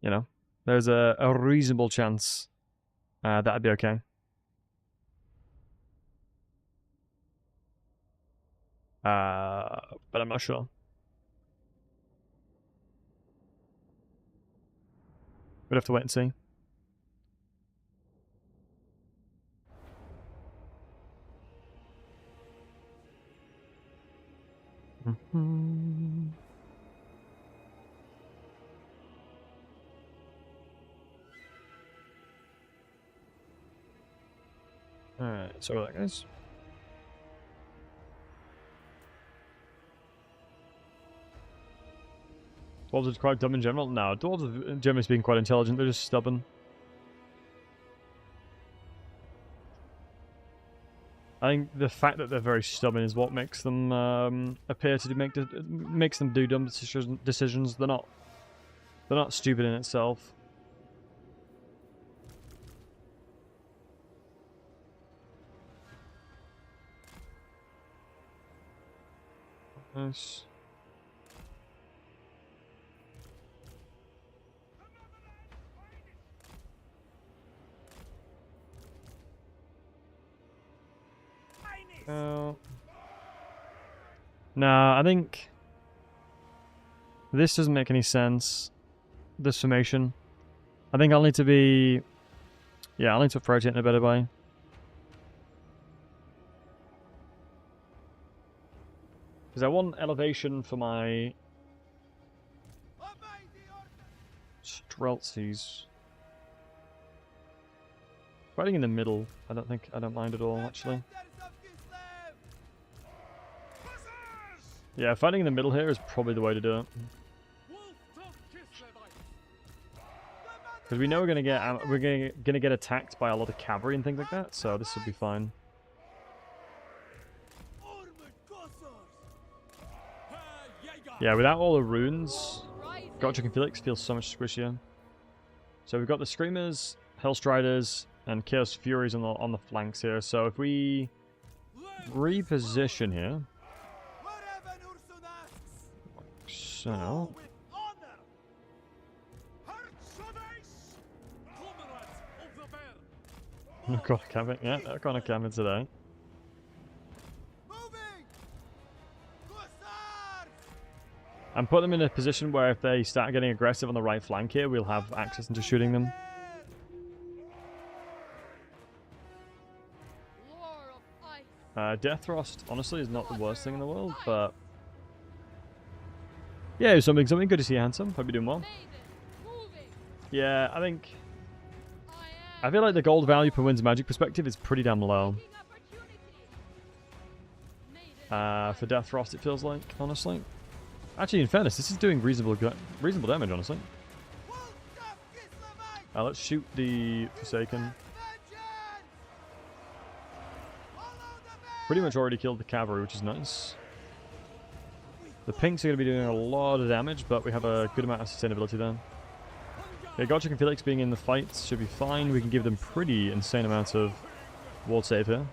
you know, there's a reasonable chance that'd be okay. But I'm not sure. We'd have to wait and see. Alright, sorry about that, guys. Dwarves are quite dumb in general? No, dwarves are generally speaking quite intelligent, they're just stubborn. I think the fact that they're very stubborn is what makes them appear to makes them do dumb decisions. They're not stupid in itself. Nice. Nah, I think this doesn't make any sense. This formation. I think I'll need to be... Yeah, I'll need to approach it in a better way. Because I want elevation for my... Streltsies. Fighting in the middle, I don't mind at all, actually. Yeah, fighting in the middle here is probably the way to do it. Because we know we're gonna get attacked by a lot of cavalry and things like that, so this will be fine. Yeah, without all the runes, Godric and Felix feels so much squishier. So we've got the Screamers, Hellstriders, and Chaos Furies on the flanks here. So if we reposition here, so I've got a cabin. Yeah, I've got a cabin today. And put them in a position where if they start getting aggressive on the right flank here, we'll have access into shooting them. Death Thrust, honestly, is not the worst thing in the world, but... Yeah, something good to see, handsome. Hope you're doing well. Yeah, I feel like the gold value per wins magic perspective is pretty damn low. For Death Thrust, it feels like, honestly. Actually, in fairness, this is doing reasonable damage, honestly. Let's shoot the Forsaken. Pretty much already killed the cavalry, which is nice. The pinks are going to be doing a lot of damage, but we have a good amount of sustainability there. Yeah, Godric and Felix being in the fights should be fine. We can give them pretty insane amounts of ward save here.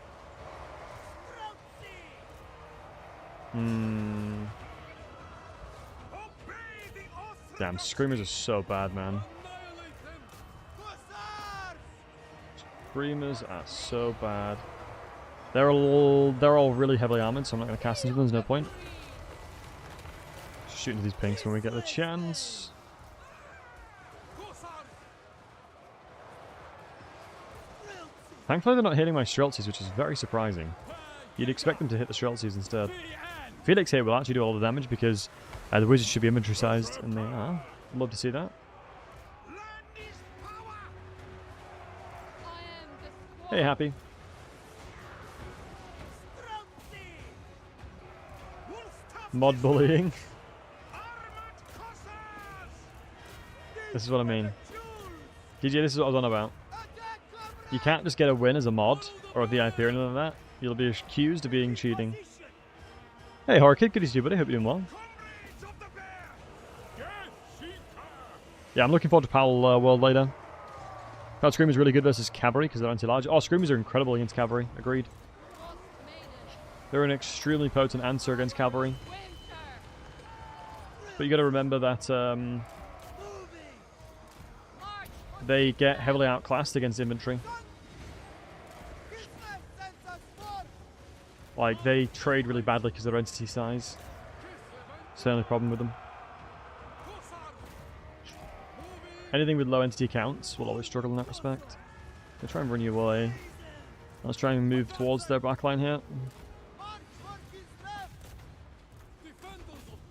Damn, Screamers are so bad, man. Screamers are so bad. They're all really heavily armored, so I'm not going to cast into them. There's no point. Shoot into these pinks when we get the chance. Thankfully, they're not hitting my Streltsies, which is very surprising. You'd expect them to hit the Streltsies instead. Felix here will actually do all the damage because the wizards should be inventory sized, and they are. I'd love to see that. Hey, Happy. Mod bullying. This is what I mean. DJ, this is what I was on about. You can't just get a win as a mod, or a VIP or anything like that. You'll be accused of being cheating. Hey, Horror Kid, good to see you, buddy. Hope you're doing well. Yeah, I'm looking forward to Powell World later. Powell Screamer is really good versus Cavalry because they're anti-large. Oh, Screamers are incredible against Cavalry. Agreed. They're an extremely potent answer against Cavalry. But you got to remember that they get heavily outclassed against infantry. Like, they trade really badly because of their entity size. It's the only problem with them. Anything with low entity counts will always struggle in that respect. They'll try and run you away. Let's try and move towards their backline here.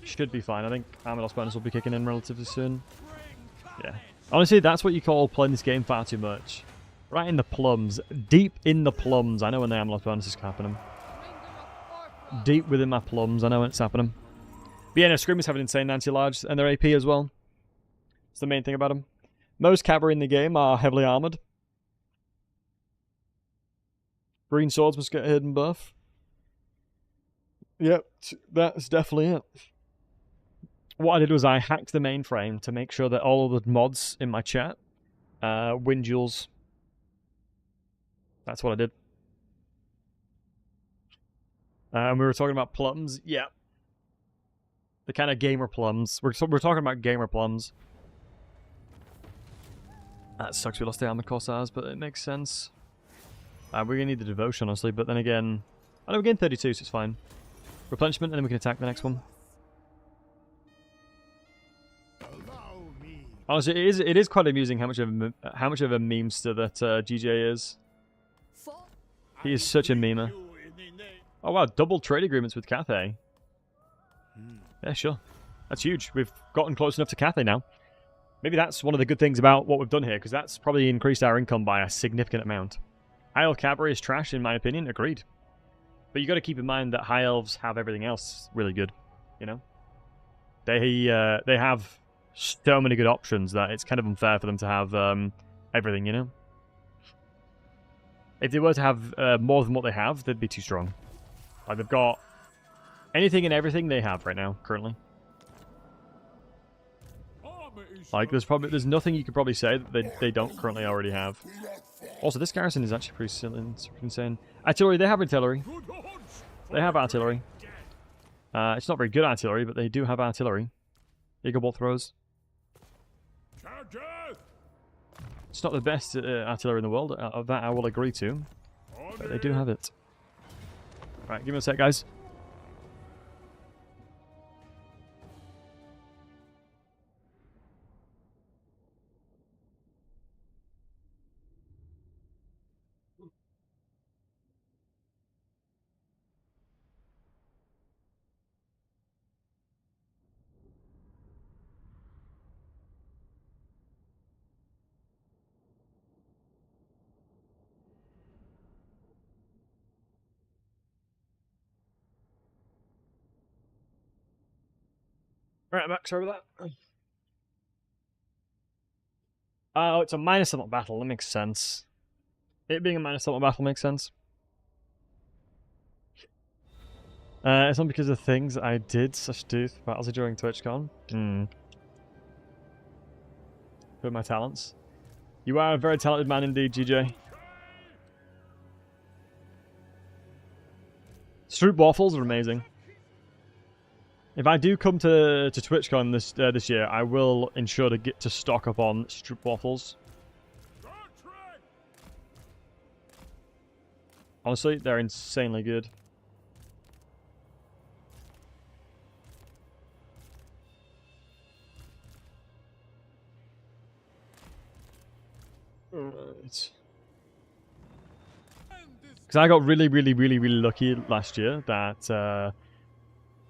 Should be fine. I think Armados bonus will be kicking in relatively soon. Yeah. Honestly, that's what you call playing this game far too much. Right in the plums. Deep in the plums. I know when the Armados bonus is happening. Deep within my plums. I know when it's happening. But yeah, no, Screamers have an insane anti-large and their AP as well. It's the main thing about them. Most cavalry in the game are heavily armoured. Green swords must get a hidden buff. Yep, that's definitely it. What I did was I hacked the mainframe to make sure that all of the mods in my chat win duels. That's what I did. We were talking about plums. Yeah. The kind of gamer plums. We're talking about gamer plums. That sucks we lost the armored corsairs, but it makes sense. We're going to need the devotion, honestly, but then again... I know we gained 32, so it's fine. Replenishment, and then we can attack the next one. Honestly, it is quite amusing how much of a memester that GJ is. He is such a memer. Oh wow, double trade agreements with Cathay. Yeah, sure. That's huge. We've gotten close enough to Cathay now. Maybe that's one of the good things about what we've done here, because that's probably increased our income by a significant amount. High Elf Cavalry is trash, in my opinion. Agreed. But you got to keep in mind that High Elves have everything else really good. You know? They have so many good options that it's kind of unfair for them to have everything, you know? If they were to have more than what they have, they'd be too strong. Like, they've got anything and everything they have right now, currently. Like, there's nothing you could probably say that they don't currently already have. Also, this garrison is actually pretty insane. Artillery, they have artillery. They have artillery. It's not very good artillery, but they do have artillery. Eagle bolt throws. It's not the best artillery in the world, of that I will agree to. But they do have it. Right, give me a sec, guys. Right, I'm back. Sorry about that. Oh, it's a minus settlement battle. That makes sense. It being a minus settlement battle makes sense. It's not because of things I did such do for Battlesey during TwitchCon. Who are my talents? You are a very talented man indeed, GJ. Stroop waffles are amazing. If I do come to TwitchCon this year, I will ensure to get to stock up on Stroop waffles. Honestly, they're insanely good. Right. Because I got really lucky last year that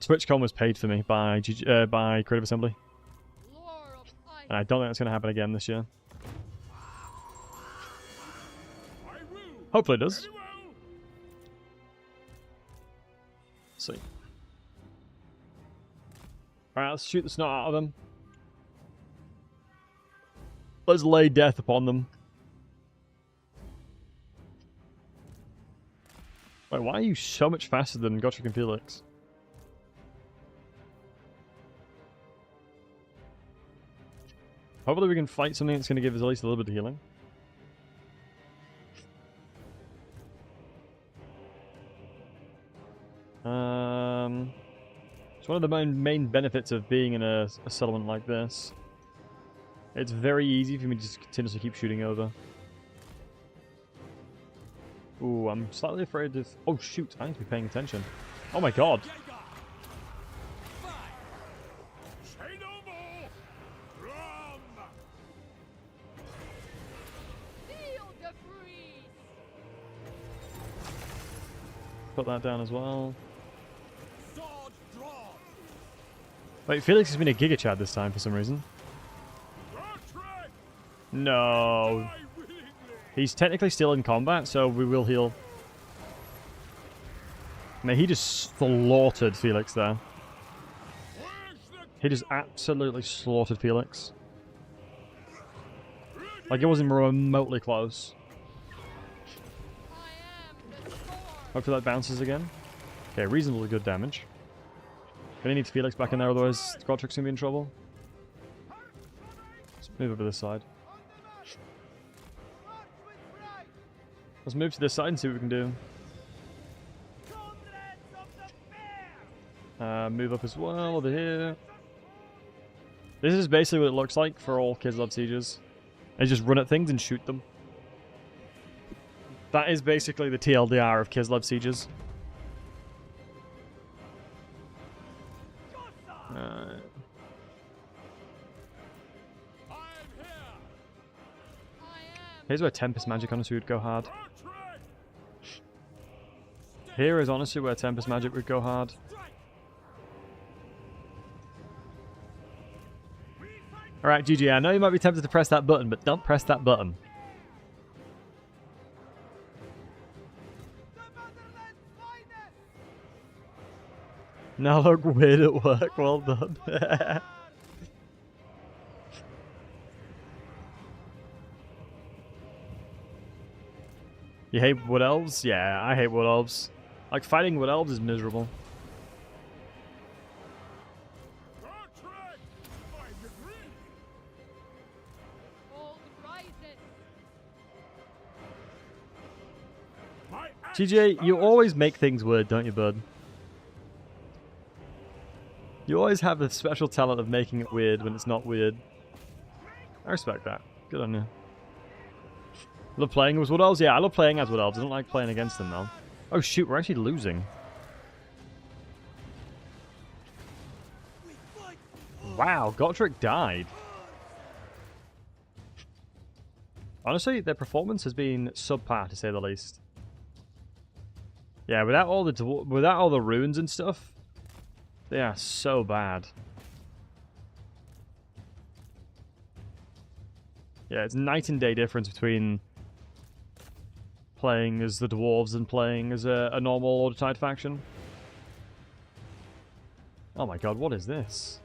TwitchCon was paid for me by Creative Assembly. And I don't think that's going to happen again this year. Hopefully it does. Let's see. Alright, let's shoot the snot out of them. Let's lay death upon them. Wait, why are you so much faster than Gotrek and Felix? Hopefully we can fight something that's going to give us at least a little bit of healing. It's one of the main benefits of being in a settlement like this. It's very easy for me to just continuously keep shooting over. Ooh, I'm slightly afraid of... Oh, shoot. I need to be paying attention. Oh, my God. Put that down as well. Wait, Felix has been a Giga Chad this time for some reason. No. He's technically still in combat, so we will heal. Man, he just slaughtered Felix there. He just absolutely slaughtered Felix. Like, it wasn't remotely close. Hopefully that bounces again. Okay, reasonably good damage. Gonna need Felix back in there, otherwise Godric's gonna be in trouble. Let's move over this side. Let's move to this side and see what we can do. Move up as well, over here. This is basically what it looks like for all Kislev sieges. They just run at things and shoot them. That is basically the TLDR of Kislev sieges. Here's where Tempest Magic honestly would go hard. Here is honestly where Tempest Magic would go hard. Alright, GG, I know you might be tempted to press that button, but don't press that button. Now look weird at work, well done. You hate Wood Elves? Yeah, I hate Wood Elves. Like, fighting Wood Elves is miserable. TJ, you always make things weird, don't you, bud? You always have the special talent of making it weird when it's not weird. I respect that. Good on you. Love playing as Wood Elves? Yeah, I love playing as Wood Elves. I don't like playing against them, though. Oh, shoot, we're actually losing. Wow, Gotrek died. Honestly, their performance has been subpar, to say the least. Yeah, without all the runes and stuff, they are so bad. Yeah, it's night and day difference between playing as the dwarves and playing as a normal Order Tide faction. Oh my god, what is this?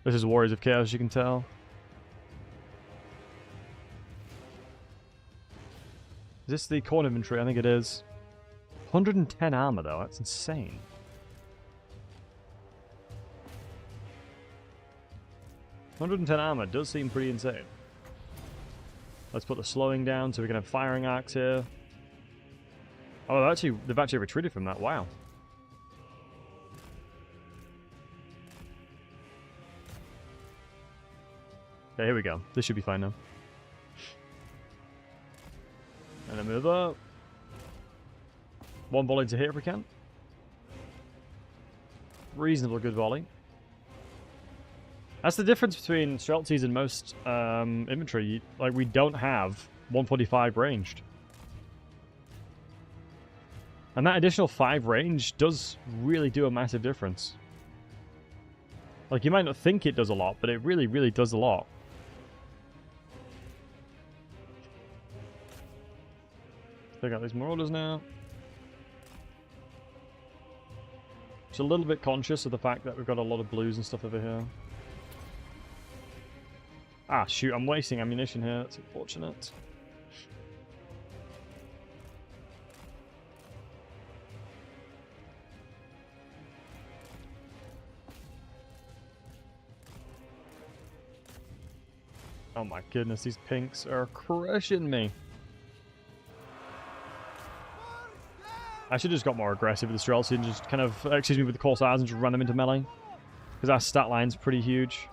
This is Warriors of Chaos, you can tell. Is this the core inventory? I think it is. 110 armor, though. That's insane. $110 armor does seem pretty insane. Let's put the slowing down so we can have firing arcs here. Oh, they've actually retreated from that. Wow. Okay, here we go. This should be fine now. And then move up. One volley to hit if we can. Reasonable good volley. That's the difference between Streltsies and most infantry. Like, we don't have 145 ranged. And that additional 5 range does really do a massive difference. Like, you might not think it does a lot, but it really, really does a lot. Take out these marauders now. Just a little bit conscious of the fact that we've got a lot of blues and stuff over here. Ah, shoot, I'm wasting ammunition here. That's unfortunate. Oh my goodness, these pinks are crushing me. I should have just got more aggressive with the Streltsy and just kind of, excuse me, with the Corsairs and just run them into melee. Because our stat line's pretty huge.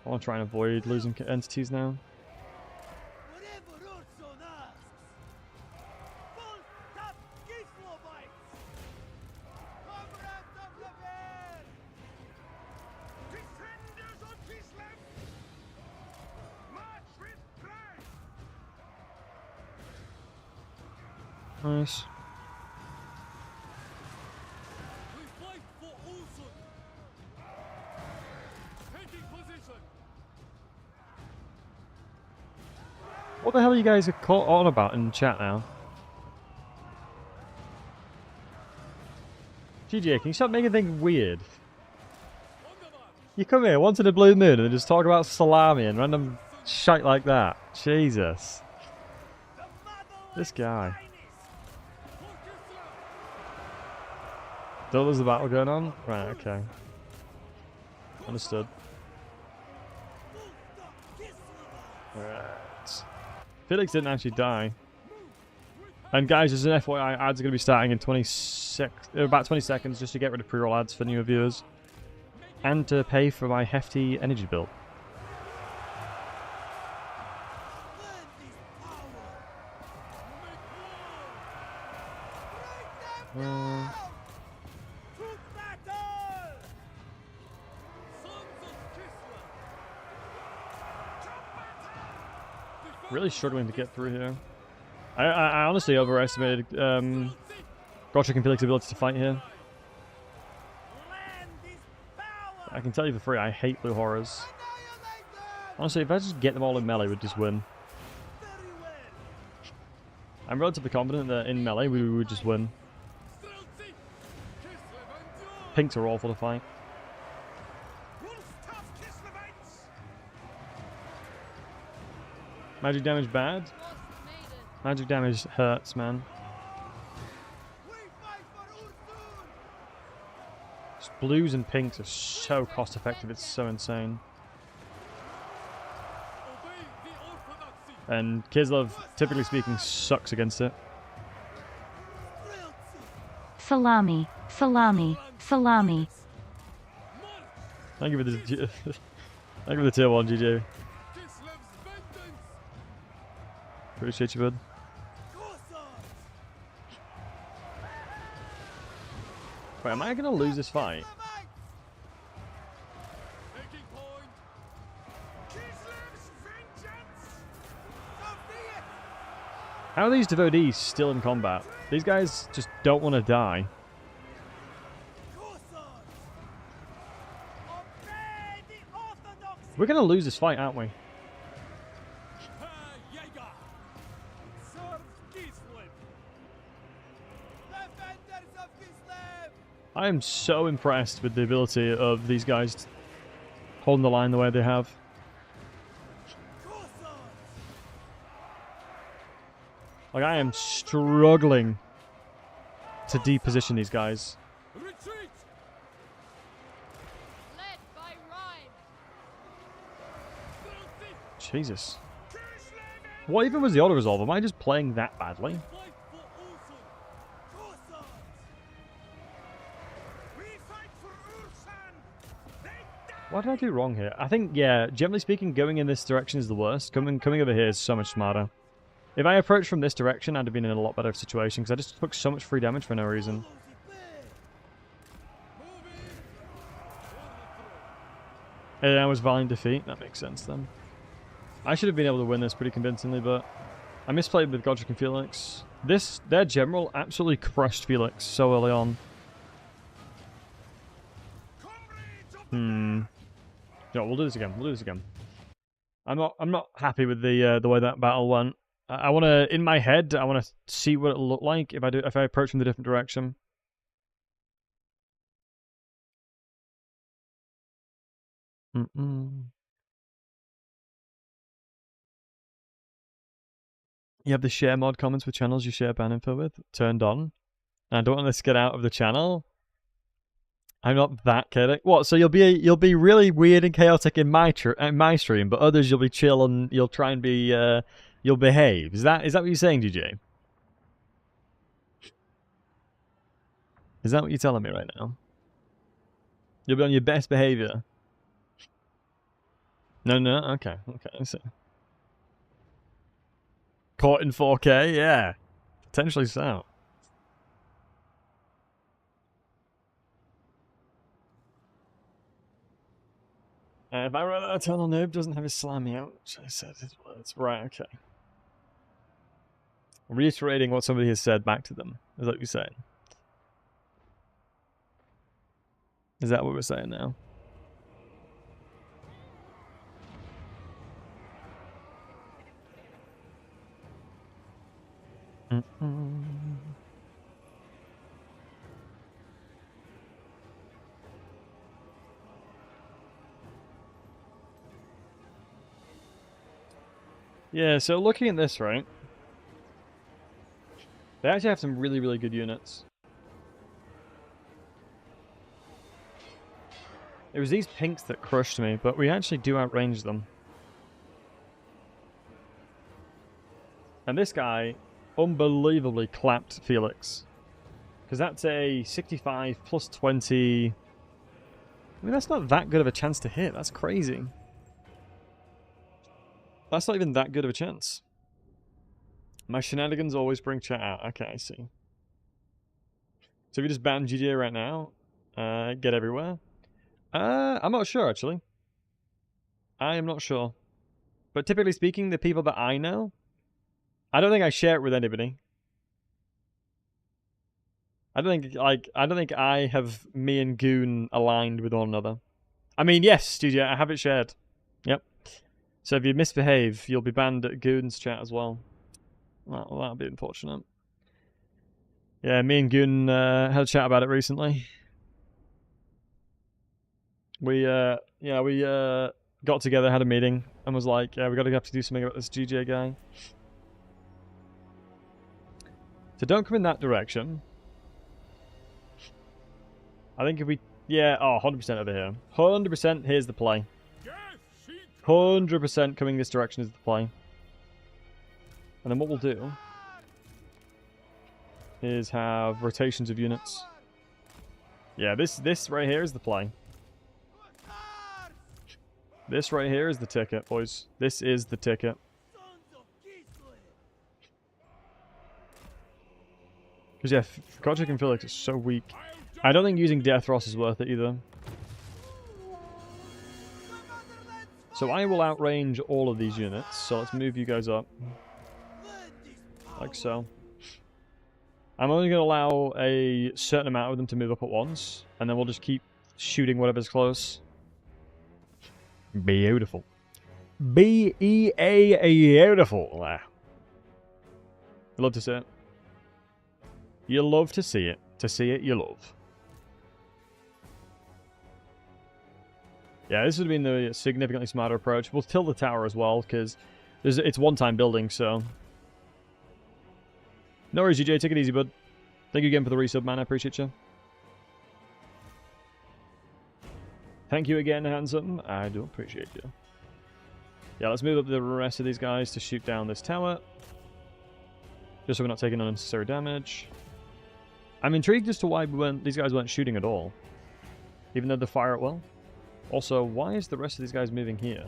I want to try and avoid losing entities now. Nice. What the hell are you guys caught on about in chat now? GJ, can you stop making things weird? You come here once in a blue moon and just talk about salami and random shite like that. Jesus. This guy. Don't there's a battle going on? Right, okay. Understood. Alright. Felix didn't actually die. And guys, as an FYI, ads are going to be starting in about 20 seconds just to get rid of pre-roll ads for newer viewers. And to pay for my hefty energy bill. Really struggling to get through here. I honestly overestimated Godric and Felix's ability to fight here. I can tell you for free, I hate blue horrors. Honestly, if I just get them all in melee, we'd just win. I'm relatively confident that in melee, we would just win. Pinks are awful to fight. Magic damage bad? Magic damage hurts, man. Just blues and pinks are so cost effective, it's so insane. And Kislev, typically speaking, sucks against it. Salami, salami, salami. Thank you for the thank you for the tier 1, GJ. Appreciate you, bud. Wait, am I gonna lose this fight? How are these devotees still in combat? These guys just don't want to die. We're gonna lose this fight, aren't we? I am so impressed with the ability of these guys holding the line the way they have. Like, I am struggling to deposition these guys. Jesus. What even was the auto-resolve? Am I just playing that badly? What did I do wrong here? I think, yeah, generally speaking, going in this direction is the worst. Coming over here is so much smarter. If I approached from this direction, I'd have been in a lot better situation, because I just took so much free damage for no reason. And I was valiant defeat. That makes sense, then. I should have been able to win this pretty convincingly, but I misplayed with Godric and Felix. Their general absolutely crushed Felix so early on. No, we'll do this again. We'll do this again. I'm not happy with the way that battle went. I want to, in my head, I want to see what it'll look like if I approach from the different direction. You have the share mod comments with channels you share ban info with turned on. And I don't want this to get out of the channel. I'm not that chaotic. What? So you'll be really weird and chaotic in my stream, but others you'll be chill and you'll try and be you'll behave. Is that what you're saying, GJ? Is that what you're telling me right now? You'll be on your best behavior. No, no, okay, okay. So. Caught in 4K, yeah, potentially so. If I wrote that eternal noob doesn't have his slimy out, which I said his words. Right, okay. Reiterating what somebody has said back to them. Is that what you're saying? Is that what we're saying now? Yeah, so looking at this, right? They actually have some really, really good units. It was these pinks that crushed me, but we actually do outrange them. And this guy unbelievably clapped Felix. Because that's a 65 plus 20... I mean, that's not that good of a chance to hit. That's crazy. That's not even that good of a chance. My shenanigans always bring chat out. Okay, I see. So if you just ban GTA right now, get everywhere. I'm not sure, actually. I am not sure. But typically speaking, the people that I know, I don't think I share it with anybody. I don't think I have me and Goon aligned with one another. I mean, yes, Studio, I have it shared. Yep. So if you misbehave, you'll be banned at Goon's chat as well. Well, that'll be unfortunate. Yeah, me and Goon had a chat about it recently. We got together, had a meeting, and was like, yeah, we have to do something about this GJ guy. So don't come in that direction. I think if we... Yeah, 100% over here. 100% here's the play. 100% coming this direction is the play. And then what we'll do is have rotations of units. Yeah, this right here is the play. This right here is the ticket, boys. This is the ticket. Because yeah, Kochik and Felix is so weak. I don't think using Death Ross is worth it either. So I will outrange all of these units. So let's move you guys up. Like so. I'm only going to allow a certain amount of them to move up at once. And then we'll just keep shooting whatever's close. Beautiful. Beautiful. You love to see it. You love to see it. To see it, you love. Yeah, this would have been the significantly smarter approach. We'll tilt the tower as well, because it's one-time building, so... No worries, GJ. Take it easy, bud. Thank you again for the resub, man. I appreciate you. Thank you again, Handsome. I do appreciate you. Yeah, let's move up the rest of these guys to shoot down this tower. Just so we're not taking unnecessary damage. I'm intrigued as to why these guys weren't shooting at all. Even though they fire at will. Also, why is the rest of these guys moving here?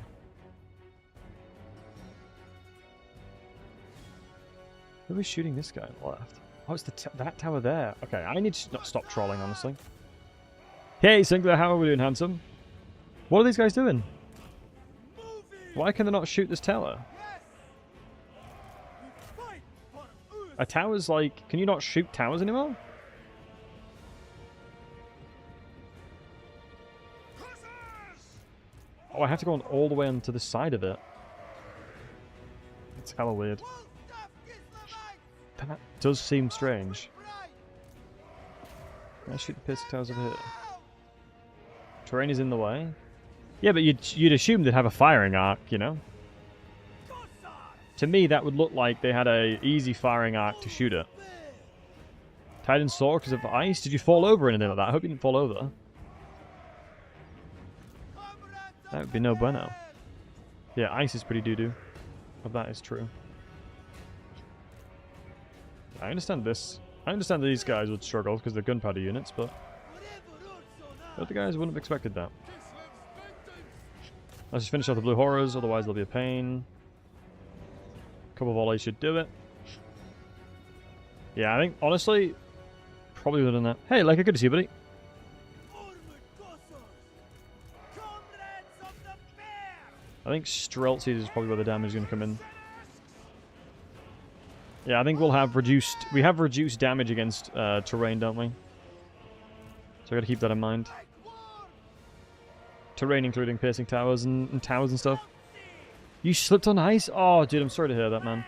Who is shooting this guy on the left? Oh, it's that tower there. Okay, I need to not stop trolling, honestly. Hey, Singler, how are we doing, Handsome? What are these guys doing? Why can they not shoot this tower? A tower's like... Can you not shoot towers anymore? Oh, I have to go on all the way onto the side of it. It's hella weird. That does seem strange. Can I shoot the pistol towers over here? Terrain is in the way. Yeah, but you'd assume they'd have a firing arc, you know? To me, that would look like they had a easy firing arc to shoot it. Titan saw because of ice? Did you fall over or anything like that? I hope you didn't fall over. That would be no bueno. Yeah, ice is pretty doo-doo. If that is true. I understand this. I understand that these guys would struggle because they're gunpowder units, but... But the guys wouldn't have expected that. Let's just finish off the blue horrors, otherwise they'll be a pain. Couple volleys should do it. Yeah, I think, honestly, probably would have done that. Hey, like, good to see you, buddy. I think Streltsy is probably where the damage is going to come in. Yeah, I think we'll have reduced... We have reduced damage against terrain, don't we? So I got to keep that in mind. Terrain including piercing towers and towers and stuff. You slipped on ice? Oh, dude, I'm sorry to hear that, man.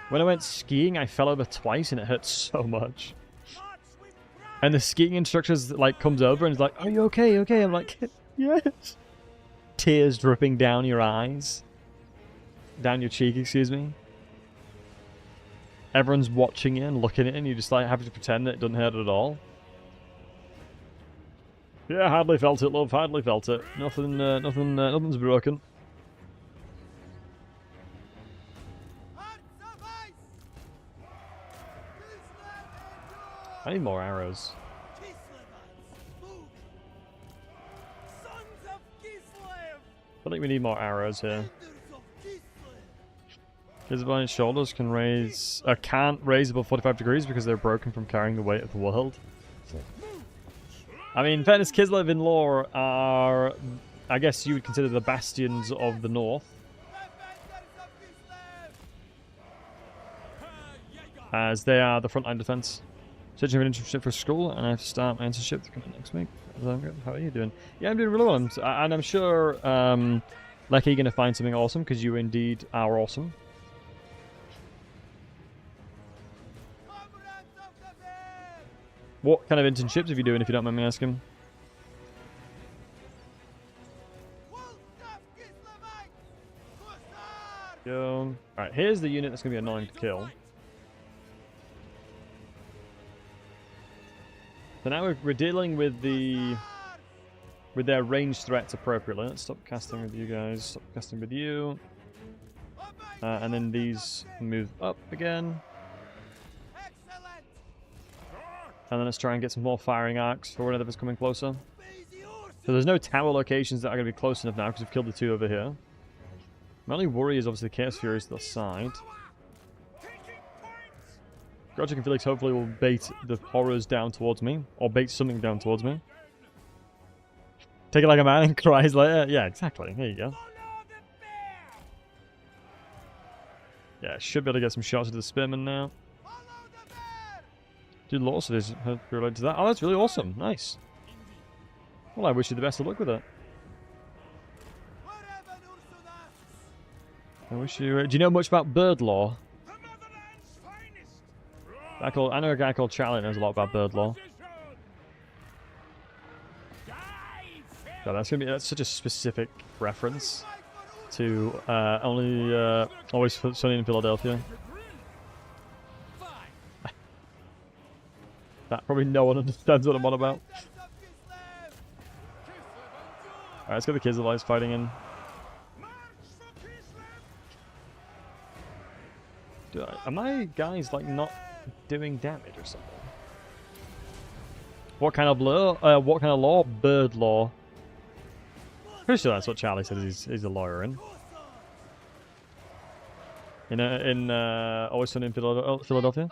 When I went skiing, I fell over twice and it hurt so much. And the skiing instructor like comes over and is like, "Are you okay? Okay?" I'm like, "Yes." Tears dripping down your eyes. Down your cheek, excuse me. Everyone's watching you and looking at it and you just like have to pretend that it doesn't hurt at all. Yeah, hardly felt it, love. Hardly felt it. Nothing's broken. I need more arrows. I think we need more arrows here. Kislevan's shoulders can raise... can't raise above 45 degrees because they're broken from carrying the weight of the world. I mean, in fairness, Kislev in lore are... I guess you would consider the bastions of the north. As they are the frontline defense. Searching for an internship for school, and I have to start my internship next week. How are you doing? Yeah, I'm doing really well. And I'm sure, Lecky, you're going to find something awesome, because you indeed are awesome. What kind of internships are you doing, if you don't mind me asking? Go. Alright, here's the unit that's going to be annoying to kill. So now we're dealing with their ranged threats appropriately. Let's stop casting with you guys. Stop casting with you. And then these move up again. And then let's try and get some more firing arcs for whenever's coming closer. So there's no tower locations that are going to be close enough now because we've killed the two over here. My only worry is obviously the Chaos Furies to the side. Godric and Felix hopefully will bait the horrors down towards me. Or bait something down towards me. Take it like a man and cries later. Yeah, exactly. There you go. Yeah, should be able to get some shots at the Spearman now. Dude, Lawson is related to that. Oh, that's really awesome. Nice. Well, I wish you the best of luck with it. I wish you... do you know much about bird law? I know a guy called Charlie knows a lot about bird law. God, that's such a specific reference to Always Sunny in Philadelphia. That probably no one understands what I'm on about. Alright, let's get the Kislevites fighting in. Are my guys like not doing damage or something? What kind of law? What kind of law? Bird law. Pretty sure that's what Charlie said he's a lawyer in. Always Sunny in Philadelphia.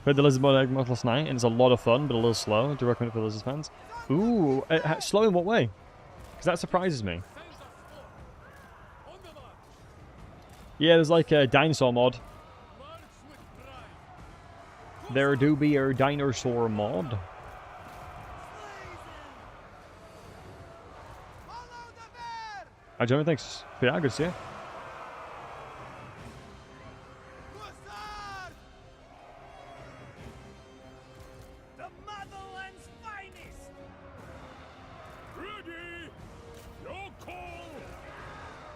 Played the Lizard mode last night, and it's a lot of fun, but a little slow. Do you recommend it for Lizard fans? Ooh, slow in what way? Because that surprises me. Yeah, there's like a dinosaur mod. There do be a dinosaur mod. Hi, Jeremy, thanks. Yeah, good to see you.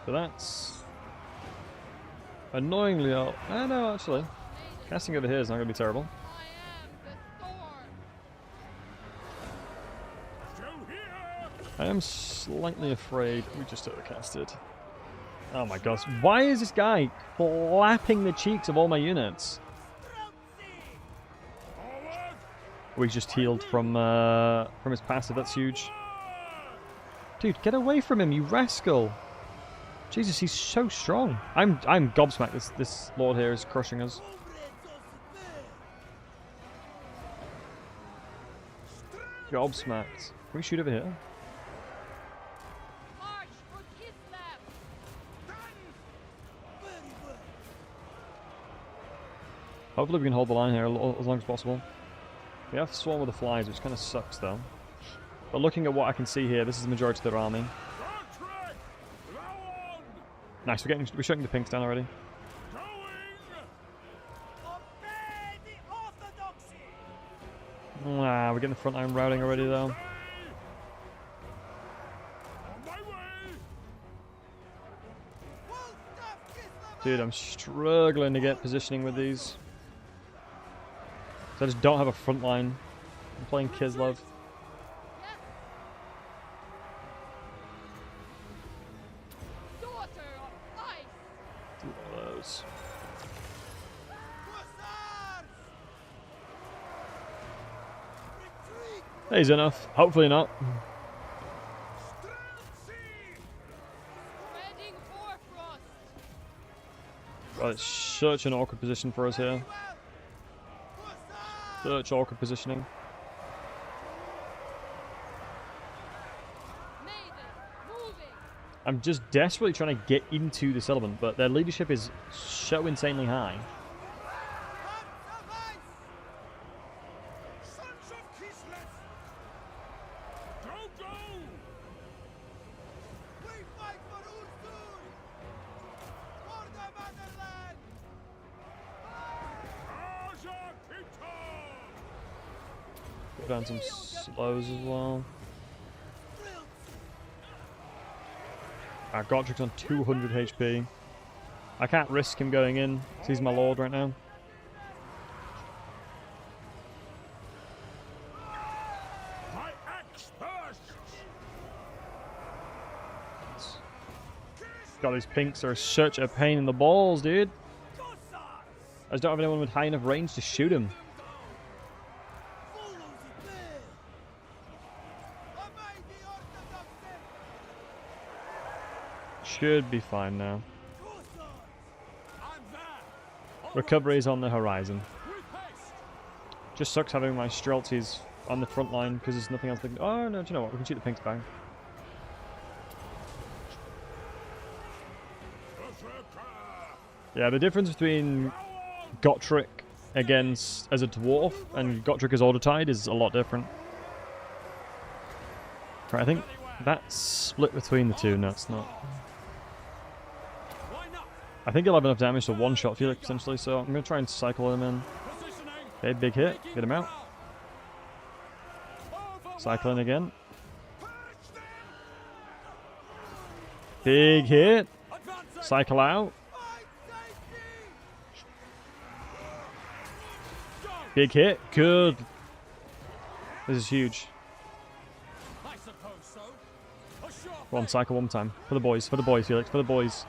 So that's annoyingly... no, actually. Casting over here is not going to be terrible. I am slightly afraid we just overcasted. Oh my gosh. Why is this guy clapping the cheeks of all my units? Oh, he's just healed from his passive. That's huge. Dude, get away from him, you rascal! Jesus, he's so strong. I'm gobsmacked. This lord here is crushing us. Gobsmacked. Can we shoot over here? Hopefully we can hold the line here as long as possible. We have Swarm with the flies, which kind of sucks though. But looking at what I can see here, this is the majority of their army. Nice, we're shutting the pinks down already. We're getting the front line routing already though. Dude, I'm struggling to get positioning with these. So I just don't have a front line. I'm playing Kislev. He's enough. Hopefully not. Well, it's such an awkward position for us here. Such awkward positioning. I'm just desperately trying to get into this element, but their leadership is so insanely high. Put down some slows as well. Gotrik's on 200 HP. I can't risk him going in, because he's my lord right now. God, these pinks are such a pain in the balls, dude. I just don't have anyone with high enough range to shoot him. Should be fine now. Recovery is on the horizon. Just sucks having my Streltsies on the front line because there's nothing else. Oh no, do you know what? We can shoot the pinks back. Yeah, the difference between Gotrik against as a dwarf and Gotrik as Autotide is a lot different. Right, I think that's split between the two. No, it's not. I think he'll have enough damage to one-shot Felix potentially, so I'm going to try and cycle him in. Okay, big hit. Get him out. Cycling again. Big hit. Cycle out. Big hit. Good. This is huge. Go on, cycle one more time. For the boys, Felix, for the boys.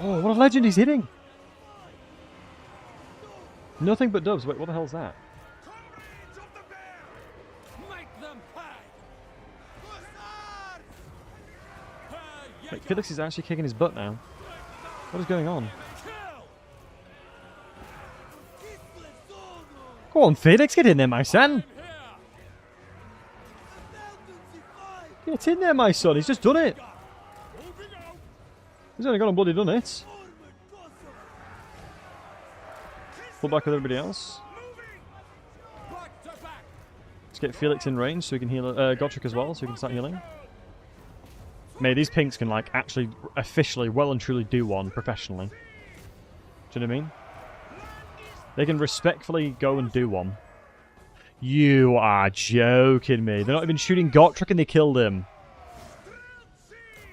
Oh, what a legend he's hitting! Nothing but dubs. Wait, what the hell is that? Wait, Felix is actually kicking his butt now. What is going on? Go on, Felix, get in there, my son! Get in there, my son, he's just done it! He's only got on bloody done it. Pull back with everybody else. Let's get Felix in range so we can heal Gotrik as well, so we can start healing. Mate, these pinks can like actually officially well and truly do one professionally. Do you know what I mean? They can respectfully go and do one. You are joking me. They're not even shooting Gotrik and they killed him.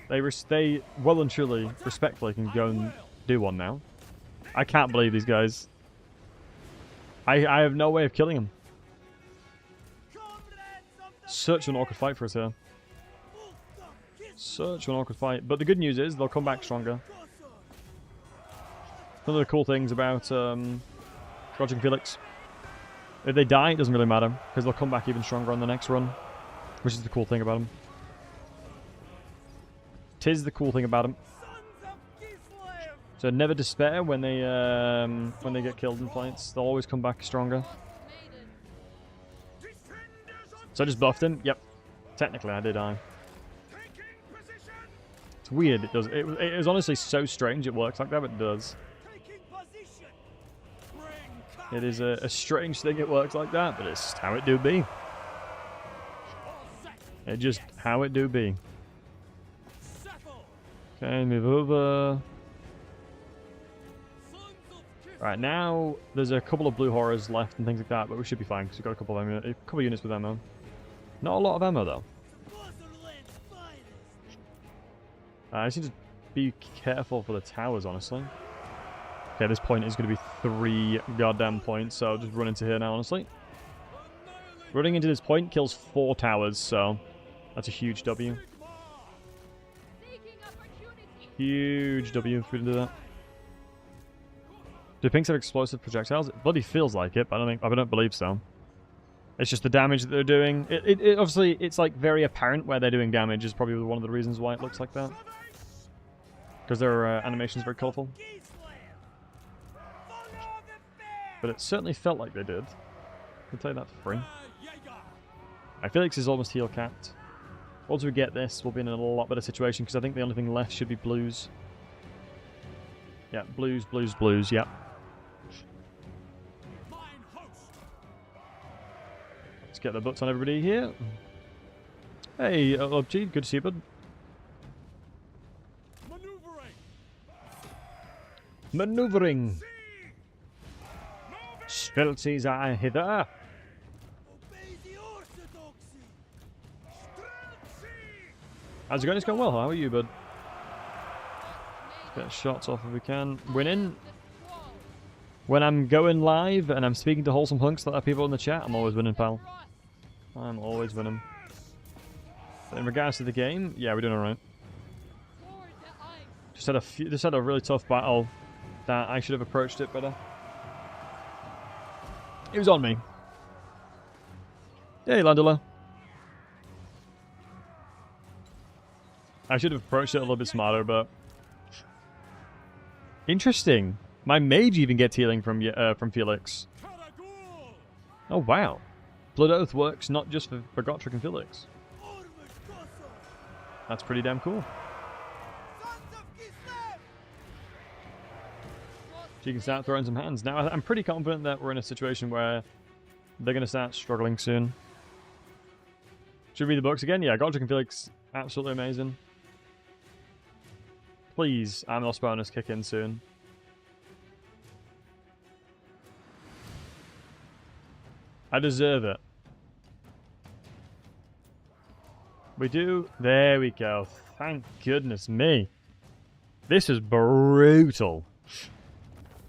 They well and truly, respectfully, can go and do one now. I can't believe these guys. I have no way of killing him. Such an awkward fight for us here. Such an awkward fight. But the good news is they'll come back stronger. One of the cool things about Roger and Felix. If they die, it doesn't really matter, because they'll come back even stronger on the next run, which is the cool thing about them. Tis the cool thing about them. So never despair when they get killed in fights. They'll always come back stronger. So I just buffed him. Yep. Technically, I did die. It's weird. It does. It was honestly so strange. It works like that, but it does. It is a strange thing. It works like that, but it's how it do be. It just how it do be. Okay, move over. Right, now there's a couple of blue horrors left and things like that, but we should be fine because we've got a couple of units with ammo. Not a lot of ammo though. I just need to be careful for the towers, honestly. Okay, this point is going to be 3 goddamn points, so I'll just run into here now, honestly. Running into this point kills 4 towers, so that's a huge W. Huge W if we can do that. Do pinks have explosive projectiles? It bloody feels like it, but I don't believe so. It's just the damage that they're doing. It obviously, it's like very apparent where they're doing damage is probably one of the reasons why it looks like that. Because their animation's very colourful. But it certainly felt like they did. I'll tell you that for free. Felix is almost heal capped. Once we get this, we'll be in a lot better situation because I think the only thing left should be blues. Yeah, blues, blues, blues, yeah. Let's get the butts on everybody here. Hey, OG, good to see you, bud. Maneuvering. Speltsies are hither. How's it going? It's going well. How are you, bud? Let's get shots off if we can. Winning. When I'm going live and I'm speaking to wholesome hunks that are people in the chat, I'm always winning, pal. I'm always winning. But in regards to the game, yeah, we're doing alright. Just had a really tough battle that I should have approached it better. It was on me. Hey, Landula. I should have approached it a little bit smarter, but interesting. My mage even gets healing from Felix. Oh wow, Blood Oath works not just for Gotrek and Felix. That's pretty damn cool. So you can start throwing some hands. Now I'm pretty confident that we're in a situation where they're going to start struggling soon. Should we read the books again? Yeah, Gotrek and Felix, absolutely amazing. Please, Amos bonus kick in soon. I deserve it. We do. There we go. Thank goodness me. This is brutal.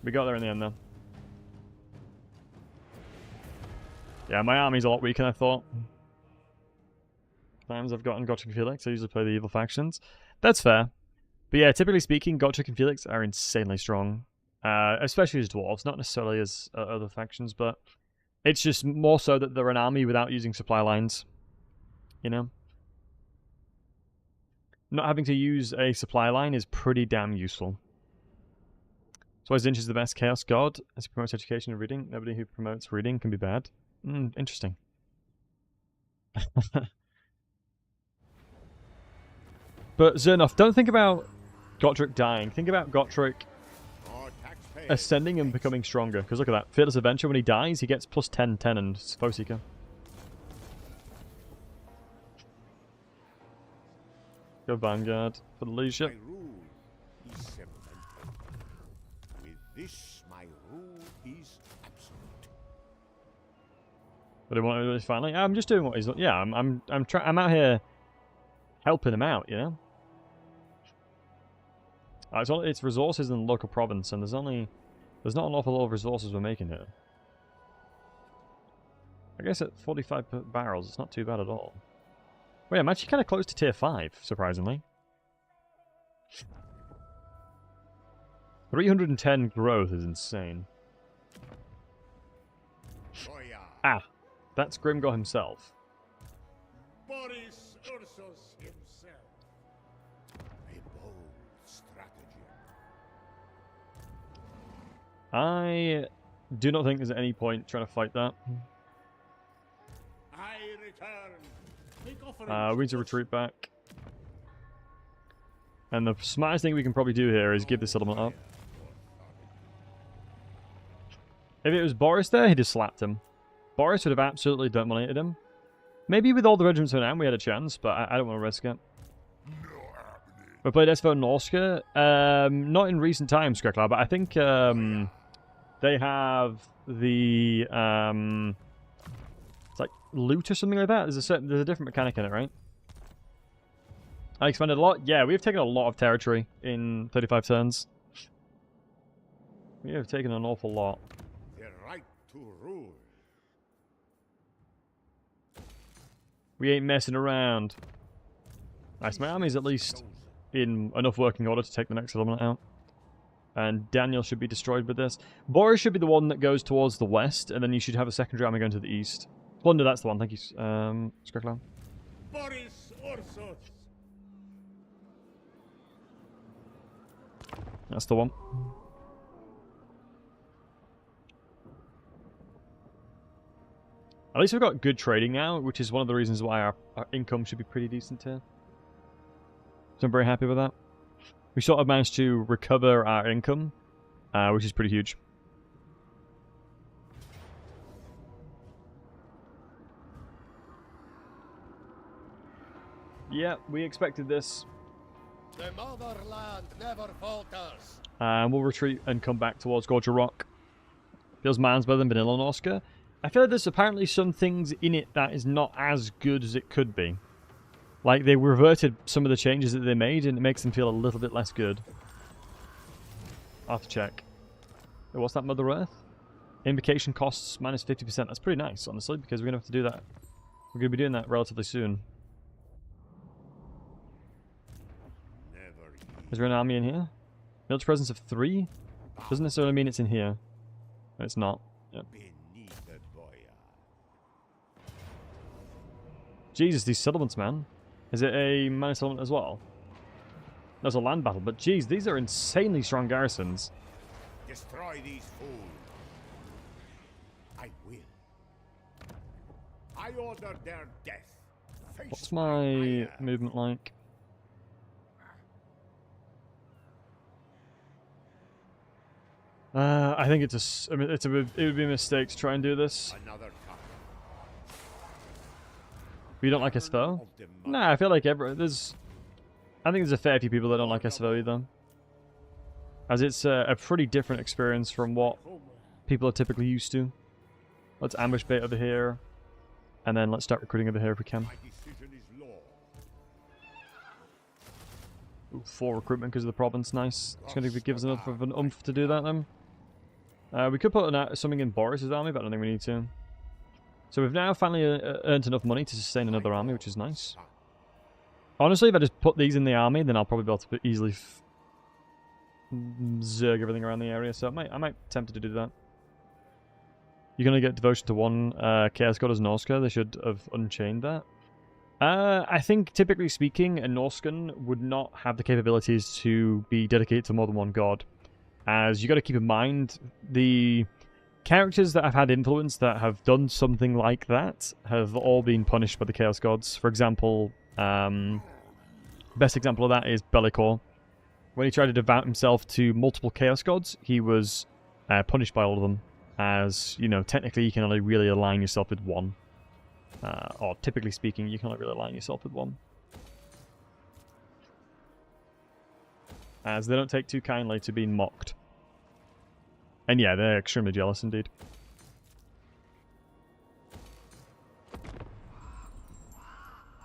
We got there in the end, though. Yeah, my army's a lot weaker than I thought. Times I've gotten Gotrek and Felix, I usually play the evil factions. That's fair. But yeah, typically speaking, Gotrek and Felix are insanely strong. Especially as dwarves, not necessarily as other factions, but it's just more so that they're an army without using supply lines. You know? Not having to use a supply line is pretty damn useful. So Zinch is the best Chaos God, as he promotes education and reading. Nobody who promotes reading can be bad. Interesting. But Zernoff, don't think about Gotrek dying. Think about Gotrek ascending and becoming stronger. Because look at that. Fearless Adventure, when he dies, he gets plus 10, 10 and Foe Seeker. Go Vanguard for the leadership. With this, my rule is absolute. But I want to finally. I'm just doing what he's. Yeah, I'm out here helping him out. You know. It's resources in the local province, and there's not an awful lot of resources we're making here. I guess at 45 barrels, it's not too bad at all. Wait, I'm actually kind of close to tier 5, surprisingly. 310 growth is insane. Boya. Ah, that's Grimgor himself. Boris Ursus himself. A bold strategy. I do not think there's any point trying to fight that. I return. Make offerings. We need to retreat back. And the smartest thing we can probably do here is give this settlement up. If it was Boris there, he'd have slapped him. Boris would have absolutely dominated him. Maybe with all the regiments around we had a chance, but I don't want to risk it. We played SV Norska. Not in recent times, Skreklar, but I think they have the... it's like loot or something like that. There's a different mechanic in it, right? I expanded a lot. Yeah, we've taken a lot of territory in 35 turns. We have taken an awful lot. The right to rule. We ain't messing around. Nice, my army's at least in enough working order to take the next settlement out. And Daniel should be destroyed with this. Boris should be the one that goes towards the west, and then you should have a secondary army going to the east. Plunder, that's the one. Thank you, Skreklar. Boris Ursus. That's the one. At least we've got good trading now, which is one of the reasons why our income should be pretty decent here. So I'm very happy with that. We sort of managed to recover our income, which is pretty huge. Yeah, we expected this. The motherland never falters. We'll retreat and come back towards Gorger Rock. Feels man's better than Vanilla Norska. I feel like there's apparently some things in it that is not as good as it could be. Like, they reverted some of the changes that they made, and it makes them feel a little bit less good. I'll have to check. What's that, Mother Earth? Invocation costs minus 50%. That's pretty nice, honestly, because we're going to have to do that. We're going to be doing that relatively soon. Is there an army in here? Military presence of 3? Doesn't necessarily mean it's in here. No, it's not. Yep. Jesus, these settlements, man. Is it a minor settlement as well? There's a land battle, but geez, these are insanely strong garrisons. Destroy these fools. I will. I order their death. What's my movement like? I think it's a. I mean, it would be a mistake to try and do this. You don't like SVO? Nah, I feel like I think there's a fair few people that don't like SVO either. As it's a pretty different experience from what people are typically used to. Let's ambush bait over here. And then let's start recruiting over here if we can. Ooh, 4 recruitment because of the province, nice. It's going to give us enough of an oomph to do that then. We could put something in Boris's army, but I don't think we need to. So we've now finally earned enough money to sustain another army, which is nice. Honestly, if I just put these in the army, then I'll probably be able to easily zerg everything around the area. So I might tempted to do that. You're going to get devotion to 1 Chaos God as Norska. They should have unchained that. I think, typically speaking, a Norskan would not have the capabilities to be dedicated to more than 1 god. As you got to keep in mind, the characters that have had influence that have done something like that have all been punished by the Chaos Gods. For example, best example of that is Bellicor. When he tried to devote himself to multiple Chaos Gods, he was punished by all of them. As, you know, technically you can only really align yourself with 1. Or typically speaking, you can only really align yourself with 1. As they don't take too kindly to being mocked. And yeah, they're extremely jealous indeed.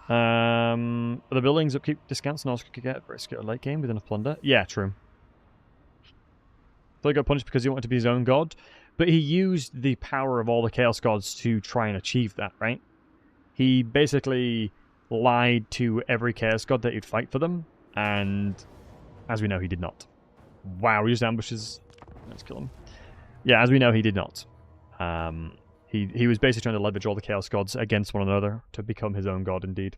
The buildings upkeep discounts and also could get very scared late game with enough plunder. Yeah, true. So he got punished because he wanted to be his own god, but he used the power of all the Chaos Gods to try and achieve that, right? He basically lied to every Chaos God that he'd fight for them, and as we know, he did not. Wow, he just ambushes. Let's kill him. Yeah, as we know, he did not. He was basically trying to leverage all the Chaos Gods against one another to become his own god indeed.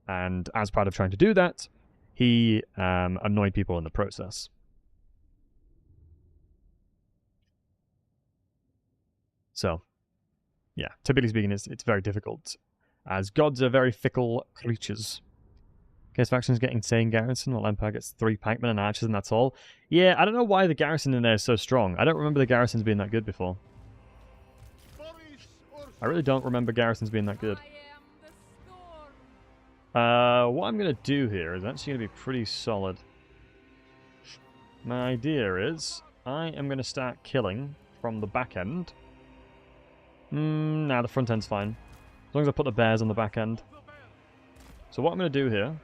And as part of trying to do that, he annoyed people in the process. So, yeah, typically speaking, it's very difficult, as gods are very fickle creatures. Chaos Faction's getting insane garrison, while Empire gets 3 pikemen and archers, and that's all. Yeah, I don't know why the garrison in there is so strong. I don't remember the garrisons being that good before. I really don't remember garrisons being that good. What I'm going to do here is actually going to be pretty solid. My idea is, I am going to start killing from the back end. Nah, the front end's fine. As long as I put the bears on the back end. So what I'm going to do here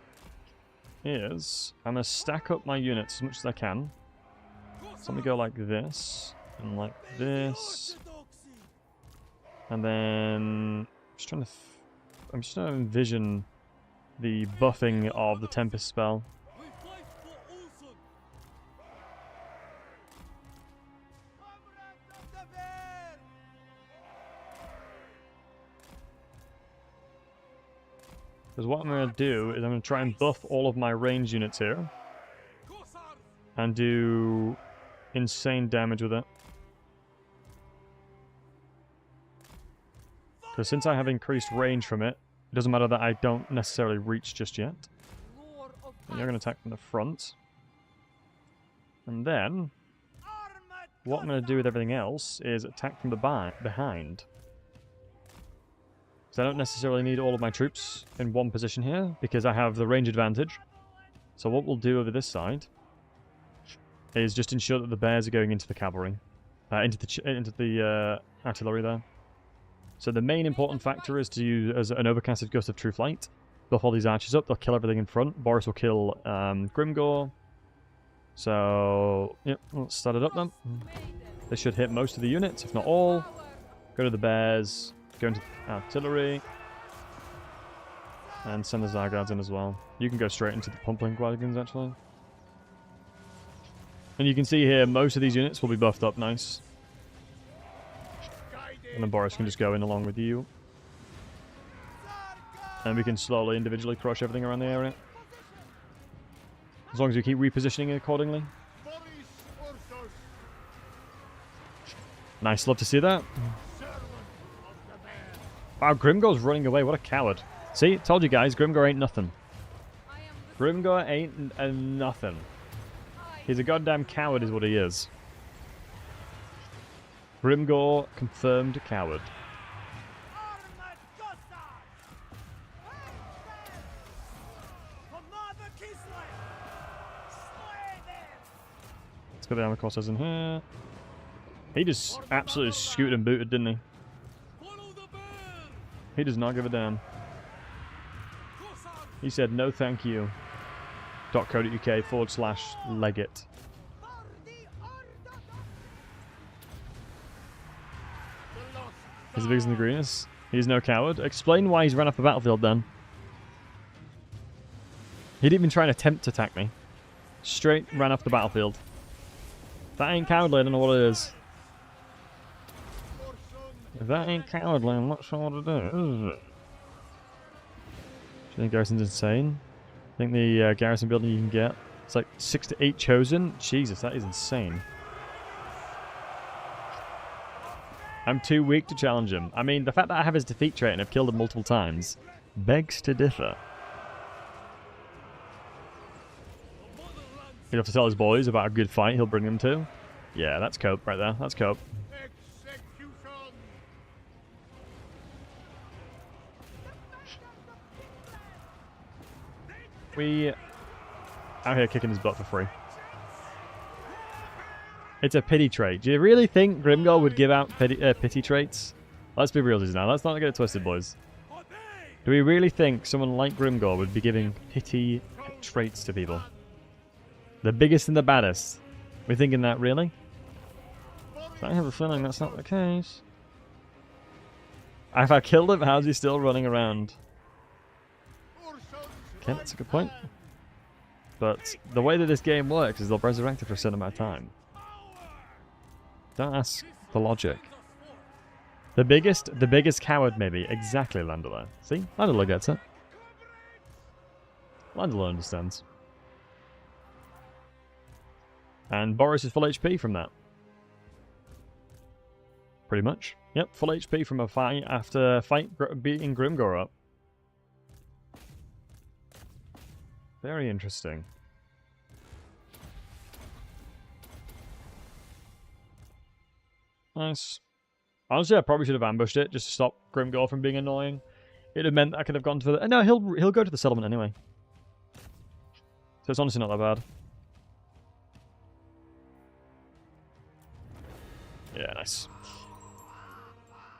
is, I'm going to stack up my units as much as I can. So I'm going to go like this, and like this. And then, I'm just trying to envision the buffing of the Tempest spell. Because what I'm going to do is I'm going to try and buff all of my range units here. And do insane damage with it. Because since I have increased range from it, it doesn't matter that I don't necessarily reach just yet. And you're going to attack from the front. And then, what I'm going to do with everything else is attack from the behind. So I don't necessarily need all of my troops in one position here, because I have the range advantage. So what we'll do over this side is just ensure that the bears are going into the cavalry. Into the artillery there. So the main important factor is to use as an overcasted Gust of True Flight. Buff all these archers up, they'll kill everything in front. Boris will kill Grimgor. So, yep, let's start it up then. This should hit most of the units, if not all. Go to the bears, go into artillery. And send the Zargards in as well. You can go straight into the pumpling wagons, actually. And you can see here, most of these units will be buffed up nice. And then Boris can just go in along with you. And we can slowly, individually crush everything around the area. As long as we keep repositioning it accordingly. Nice, love to see that. Wow, Grimgor's running away, what a coward. See, told you guys, Grimgor ain't nothing. Grimgor ain't nothing. He's a goddamn coward is what he is. Grimgor, confirmed coward. Let's get the armor corsairs in here. He just absolutely scooted and booted, didn't he? He does not give a damn. He said no thank you. .co.uk/legate. He's the biggest in the greenest. He's no coward. Explain why he's run off the battlefield then. He didn't even try and attempt to attack me. Straight ran off the battlefield. If that ain't cowardly, I don't know what it is. If that ain't cowardly, I'm not sure what it is. Do you think Garrison's insane? I think the garrison building you can get, it's like 6 to 8 chosen. Jesus, that is insane. I'm too weak to challenge him. I mean, the fact that I have his defeat trait and have killed him multiple times begs to differ. He'll have to tell his boys about a good fight he'll bring them to. Yeah, that's cope right there. That's cope. We out here kicking his butt for free. It's a pity trait. Do you really think Grimgor would give out pity traits? Let's be real now. Let's not get it twisted, boys. Do we really think someone like Grimgor would be giving pity traits to people? The biggest and the baddest. We're thinking that, really? I have a feeling that's not the case. If I killed him, how's he still running around? Okay, that's a good point. But the way that this game works is they'll resurrect it for a certain amount of time. Don't ask the logic. The biggest coward maybe. Exactly, Landela. See? Landela gets it. Landela understands. And Boris is full HP from that. Pretty much. Yep, full HP from a fight after beating Grimgor up. Very interesting. Nice. Honestly, I probably should have ambushed it just to stop Grimgor from being annoying. It'd have meant I could have gone to the... No, he'll go to the settlement anyway. So it's honestly not that bad. Yeah, nice.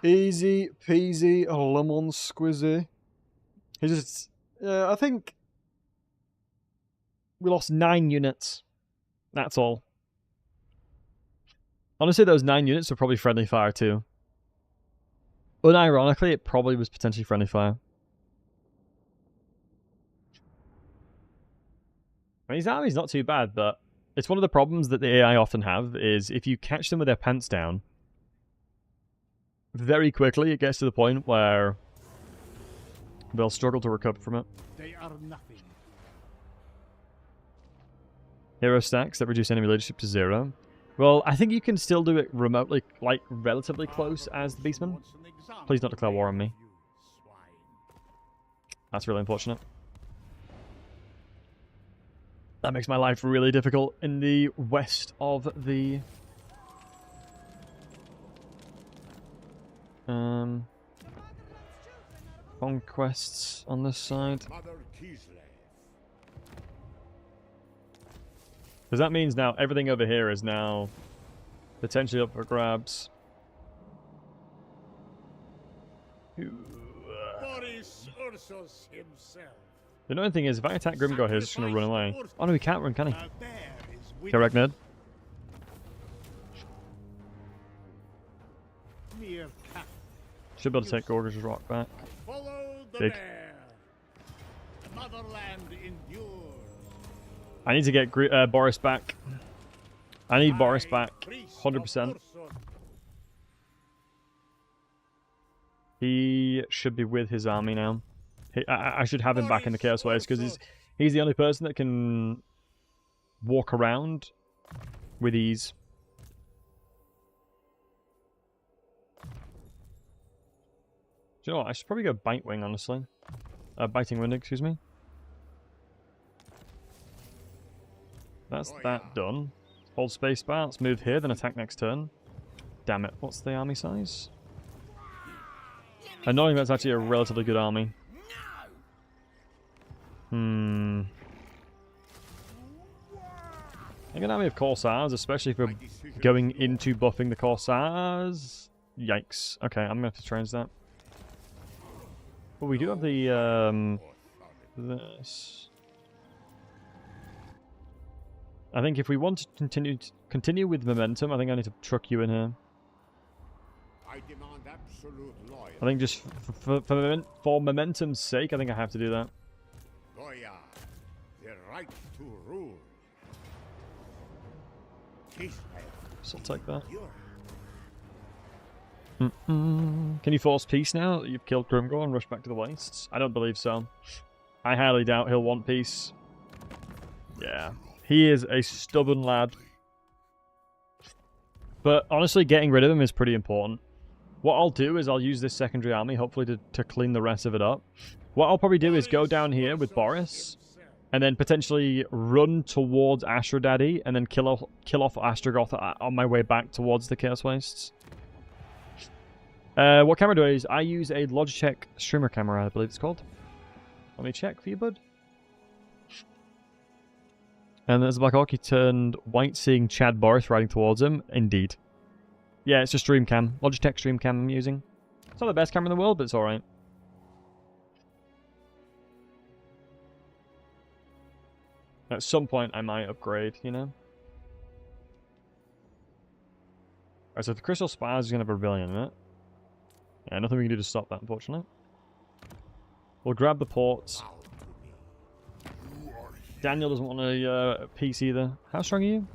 Easy peasy lemon squizzy. He just... I think... We lost 9 units. That's all. Honestly, those 9 units were probably friendly fire too. Unironically, it probably was potentially friendly fire. I mean, his army's not too bad, but it's one of the problems that the AI often have is if you catch them with their pants down, very quickly it gets to the point where they'll struggle to recover from it. They are nothing. Hero stacks that reduce enemy leadership to 0. Well, I think you can still do it remotely, like relatively close as the Beastman. Please don't declare war on me. That's really unfortunate. That makes my life really difficult in the west of the... conquests on this side. Because that means now everything over here is now potentially up for grabs. Boris Ursus himself. The annoying thing is, if I attack Grimgor here, he's just going to run away. Oh no, he can't run, can he? Correct, Ned? Should be able to take Gorge's rock back. Big. Motherland endures. I need to get Boris back. I need Boris back. 100%. He should be with his army now. I should have him back in the Chaos Waste because he's the only person that can walk around with ease. Do you know what? I should probably go Bite Wing, honestly. Biting Wind, excuse me. That's that done. Hold spacebar. Let's move here, then attack next turn. Damn it. What's the army size? Annoying, that's actually a relatively good army. I think an army of Corsairs, especially if we're going into buffing the Corsairs. Yikes. Okay, I'm going to have to change that. But we do have the, this. I think if we want to continue with momentum, I think I need to truck you in here. I demand absolute loyalty. I think just for momentum's sake, I think I have to do that. Goya, the right to rule. So I'll take that. Can you force peace now that you've killed Grimgor and rush back to the wastes? I don't believe so. I highly doubt he'll want peace. Yeah. He is a stubborn lad. But honestly, getting rid of him is pretty important. What I'll do is I'll use this secondary army, hopefully to clean the rest of it up. What I'll probably do is go down here with Boris, and then potentially run towards Astrodaddy, and then kill off Astrogoth on my way back towards the Chaos Wastes. What camera do I use? I use a Logitech streamer camera, I believe it's called. Let me check for you, bud. And there's a Black Hawk. He turned white, seeing Chad Boris riding towards him. Indeed. Yeah, it's just stream cam. Logitech stream cam I'm using. It's not the best camera in the world, but it's alright. At some point, I might upgrade, you know? Alright, so the Crystal Spires is going to have a rebellion in it. Yeah, nothing we can do to stop that, unfortunately. We'll grab the ports. Daniel doesn't want a peace either. How strong are you?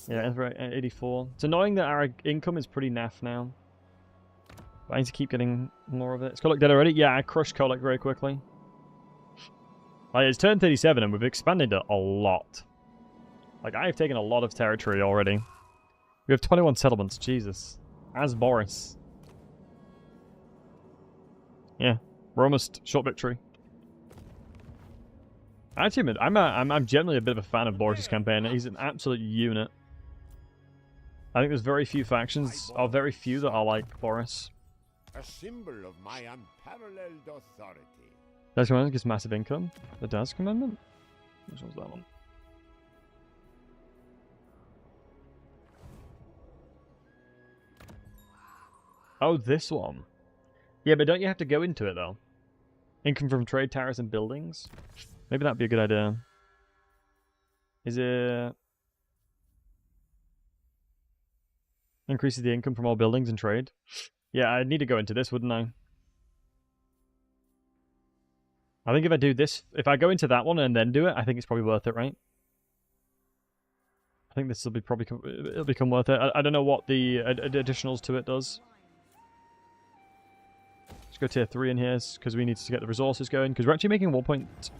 Yeah, 84. It's annoying that our income is pretty naff now. But I need to keep getting more of it. Is Kolak dead already? Yeah, I crushed Kolak very quickly. Like, it's turn 37 and we've expanded it a lot. Like, I have taken a lot of territory already. We have 21 settlements, Jesus. As Boris. Yeah, we're almost short victory. Actually, I'm generally a bit of a fan of Boris' campaign. He's an absolute unit. I think there's very few factions, or very few that are like Boris. A symbol of my unparalleled authority. Daz Commandment gives massive income. The Daz Commandment? Which one's that one? Oh, this one. Yeah, but don't you have to go into it, though? Income from trade, tariffs, and buildings? Maybe that'd be a good idea. Is it... Increases the income from all buildings and trade? Yeah, I'd need to go into this, wouldn't I? I think if I do this... If I go into that one and then do it, I think it's probably worth it, right? I think this will be probably... It'll become worth it. I don't know what the additionals to it does. Let's go tier 3 in here, because we need to get the resources going. Because we're actually making 1 point...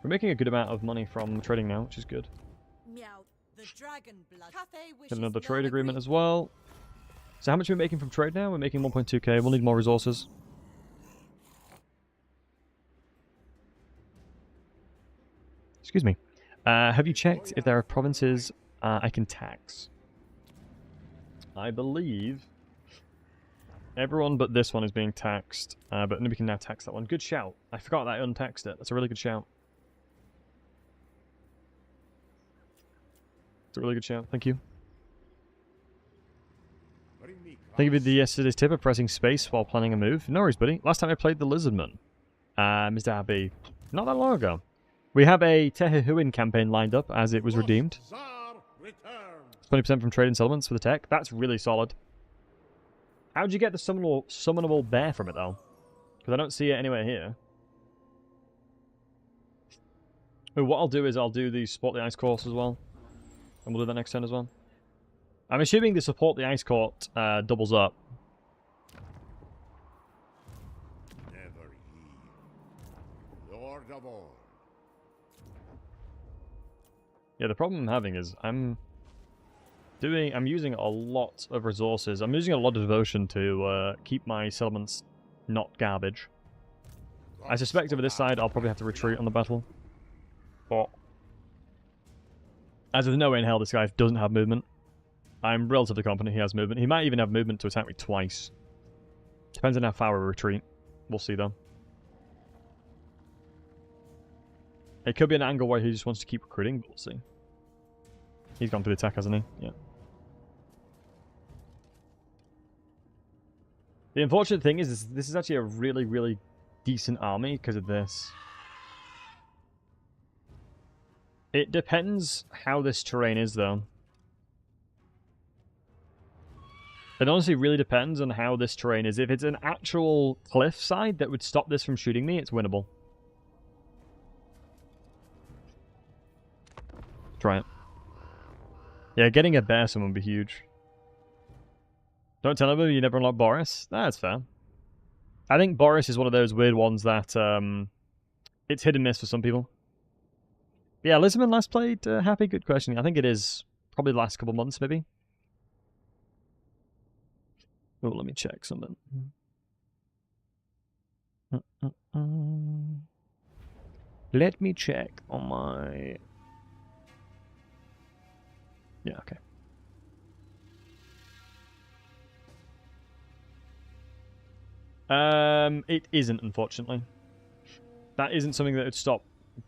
We're making a good amount of money from trading now, which is good. Get another trade agreement as well. So how much are we making from trade now? We're making 1.2k. We'll need more resources. Excuse me. Have you checked if there are provinces I can tax? I believe everyone but this one is being taxed. But we can now tax that one. Good shout. I forgot that I untaxed it. That's a really good shout. It's a really good shout. Thank you. Thank you for yesterday's tip of pressing space while planning a move. No worries, buddy. Last time I played the Lizardman, Mr. Abbey, not that long ago. We have a Tehuhuin campaign lined up as it was redeemed. 20% from trade and settlements for the tech. That's really solid. How'd you get the summonable bear from it, though? Because I don't see it anywhere here. Oh, what I'll do is I'll do the support the ice course as well. And we'll do that next turn as well. I'm assuming the support the ice court doubles up. Never yield. Lord of all. Yeah, the problem I'm having is I'm using a lot of resources. I'm using a lot of devotion to keep my settlements not garbage. I suspect over this side I'll probably have to retreat on the battle. But as there's no way in hell this guy doesn't have movement. I'm relatively confident he has movement. He might even have movement to attack me twice. Depends on how far we retreat. We'll see though. It could be an angle where he just wants to keep recruiting, but we'll see. He's gone for the attack, hasn't he? Yeah. The unfortunate thing is this is actually a really, really decent army because of this. It depends how this terrain is, though. It honestly really depends on how this terrain is. If it's an actual cliffside that would stop this from shooting me, it's winnable. Try it. Yeah, getting a bear summon would be huge. Don't tell anybody you never unlock Boris. That's fair. I think Boris is one of those weird ones that it's hit and miss for some people. But yeah, Lisbon last played happy. Good question. I think it is probably the last couple months, maybe. Oh, let me check something. Let me check on my... Yeah, okay. It isn't, unfortunately. That isn't something that would stop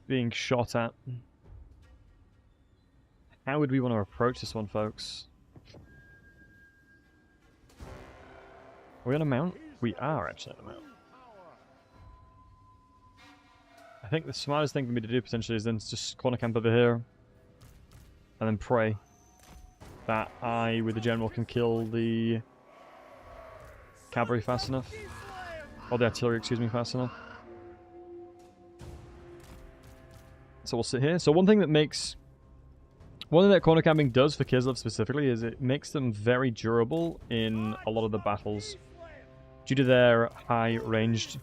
being shot at. How would we want to approach this one, folks? Are we on a mount? We are actually on a mount. I think the smartest thing for me to do potentially is then just corner camp over here. And then pray that I, with the general, can kill the cavalry fast enough. Or the artillery, excuse me, fast enough. So we'll sit here. So one thing that makes One thing that corner camping does for Kislev specifically is it makes them very durable in a lot of the battles due to their high ranged,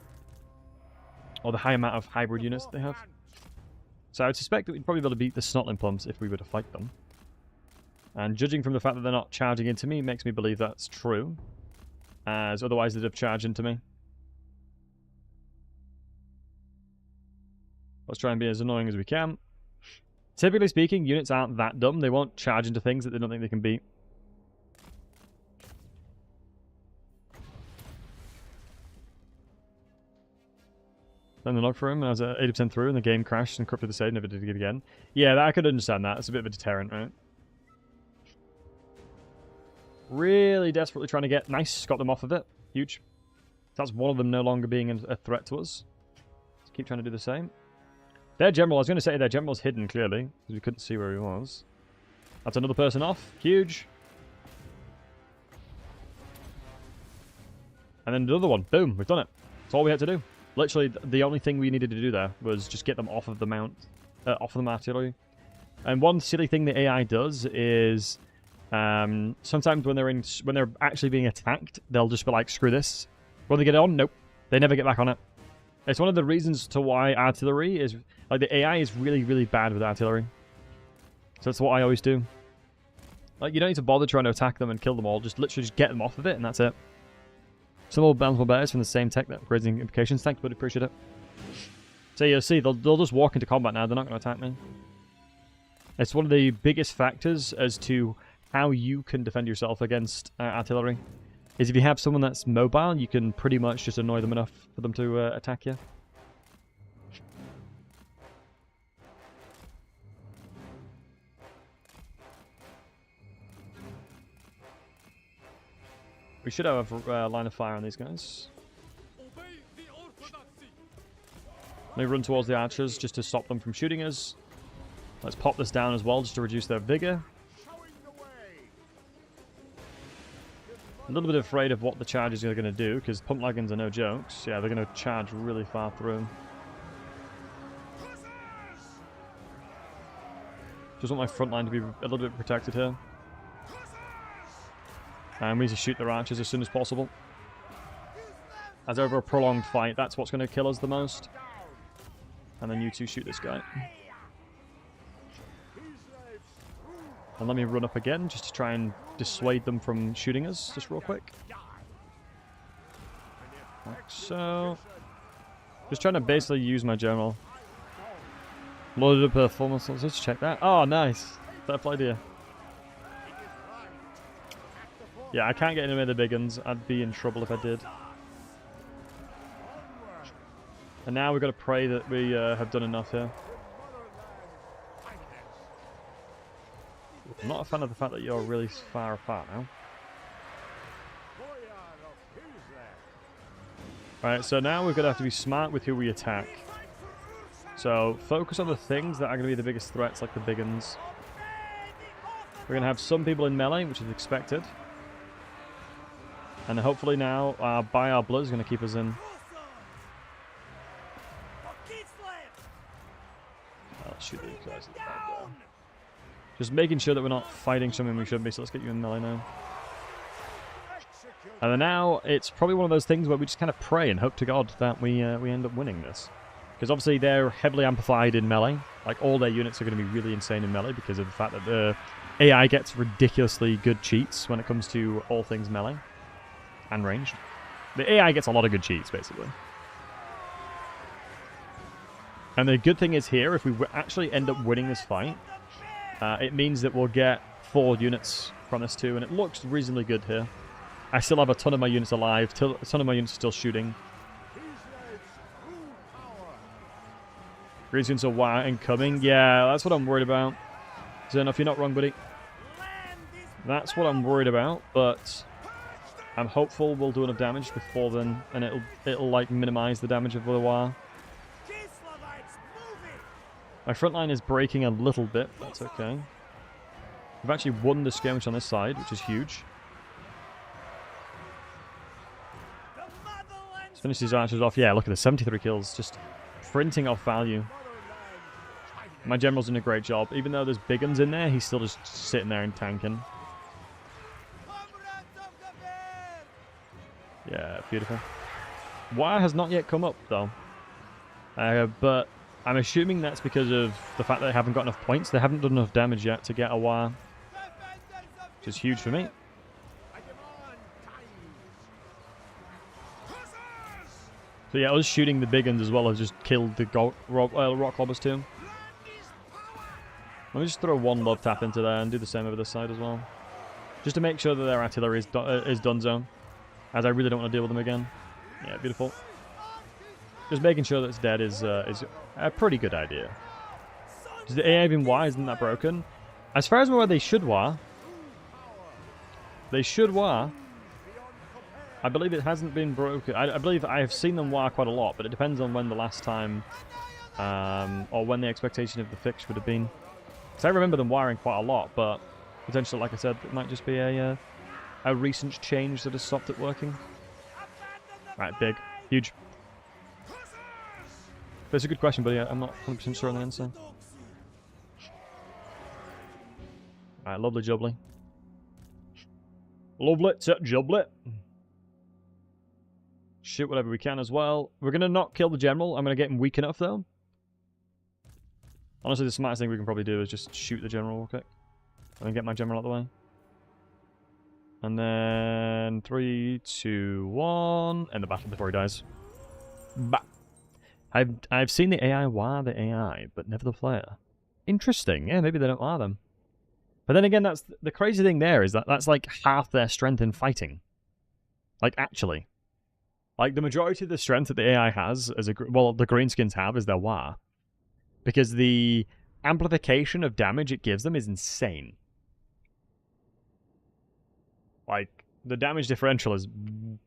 or the high amount of hybrid units that they have. So I would suspect that we'd probably be able to beat the Snotling Plums if we were to fight them. And judging from the fact that they're not charging into me, makes me believe that's true. As otherwise they'd have charged into me. Let's try and be as annoying as we can. Typically speaking, units aren't that dumb. They won't charge into things that they don't think they can beat. Then the log for him, and I was at 80% through, and the game crashed and corrupted the save, never did it again. Yeah, I could understand that. It's a bit of a deterrent, right? Really desperately trying to get... Nice, got them off of it. Huge. That's one of them no longer being a threat to us. Let's keep trying to do the same. Their general, I was going to say their general's hidden, clearly, because we couldn't see where he was. That's another person off. Huge. And then another one. Boom, we've done it. That's all we had to do. Literally, the only thing we needed to do there was just get them off of the mount, off of the artillery. And one silly thing the AI does is sometimes when they're actually being attacked, they'll just be like, "Screw this." When they get on, nope, they never get back on it. It's one of the reasons to why artillery is like the AI is really, really bad with artillery. So that's what I always do. Like you don't need to bother trying to attack them and kill them all. Just literally just get them off of it, and that's it. Some old bountiful bears from the same tech that upgrades the implications. Thanks, buddy. Appreciate it. So you'll see, they'll just walk into combat now. They're not going to attack me. It's one of the biggest factors as to how you can defend yourself against artillery. Is if you have someone that's mobile, you can pretty much just annoy them enough for them to attack you. We should have a line of fire on these guys. Let me run towards the archers just to stop them from shooting us. Let's pop this down as well just to reduce their vigor. A little bit afraid of what the charges are going to do because pump wagons are no jokes. Yeah, they're going to charge really far through. Just want my front line to be a little bit protected here. And we need to shoot their archers as soon as possible. As over a prolonged fight, that's what's going to kill us the most. And then you two shoot this guy. And let me run up again, just to try and dissuade them from shooting us, just real quick. Like so. Just trying to basically use my general. Loaded up performance, let's check that. Oh, nice. Fair play, dear. Yeah, I can't get any of the big guns. I'd be in trouble if I did. And now we've got to pray that we have done enough here. I'm not a fan of the fact that you're really far apart now. Alright, so now we're going to have to be smart with who we attack. So, focus on the things that are going to be the biggest threats, like the big guns. We're going to have some people in melee, which is expected. And hopefully now, by our blood is going to keep us in. Let's shoot these guys at the back there. Just making sure that we're not fighting something we shouldn't be, so let's get you in melee now. And then now, it's probably one of those things where we just kind of pray and hope to God that we end up winning this. Because obviously they're heavily amplified in melee. Like, all their units are going to be really insane in melee because of the fact that the AI gets ridiculously good cheats when it comes to all things melee. And ranged. The AI gets a lot of good cheats, basically. And the good thing is here, if we actually end up winning this fight, it means that we'll get 4 units from this too, and it looks reasonably good here. I still have a ton of my units alive, a ton of my units are still shooting. Grease units are incoming. Yeah, that's what I'm worried about. So enough, you're not wrong, buddy. That's what I'm worried about, but I'm hopeful we'll do enough damage before then, and it'll like minimize the damage of the war. My front line is breaking a little bit. That's okay. We've actually won the skirmish on this side, which is huge. Let's finish these archers off. Yeah, look at the 73 kills, just printing off value. My general's doing a great job. Even though there's big guns in there, he's still just sitting there and tanking. Yeah, beautiful. Wire has not yet come up, though. But I'm assuming that's because of the fact that they haven't got enough points. They haven't done enough damage yet to get a wire. Which is huge for me. So yeah, us shooting the big guns as well has just killed the rock lobbers too. Let me just throw one lob tap into there and do the same over this side as well. Just to make sure that their artillery is done zone. As I really don't want to deal with them again. Yeah, beautiful. Just making sure that it's dead is a pretty good idea. Does the AI even wire? Isn't that broken? As far as I'm aware, they should wire. They should wire. I believe it hasn't been broken. I believe I have seen them wire quite a lot, but it depends on when the last time, or when the expectation of the fix would have been. So I remember them wiring quite a lot, but potentially, like I said, it might just be a recent change that has stopped it working. Right, big, huge. That's a good question, but yeah, I'm not 100% sure on the answer. Alright, lovely jubbly. Lovely jubbly. Shoot whatever we can as well. We're going to not kill the general. I'm going to get him weak enough, though. Honestly, the smartest thing we can probably do is just shoot the general real quick. And then get my general out of the way. And then 3, 2, 1. End the battle before he dies. Bah. I've seen the AI wire the AI, but never the player. Interesting. Yeah, maybe they don't wire them. But then again, that's the crazy thing there is that that's like half their strength in fighting. Like, actually. Like, the majority of the strength that the AI has, well, the greenskins have, is their wire. Because the amplification of damage it gives them is insane. Like, the damage differential is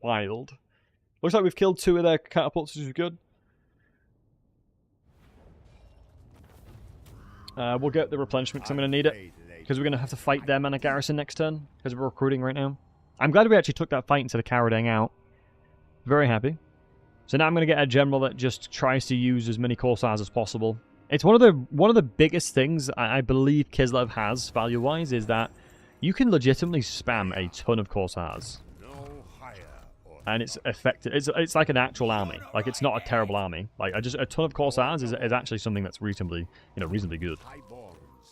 wild. Looks like we've killed 2 of their catapults, which is good. We'll get the replenishment because I'm going to need it. Because we're going to have to fight them and a garrison next turn. Because we're recruiting right now. I'm glad we actually took that fight instead of cowarding out. Very happy. So now I'm going to get a general that just tries to use as many corsairs as possible. It's one of the biggest things I believe Kislev has, value-wise, is that you can legitimately spam a ton of corsairs. And it's effective. It's like an actual army. Like, it's not a terrible army. Like, just a ton of corsairs is actually something that's reasonably good.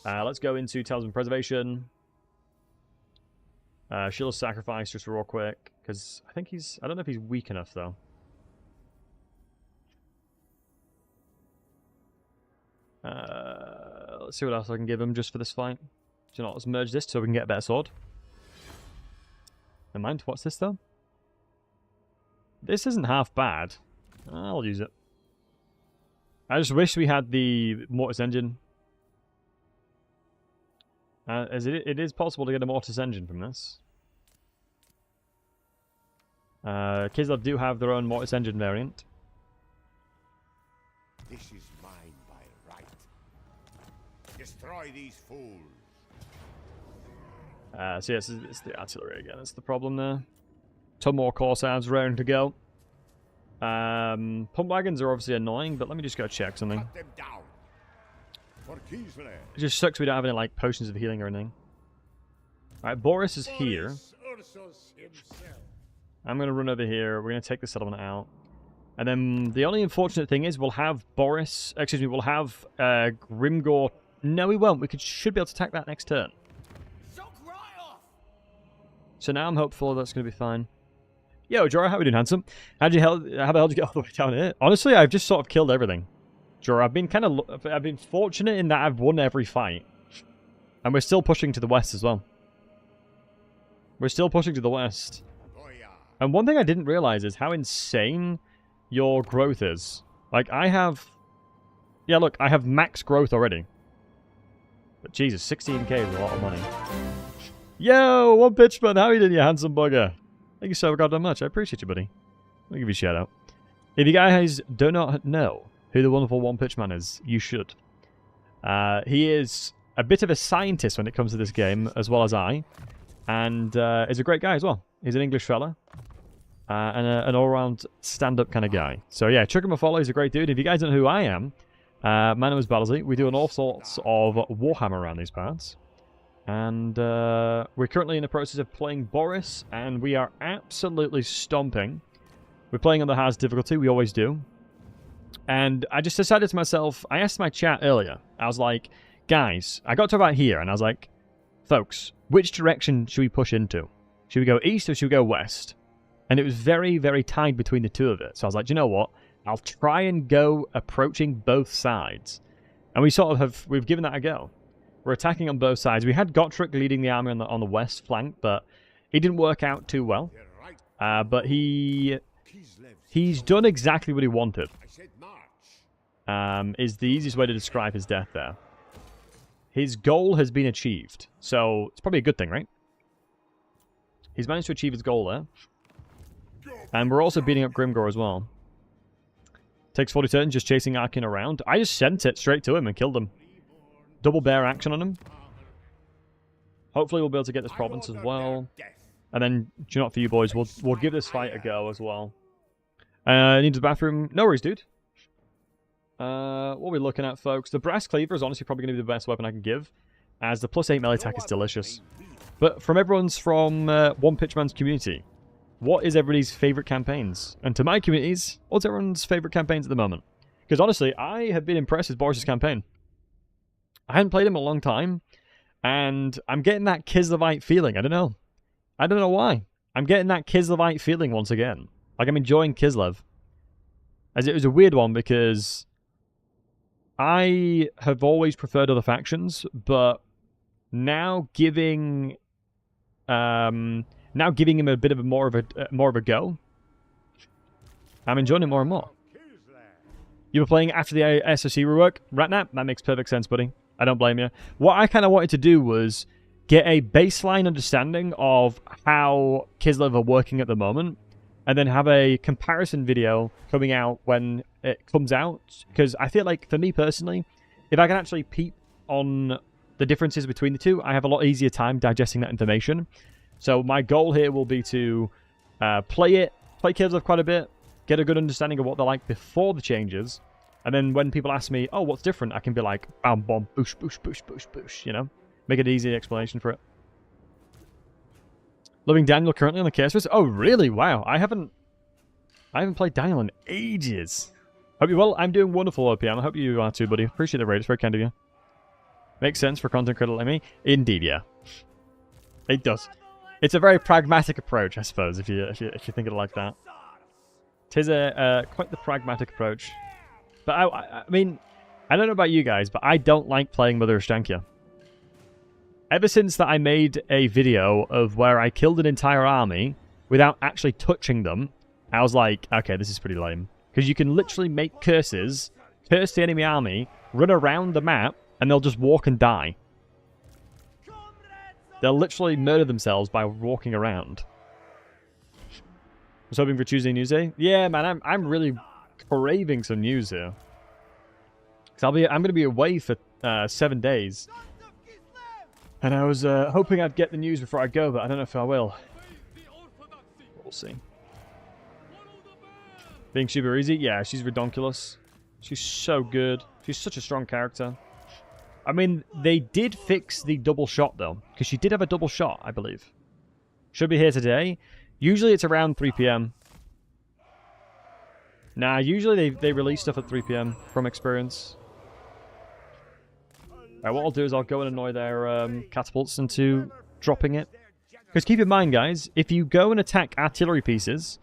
Let's go into Talisman Preservation. Shield of Sacrifice, just real quick. Because I think I don't know if he's weak enough, though. Let's see what else I can give him just for this fight. So let's merge this so we can get a better sword. Never mind, what's this, though? This isn't half bad. I'll use it. I just wish we had the Mortis engine. As it is possible to get a Mortis engine from this. Kislev do have their own Mortis engine variant. This is mine by right. Destroy these fools. So yes, it's the artillery again. That's the problem there. Ton more corsairs raring to go. Pump wagons are obviously annoying, but let me just go check something. Cut them down. For Kislev. It just sucks we don't have any like potions of healing or anything. Alright, Boris is here. I'm going to run over here. We're going to take the settlement out. And then the only unfortunate thing is we'll have Boris... Excuse me, we'll have Grimgor... No, we won't. We should be able to attack that next turn. So now I'm hopeful that's going to be fine. Yo, Jorah, how we doing, handsome? How the hell did you get all the way down here? Honestly, I've just sort of killed everything. Jorah, I've been fortunate in that I've won every fight. And we're still pushing to the west as well. We're still pushing to the west. And one thing I didn't realize is how insane your growth is. Like, I have... Yeah, look, I have max growth already. But Jesus, 16k is a lot of money. Yo, One Pitchman, how you doing, you handsome bugger? Thank you so goddamn much. I appreciate you, buddy. Let me give you a shout out. If you guys do not know who the wonderful One Pitchman is, you should. He is a bit of a scientist when it comes to this game, as well as I. And is a great guy as well. He's an English fella. And an all-round stand-up kind of guy. So yeah, check him a follow. He's a great dude. If you guys don't know who I am, My name is Battlesey. We do an awful sorts of warhammer around these parts. And we're currently in the process of playing Boris, and we are absolutely stomping. We're playing on the hardest difficulty, we always do. And I just decided to myself, I asked my chat earlier, I was like, guys, I got to about here, and I was like, folks, which direction should we push into? Should we go east or should we go west? And it was very, very tied between the two of it. So I was like, you know what? I'll try and go approaching both sides. And we sort of we've given that a go. We're attacking on both sides. We had Gotrek leading the army on the west flank, but it didn't work out too well. But he's done exactly what he wanted. Is the easiest way to describe his death there. His goal has been achieved. So it's probably a good thing, right? He's managed to achieve his goal there. And we're also beating up Grimgor as well. Takes 40 turns just chasing Arkin around. I just sent it straight to him and killed him. Double bear action on him. Hopefully we'll be able to get this province as well. And then, do you know what, for you boys, we'll give this fight a go as well. Needs a bathroom. No worries, dude. What are we looking at, folks? The brass cleaver is honestly probably going to be the best weapon I can give, as the +8 melee attack is delicious. But from One Pitch Man's community, what is everybody's favourite campaigns? And to my communities, what's everyone's favourite campaigns at the moment? Because honestly, I have been impressed with Boris' campaign. I hadn't played him in a long time, and I'm getting that Kislevite feeling. I don't know. I don't know why. I'm getting that Kislevite feeling once again. Like, I'm enjoying Kislev. As it was a weird one, because I have always preferred other factions, but now giving him a bit of more of a go, I'm enjoying it more and more. You were playing after the SOC rework? Ratnap? That makes perfect sense, buddy. I don't blame you. What I kind of wanted to do was get a baseline understanding of how Kislev are working at the moment, and then have a comparison video coming out when it comes out. Because I feel like, for me personally, if I can actually peep on the differences between the two, I have a lot easier time digesting that information. So my goal here will be to play Kislev quite a bit, get a good understanding of what they're like before the changes, and then when people ask me, oh, what's different, I can be like, bam, bam, boosh, boosh, boosh, boosh, boosh, you know? Make it an easy explanation for it. Loving Daniel currently on the case list. Oh, really? Wow. I haven't played Daniel in ages. Hope you well. I'm doing wonderful, OPM. I hope you are too, buddy. Appreciate the raid. It's very kind of you. Makes sense for content creator like me. Indeed, yeah. It does. It's a very pragmatic approach, I suppose, if you think of it like that. Tis quite the pragmatic approach. But I mean, I don't know about you guys, but I don't like playing Mother Stankia. Ever since that I made a video of where I killed an entire army without actually touching them, I was like, okay, this is pretty lame. Because you can literally make curses, curse the enemy army, run around the map, and they'll just walk and die. They'll literally murder themselves by walking around. I was hoping for Tuesday news day. Yeah, man, I'm really craving some news here. Cause I'm going to be away for 7 days. And I was hoping I'd get the news before I go, but I don't know if I will. We'll see. Being super easy? Yeah, she's redonkulous. She's so good. She's such a strong character. I mean, they did fix the double shot, though. Because she did have a double shot, I believe. Should be here today. Usually it's around 3 PM. Nah, usually they release stuff at 3 PM from experience. Alright, what I'll do is I'll go and annoy their catapults into dropping it. Because keep in mind, guys, if you go and attack artillery pieces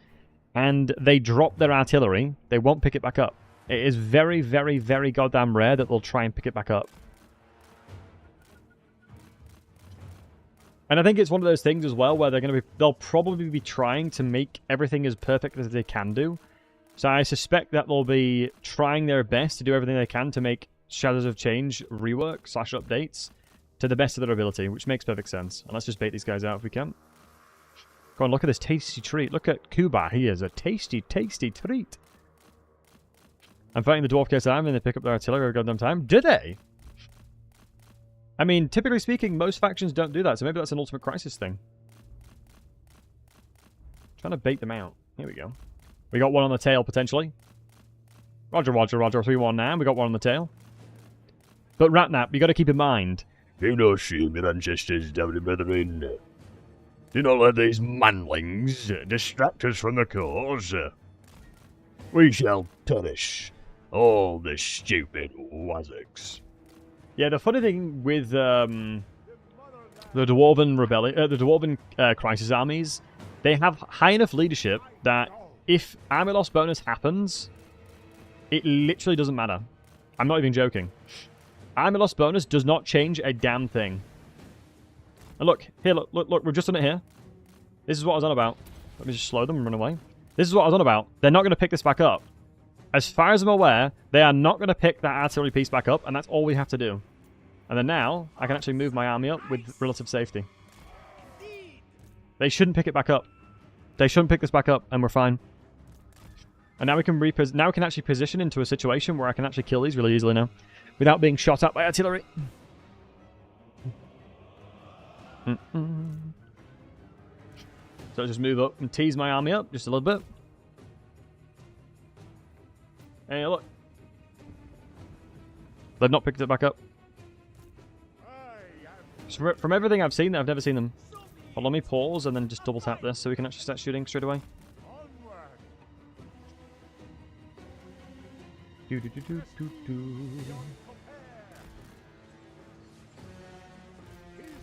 and they drop their artillery, they won't pick it back up. It is very, very, very goddamn rare that they'll try and pick it back up. And I think it's one of those things as well where they'll probably be trying to make everything as perfect as they can do. So I suspect that they'll be trying their best to do everything they can to make Shadows of Change rework / updates to the best of their ability, which makes perfect sense. And let's just bait these guys out if we can. Go on, look at this tasty treat. Look at Kuba. He is a tasty, tasty treat. I'm fighting the Dwarf Case Army and they pick up their artillery every goddamn time. Do they? I mean, typically speaking, most factions don't do that, so maybe that's an Ultimate Crisis thing. Trying to bait them out. Here we go. We got one on the tail, potentially. Roger, roger, roger. 3-1 now. We got one on the tail. But Ratnap, you got to keep in mind. Do not shield your ancestors, doubly brethren. Do not let these manlings distract us from the cause. We shall punish all the stupid wazzacks. Yeah, the funny thing with the Dwarven rebellion, the Dwarven crisis armies, they have high enough leadership that if army loss bonus happens, it literally doesn't matter. I'm not even joking. Army loss bonus does not change a damn thing. And look, here, look, we've just done it here. This is what I was on about. Let me just slow them and run away. This is what I was on about. They're not going to pick this back up. As far as I'm aware, they are not going to pick that artillery piece back up, and that's all we have to do. And then now, I can actually move my army up with relative safety. They shouldn't pick it back up. They shouldn't pick this back up, and we're fine. And now we can actually position into a situation where I can actually kill these really easily now, without being shot at by artillery. So I'll just move up and tease my army up just a little bit. Hey, look. They've not picked it back up. So from everything I've seen, I've never seen them. But let me pause and then just double tap this so we can actually start shooting straight away.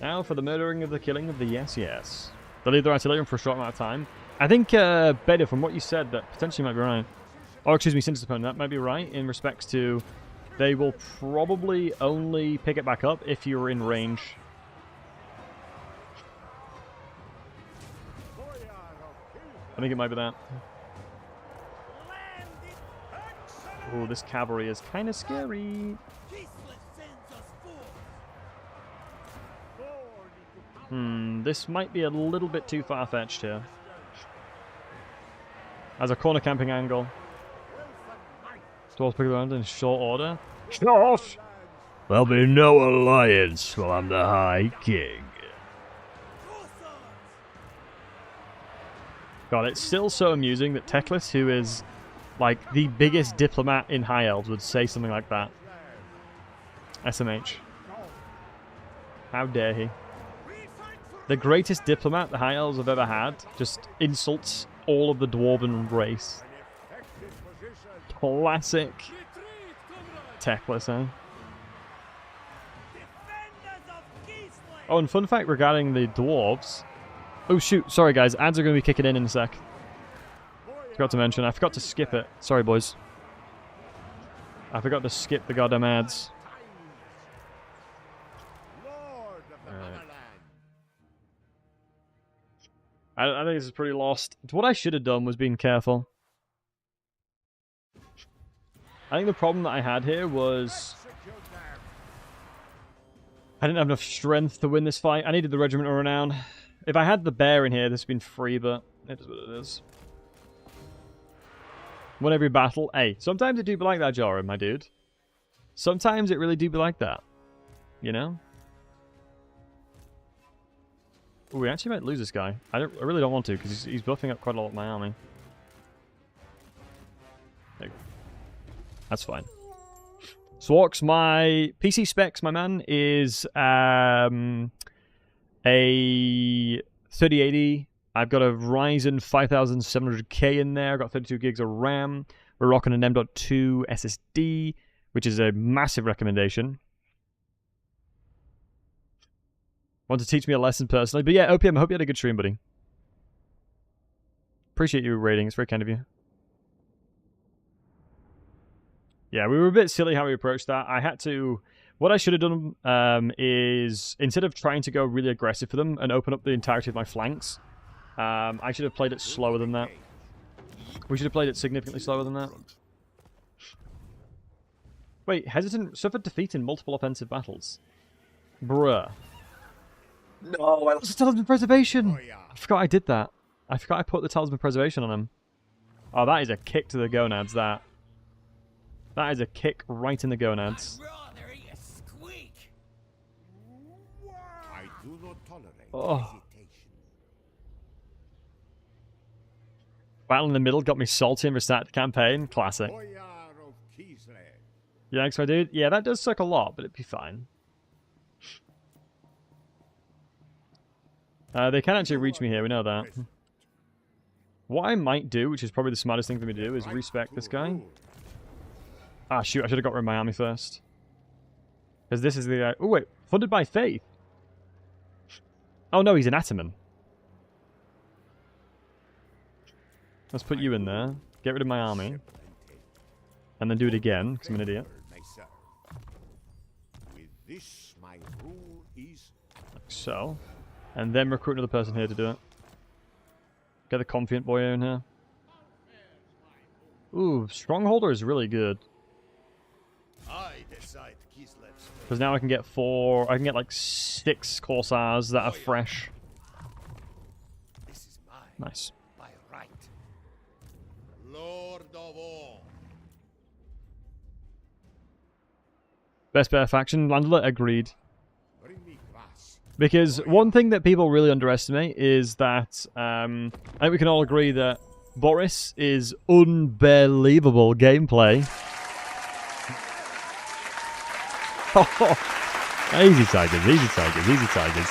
Now for the murdering of the killing of the yes. They'll leave their artillery for a short amount of time. I think, Beta, from what you said, that potentially might be right. Oh, excuse me, Since Opponent, that might be right in respects to they will probably only pick it back up if you're in range. I think it might be that. Oh, this cavalry is kind of scary. This might be a little bit too far-fetched here. As a corner camping angle. Dwarves pick around in short order. Short! There'll be no alliance while I'm the High King. God, it's still so amusing that Teclis, who is like the biggest diplomat in High Elves, would say something like that. SMH. How dare he? The greatest diplomat the High Elves have ever had just insults all of the Dwarven race. Classic Teclis, eh? Oh, and fun fact regarding the Dwarves. Oh shoot, sorry guys, ads are going to be kicking in a sec. Forgot to mention, I forgot to skip it. Sorry boys. I forgot to skip the goddamn ads. I think this is pretty lost. What I should have done was being careful. I think the problem that I had here was I didn't have enough strength to win this fight. I needed the regiment of renown. If I had the bear in here, this would have been free, but it is what it is. Win every battle. Hey, sometimes it do be like that, Joran, my dude. Sometimes it really do be like that. You know? Ooh, we actually might lose this guy. I really don't want to, because he's buffing up quite a lot of my army. That's fine. Swarks, my PC specs, my man, is a 3080. I've got a Ryzen 5700K in there. I've got 32 gigs of RAM. We're rocking an M.2 SSD, which is a massive recommendation. Want to teach me a lesson personally. But yeah, OPM, I hope you had a good stream, buddy. Appreciate you rating. It's very kind of you. Yeah, we were a bit silly how we approached that. I had to... What I should have done is, instead of trying to go really aggressive for them and open up the entirety of my flanks, I should have played it slower than that. We should have played it significantly slower than that. Wait, Hesitant suffered defeat in multiple offensive battles. Bruh. No, I lost the Talisman Preservation! I forgot I did that. I forgot I put the Talisman Preservation on him. Oh, that is a kick to the gonads, that. That is a kick right in the gonads. I do not tolerate Oh. Battle in the middle got me salty and restarted the campaign. Classic. Yeah, thanks, my dude. Yeah, that does suck a lot, but it'd be fine. They can actually reach me here, we know that. What I might do, which is probably the smartest thing for me to do, is respec this guy. Ah, shoot, I should have got rid of my army first. Because this is the guy... Oh, wait. Funded by Faith. Oh, no, he's an Ataman. Let's put you in there. Get rid of my army. And then do it again, because I'm an idiot. With this, my rule is Like so. And then recruit another person here to do it. Get the Confiant boy in here. Ooh, Strongholder is really good. Because now I can get I can get like 6 Corsairs that are fresh. this is mine Nice. by right. Lord of all. Best bear faction, Landler, agreed. Bring me grass. Because one thing that people really underestimate is that, I think we can all agree that Boris is unbelievable gameplay. Easy tigers, easy tigers, easy tigers.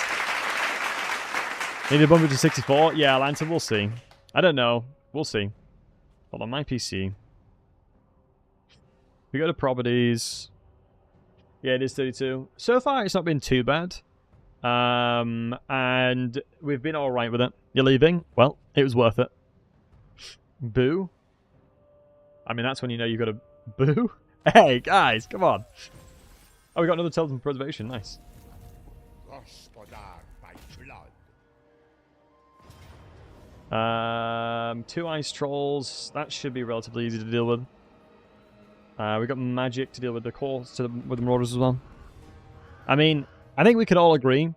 Need to bump it to 64? Yeah, Lantern, we'll see. I don't know. We'll see. Hold on, my PC. We go to properties. Yeah, it is 32. So far, it's not been too bad. And we've been alright with it. You're leaving? Well, it was worth it. Boo. I mean, that's when you know you've got to boo. Hey, guys, come on. Oh, we got another Telephone Preservation. Nice. Gospodar by blood. 2 Ice Trolls. That should be relatively easy to deal with. We got magic to deal with the calls with the Marauders as well. I mean, I think we could all agree,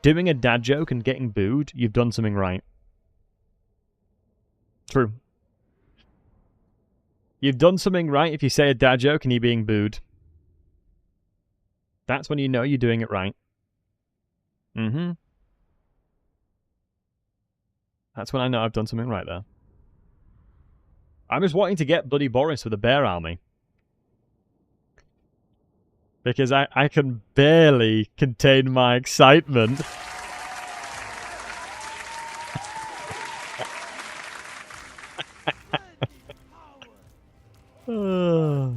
doing a dad joke and getting booed, you've done something right. True. You've done something right if you say a dad joke and you're being booed. That's when you know you're doing it right. Mm-hmm. That's when I know I've done something right there. I'm just wanting to get bloody Boris with a bear army. Because I can barely contain my excitement. Oh.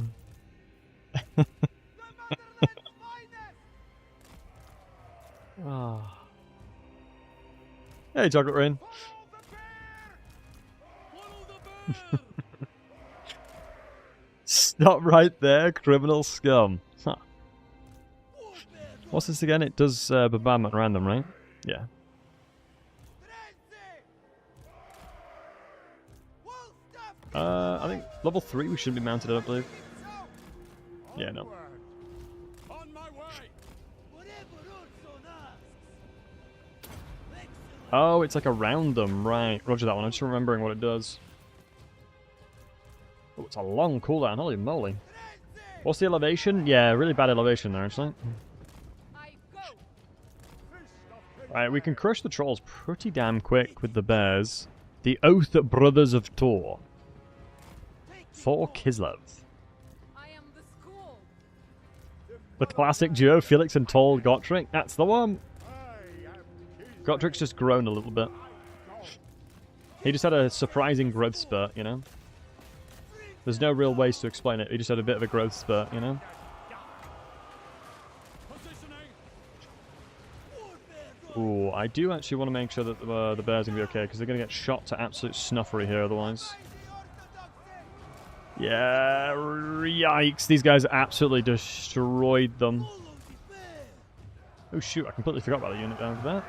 Hey, Chocolate Rain. Stop right there, criminal scum. Huh. What's this again? It does bombardment random, right? Yeah. I think level 3 we shouldn't be mounted, I don't believe. Yeah, no. On my way. Oh, it's like around them, right. Roger that one, I'm just remembering what it does. Oh, it's a long cooldown, holy moly. What's the elevation? Yeah, really bad elevation there, actually. Right, we can crush the trolls pretty damn quick with the bears. The Oath Brothers of Tor. For Kislev. The classic duo, Felix and Tall Gotrek. That's the one. Gotrek's just grown a little bit. He just had a surprising growth spurt, you know? There's no real ways to explain it. He just had a bit of a growth spurt, you know? Ooh, I do actually want to make sure that the bear's going to be okay, because they're going to get shot to absolute snuffery here otherwise. Yeah, yikes. These guys absolutely destroyed them. Oh shoot, I completely forgot about the unit down there.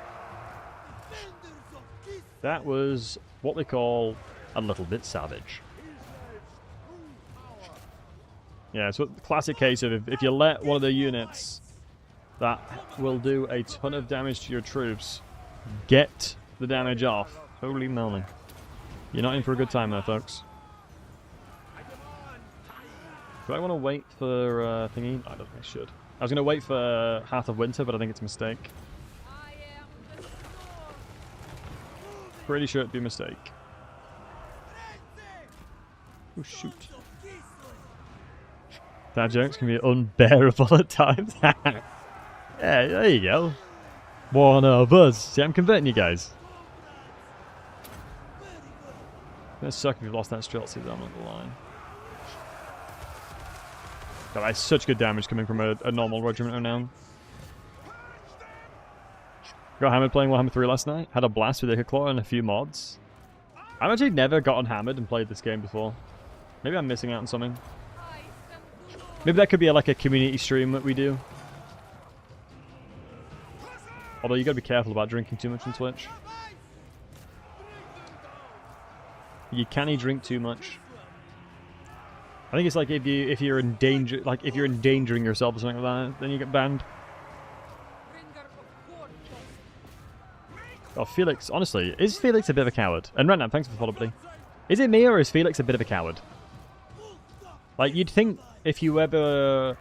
That was what they call a little bit savage. Yeah, so classic case of if you let one of the units that will do a ton of damage to your troops get the damage off. Holy moly. You're not in for a good time there, folks. Do I want to wait for thingy? I don't think I should. I was going to wait for Hearth of Winter, but I think it's a mistake. Pretty sure it'd be a mistake. Oh, shoot. That jokes can be unbearable at times. Yeah, there you go. One of us. See, I'm converting you guys. It's suck if you've lost that Streltsy, though, I'm not gonna lie. God, that's such good damage coming from a normal regiment right now. Got hammered playing Warhammer 3 last night. Had a blast with Claw and a few mods. I've actually never gotten hammered and played this game before. Maybe I'm missing out on something. Maybe that could be like a community stream that we do. Although you gotta be careful about drinking too much on Twitch. You can't drink too much. I think it's like if you're in danger, like if you're endangering yourself or something like that, then you get banned. Oh, Felix, honestly, is Felix a bit of a coward? And right now, thanks for the follow, buddy. Is it me or is Felix a bit of a coward? Like, you'd think if you ever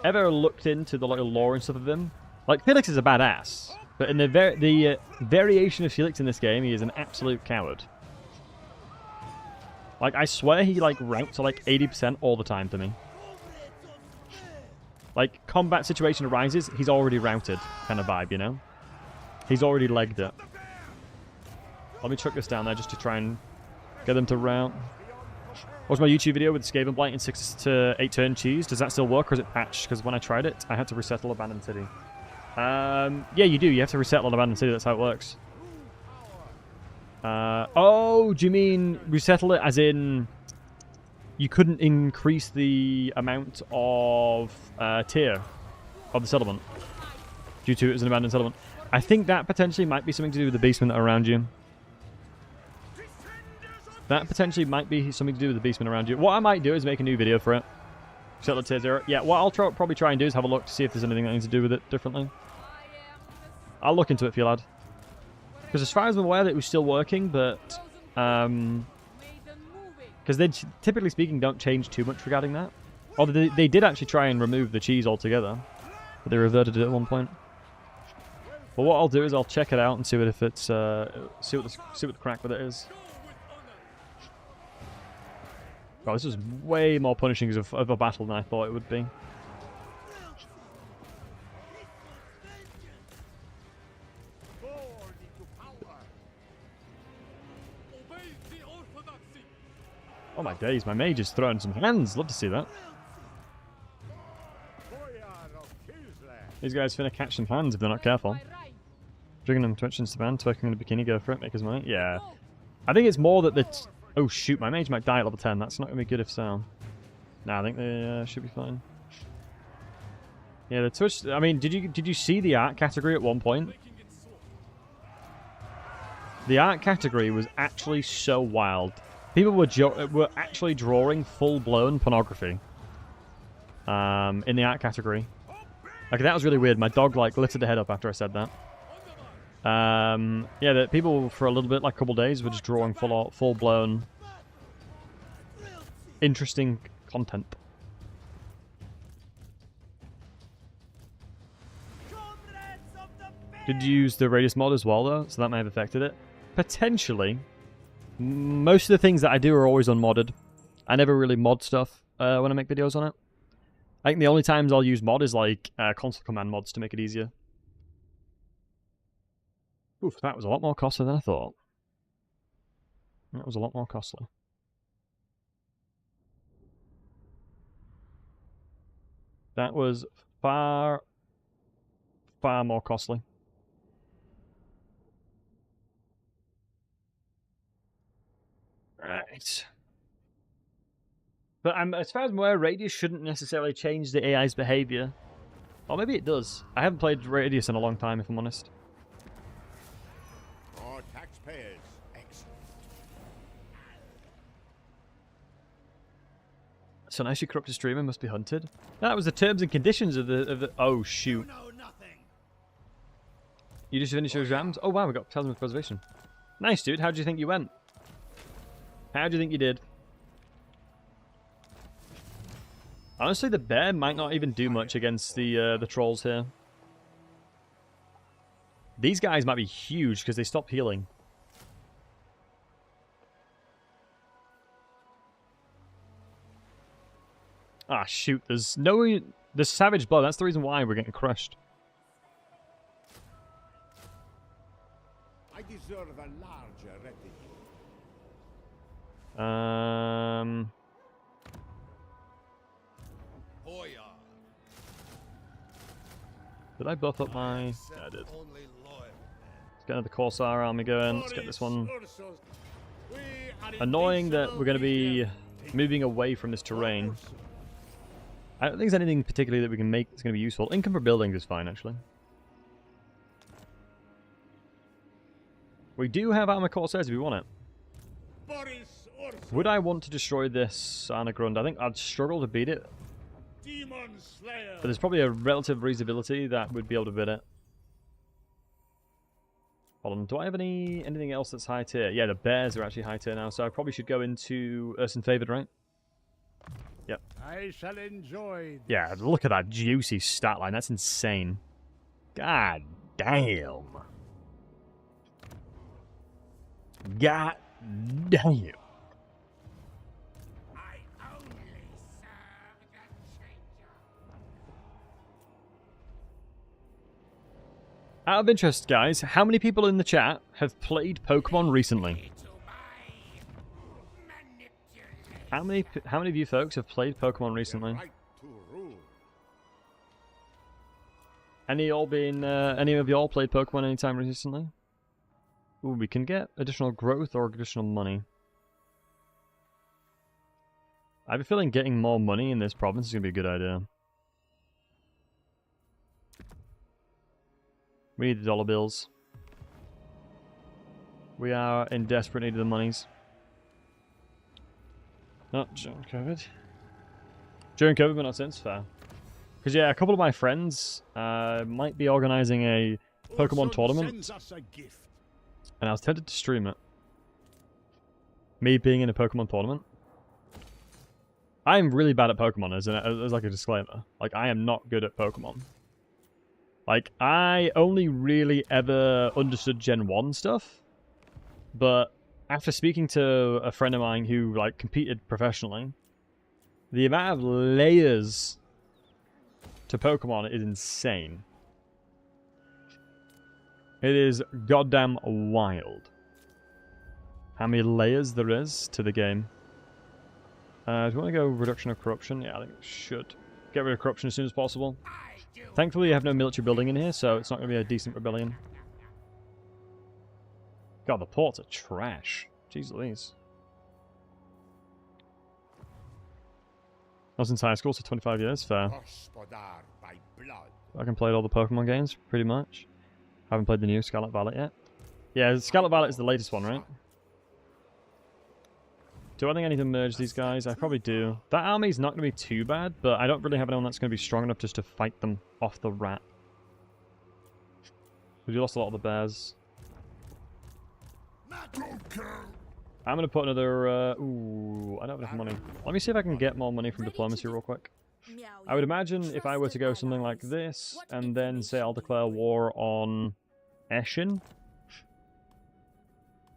looked into the little lore and stuff of him, like, Felix is a badass. But in the variation of Felix in this game, he is an absolute coward. Like, I swear he, like, ranked to, like, 80% all the time to me. Like, combat situation arises, he's already routed kind of vibe, you know? He's already legged it. Let me chuck this down there just to try and get them to rout. Watch my YouTube video with Skaven Blight and 6 to 8 turn cheese. Does that still work or is it patched? Because when I tried it, I had to resettle Abandoned City. Yeah, you do. You have to resettle Abandoned City. That's how it works. Oh, do you mean resettle it as in you couldn't increase the amount of tier of the settlement due to it as an abandoned settlement? I think that potentially might be something to do with the beastmen that are around you. That potentially might be something to do with the beastmen around you. What I might do is make a new video for it. Settle tier 0. Yeah, what I'll probably try and do is have a look to see if there's anything that needs to do with it differently. I'll look into it for you, lad. Because as far as I'm aware, it was still working, but... because they, typically speaking, don't change too much regarding that. Although they did actually try and remove the cheese altogether. But they reverted it at one point. But what I'll do is I'll check it out and see what if it's... see what the crack with it is. Oh, this is way more punishing of a battle than I thought it would be. Oh my days, my mage is throwing some hands. Love to see that. These guys finna catch some hands if they're not careful. Drinking them Twitch Instaban, twerking in a bikini, go for it, make his money. Yeah. I think it's more that the... oh shoot, my mage might die at level 10. That's not going to be good if so. Nah, I think they should be fine. Yeah, the Twitch... I mean, did you see the art category at one point? The art category was actually so wild. People were actually drawing full-blown pornography in the art category. Like, that was really weird. My dog, like, lifted the head up after I said that. Yeah, that people for a little bit, like a couple days, were just drawing full-blown interesting content. Did you use the radius mod as well, though? So that may have affected it. Potentially. Most of the things that I do are always unmodded. I never really mod stuff when I make videos on it. I think the only times I'll use mod is like console command mods to make it easier. Oof, that was a lot more costly than I thought. That was a lot more costly. That was far, far more costly. Right. But as far as I'm aware, Radius shouldn't necessarily change the AI's behavior. Or maybe it does. I haven't played Radius in a long time, if I'm honest. More taxpayers. Excellent. So nice you corrupted streamer must be hunted. That was the terms and conditions of the oh shoot. You just finished your exams? Oh wow, we got Talisman of Preservation. Nice dude, how do you think you went? How do you think you did? Honestly, the bear might not even do much against the trolls here. These guys might be huge because they stop healing. Ah, shoot. There's no... There's savage blood. That's the reason why we're getting crushed. I deserve a larger retinue. Did I buff up my... Yeah, I did. Only loyal. Let's get another Corsair army going. Let's get this one. Ursus, we are Annoying that we're going to be moving away from this terrain. I don't think there's anything particularly that we can make that's going to be useful. Income for buildings is fine, actually. We do have armor Corsairs if we want it. Boris, Ursus, Would I want to destroy this Anagrund? I think I'd struggle to beat it. demon slayer. But there's probably a relative reasonability that would be able to beat it. Hold on, do I have anything else that's high tier? Yeah, the bears are actually high tier now, so I probably should go into Urson Favored, right? Yep. I shall enjoy. Yeah, look at that juicy stat line. That's insane. God damn. God damn. I only serve the changer. Out of interest, guys, how many people in the chat have played Pokemon recently? How many of you folks have played Pokemon recently? Right to rule. Any of y'all played Pokemon anytime recently? Ooh, we can get additional growth or additional money. I have a feeling getting more money in this province is going to be a good idea. We need the dollar bills. We are in desperate need of the monies. Not during COVID. During COVID, but not since. Fair. Because, yeah, a couple of my friends might be organizing a Pokemon tournament. And I was tempted to stream it. Me being in a Pokemon tournament. I'm really bad at Pokemon, as like a disclaimer. Like, I am not good at Pokemon. Like, I only really ever understood Gen 1 stuff. But after speaking to a friend of mine who, like, competed professionally, the amount of layers to Pokemon is insane. It is goddamn wild how many layers there is to the game. Do you want to go reduction of corruption? Yeah, I think it should. Get rid of corruption as soon as possible. Thankfully, you have no military building in here, so it's not going to be a decent rebellion. God, the ports are trash. Jeez Louise. I was in high school, so 25 years, fair. Hospodar by blood. I can play all the Pokemon games, pretty much. Haven't played the new Scarlet Violet yet. Yeah, Scarlet Violet is the latest one, right? Do I think I need to merge these guys? I probably do. That army's not going to be too bad, but I don't really have anyone that's going to be strong enough just to fight them off the rat. We lost a lot of the bears. I'm going to put another... ooh, I don't have enough money. Let me see if I can get more money from diplomacy real quick. I would imagine if I were to go something like this, and then say I'll declare war on Eshin.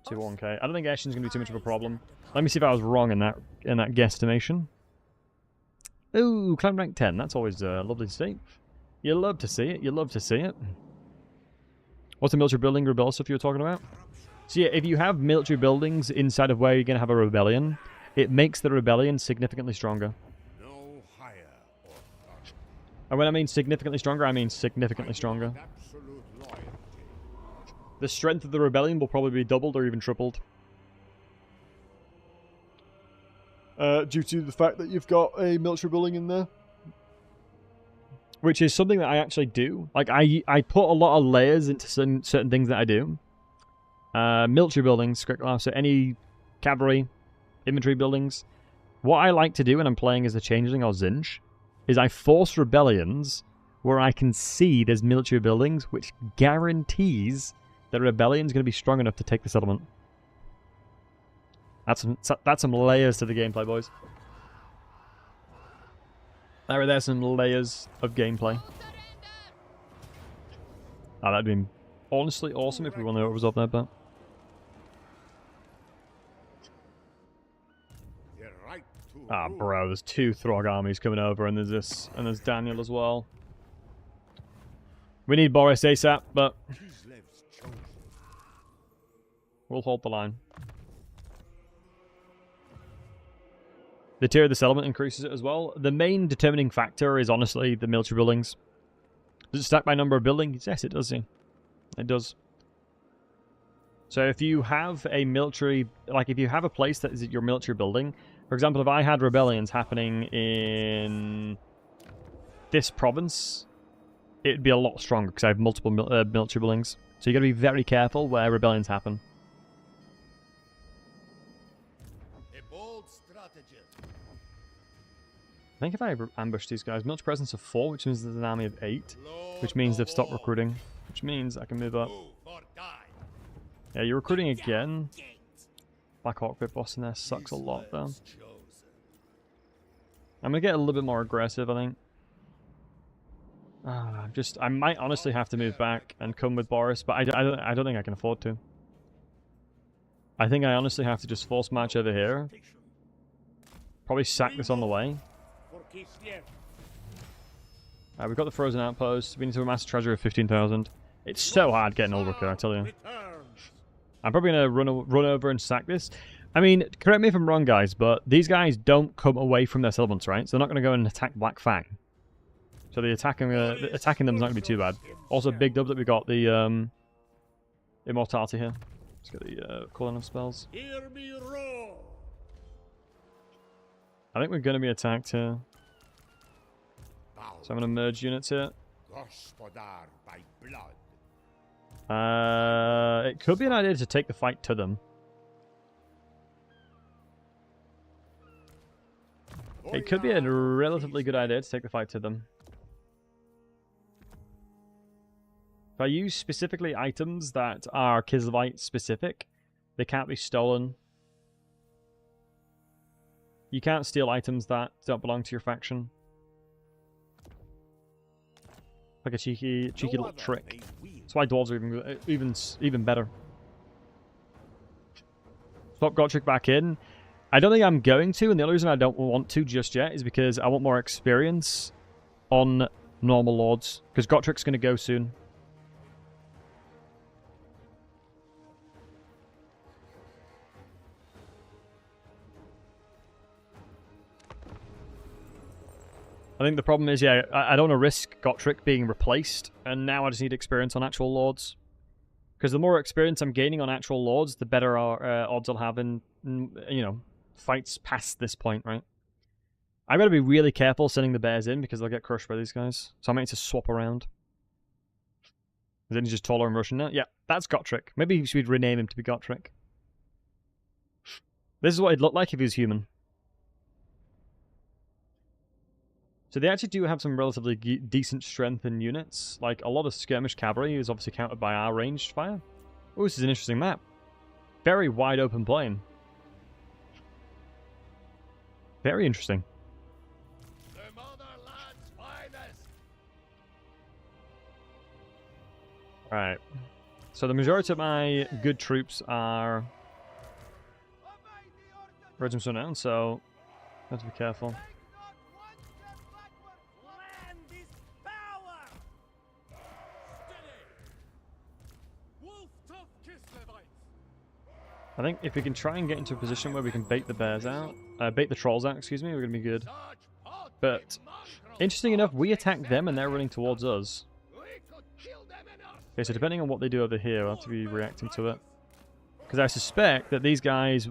2-1k. I don't think Eshin's going to be too much of a problem. Let me see if I was wrong in that guesstimation. Ooh, clan rank 10. That's always lovely to see. You love to see it. You love to see it. What's the military building rebel stuff you were talking about? So yeah, if you have military buildings inside of where you're going to have a rebellion, it makes the rebellion significantly stronger. No higher or And when I mean significantly stronger, I mean significantly stronger. absolute loyalty. The strength of the rebellion will probably be doubled or even tripled. Due to the fact that you've got a military building in there. Which is something that I actually do. Like, I put a lot of layers into certain things that I do. Military buildings, so any cavalry, infantry buildings. What I like to do when I'm playing as a changeling or Zinj is I force rebellions where I can see there's military buildings, which guarantees the rebellion's going to be strong enough to take the settlement. That's some layers to the gameplay, boys. There's some layers of gameplay. Oh, that'd be honestly awesome if we won the resolve there, but... the right to Ah, rule. bro, there's 2 Throg armies coming over, and there's this, and there's Daniel as well. We need Boris ASAP, but Kislev's chosen. we'll hold the line. The tier of the settlement increases it as well. The main determining factor is honestly the military buildings. Does it stack by number of buildings? Yes, it does. Yeah. It does. So if you have a military, like if you have a place that is your military building, for example, if I had rebellions happening in this province, it'd be a lot stronger because I have multiple military buildings. So you got to be very careful where rebellions happen. A bold strategy. I think if I ambush these guys, military presence of 4, which means there's an army of 8, which means they've stopped recruiting, which means I can move up. Move or die. Yeah, you're recruiting again. Black Hawk Pit boss in there sucks a lot, though. Kislev's chosen. I'm gonna get a little bit more aggressive, I think. I might honestly have to move back and come with Boris, but I don't think I can afford to. I think I honestly have to just force march over here. Probably sack this on the way. For Kislev. We've got the frozen outpost. We need to amass a treasure of 15,000. It's so hard getting Ulrica, I tell you. Returns. I'm probably gonna run over and sack this. I mean, correct me if I'm wrong, guys, but these guys don't come away from their settlements, right? So they're not gonna go and attack Black Fang. So the attacking them is not gonna be too bad. Also, big dub that we got the immortality here. Let's get the calling of spells. Hear me roar. I think we're gonna be attacked here, Bow. so I'm gonna merge units here. Gospodar by blood. It could be an idea to take the fight to them. It could be a relatively good idea to take the fight to them. If I use specifically items that are Kislevite specific, they can't be stolen. You can't steal items that don't belong to your faction. Like a cheeky little trick. That's why dwarves are even better. Swap Gotrek back in. I don't think I'm going to, and the only reason I don't want to just yet is because I want more experience on normal lords. Because Gotrek's going to go soon. I think the problem is, yeah, I don't want to risk Gotrek being replaced, and now I just need experience on actual lords. Because the more experience I'm gaining on actual lords, the better our odds I'll have in, you know, fights past this point, right? I've got to be really careful sending the bears in, because they'll get crushed by these guys. So I might need to swap around. Then he's just taller and Russian now. Yeah, that's Gotrek. Maybe we should rename him to be Gotrek. This is what he'd look like if he was human. So they actually do have some relatively decent strength in units. Like, a lot of skirmish cavalry is obviously countered by our ranged fire. Oh, this is an interesting map. Very wide open plain. Very interesting. The motherland's finest. Alright. So the majority of my good troops are Regiment Sundown, so I have to be careful. Land is power. I think if we can try and get into a position where we can bait the bears out, bait the trolls out, excuse me, we're going to be good. But, interesting enough, we attack them and they're running towards us. Okay, so depending on what they do over here, we'll have to be reacting to it. Because I suspect that these guys...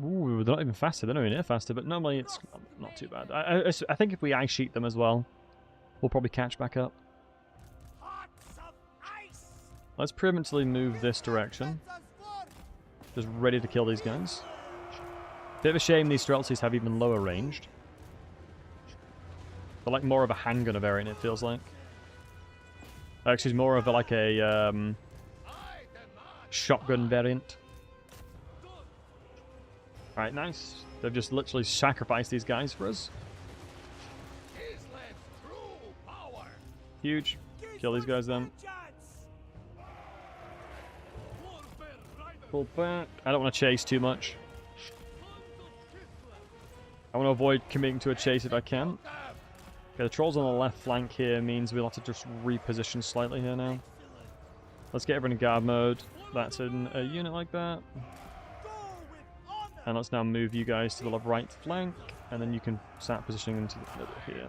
Ooh, they're not even faster, they're nowhere near faster, but normally it's not too bad. I think if we ice sheet them as well, we'll probably catch back up. Let's preemptively move this direction. Just ready to kill these guys. Bit of a shame these Streltsies have even lower ranged. They're like more of a handgunner variant, it feels like. Actually, more of like a shotgun variant. Alright, nice. They've just literally sacrificed these guys for us. Huge. Kill these guys then. Pull back. I don't want to chase too much. I want to avoid committing to a chase if I can. Okay, the trolls on the left flank here means we'll have to just reposition slightly here now. Let's get everyone in guard mode. That's in a unit like that. And let's now move you guys to the right flank, and then you can start positioning into the middle here.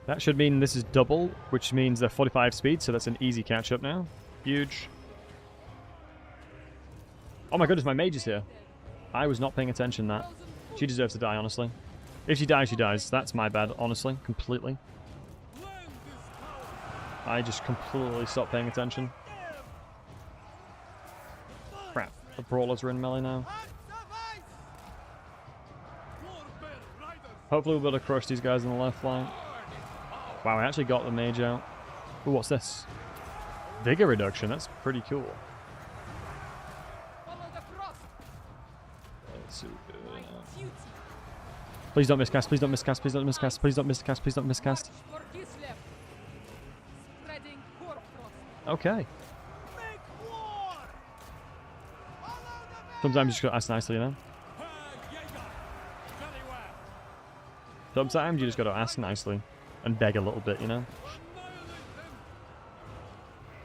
That should mean this is double, which means they're 45 speed, so that's an easy catch-up now. Huge. Oh my goodness, my mage is here. I was not paying attention to that. She deserves to die, honestly. If she dies, she dies. That's my bad, honestly. Completely. I just completely stopped paying attention. Crap. The brawlers are in melee now. Hopefully we'll be able to crush these guys on the left flank. Wow, I actually got the mage out. Ooh, what's this? Vigor reduction. That's pretty cool. Let's see. Please don't miscast. Please don't miscast. Please don't miscast. Please don't miscast. Please don't miscast. Okay. Sometimes you just gotta ask nicely, you know? Sometimes you just gotta ask nicely and beg a little bit, you know?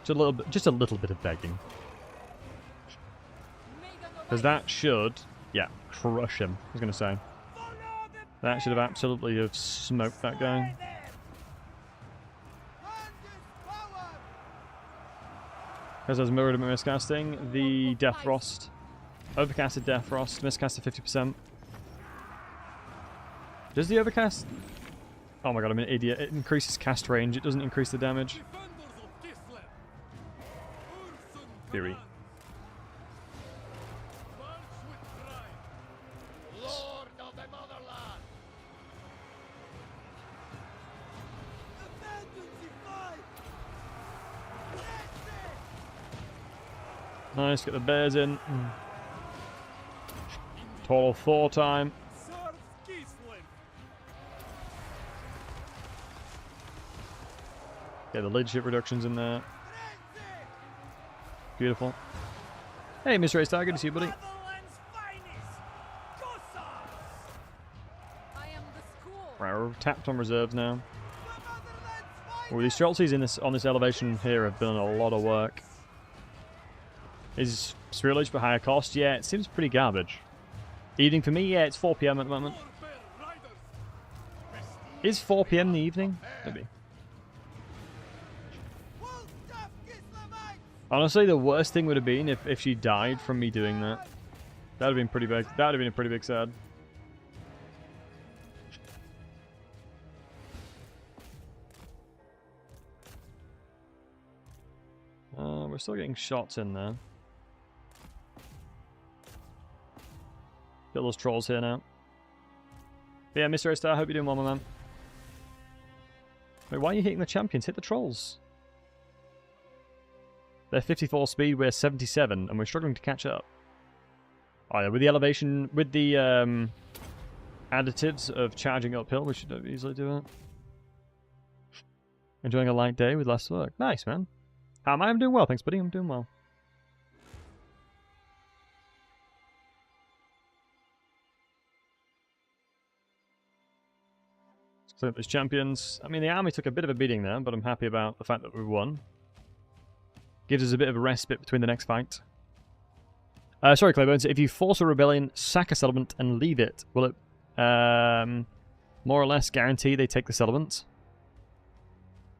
Just a little bit of begging. Because that should, yeah, crush him, I was gonna say. That should have absolutely have smoked that guy. Because I was mirrored and miscasting, the Death Frost. Overcasted Death Frost, miscasted 50%. Does the overcast... Oh my god, I'm an idiot. It increases cast range, it doesn't increase the damage. Fury. Nice, get the bears in. Total 4 time. Get the leadership reductions in there. Beautiful. Hey, Mr. A-Star, good to see you, buddy. Right, we're tapped on reserves now. Well, these Streltsies on this elevation here have done a lot of work. Is Spirit Leech for higher cost? Yeah, it seems pretty garbage. Evening for me? Yeah, it's 4 PM at the moment. Is 4 PM in the evening? Maybe. Honestly, the worst thing would have been if she died from me doing that. That would have been pretty big. That would have been a pretty big sad. We're still getting shots in there. Get those trolls here now. But yeah, Mr. A-Star, I hope you're doing well, my man. Wait, why are you hitting the champions? Hit the trolls. They're 54 speed, we're 77, and we're struggling to catch up. Oh yeah, with the elevation, with the additives of charging uphill, we should easily do it. Enjoying a light day with less work. Nice, man. How am I? I'm doing well, thanks, buddy. I'm doing well. So these champions. I mean, the army took a bit of a beating there, but I'm happy about the fact that we won. Gives us a bit of a respite between the next fight. Sorry, Claybones. If you force a rebellion, sack a settlement, and leave it, will it more or less guarantee they take the settlement?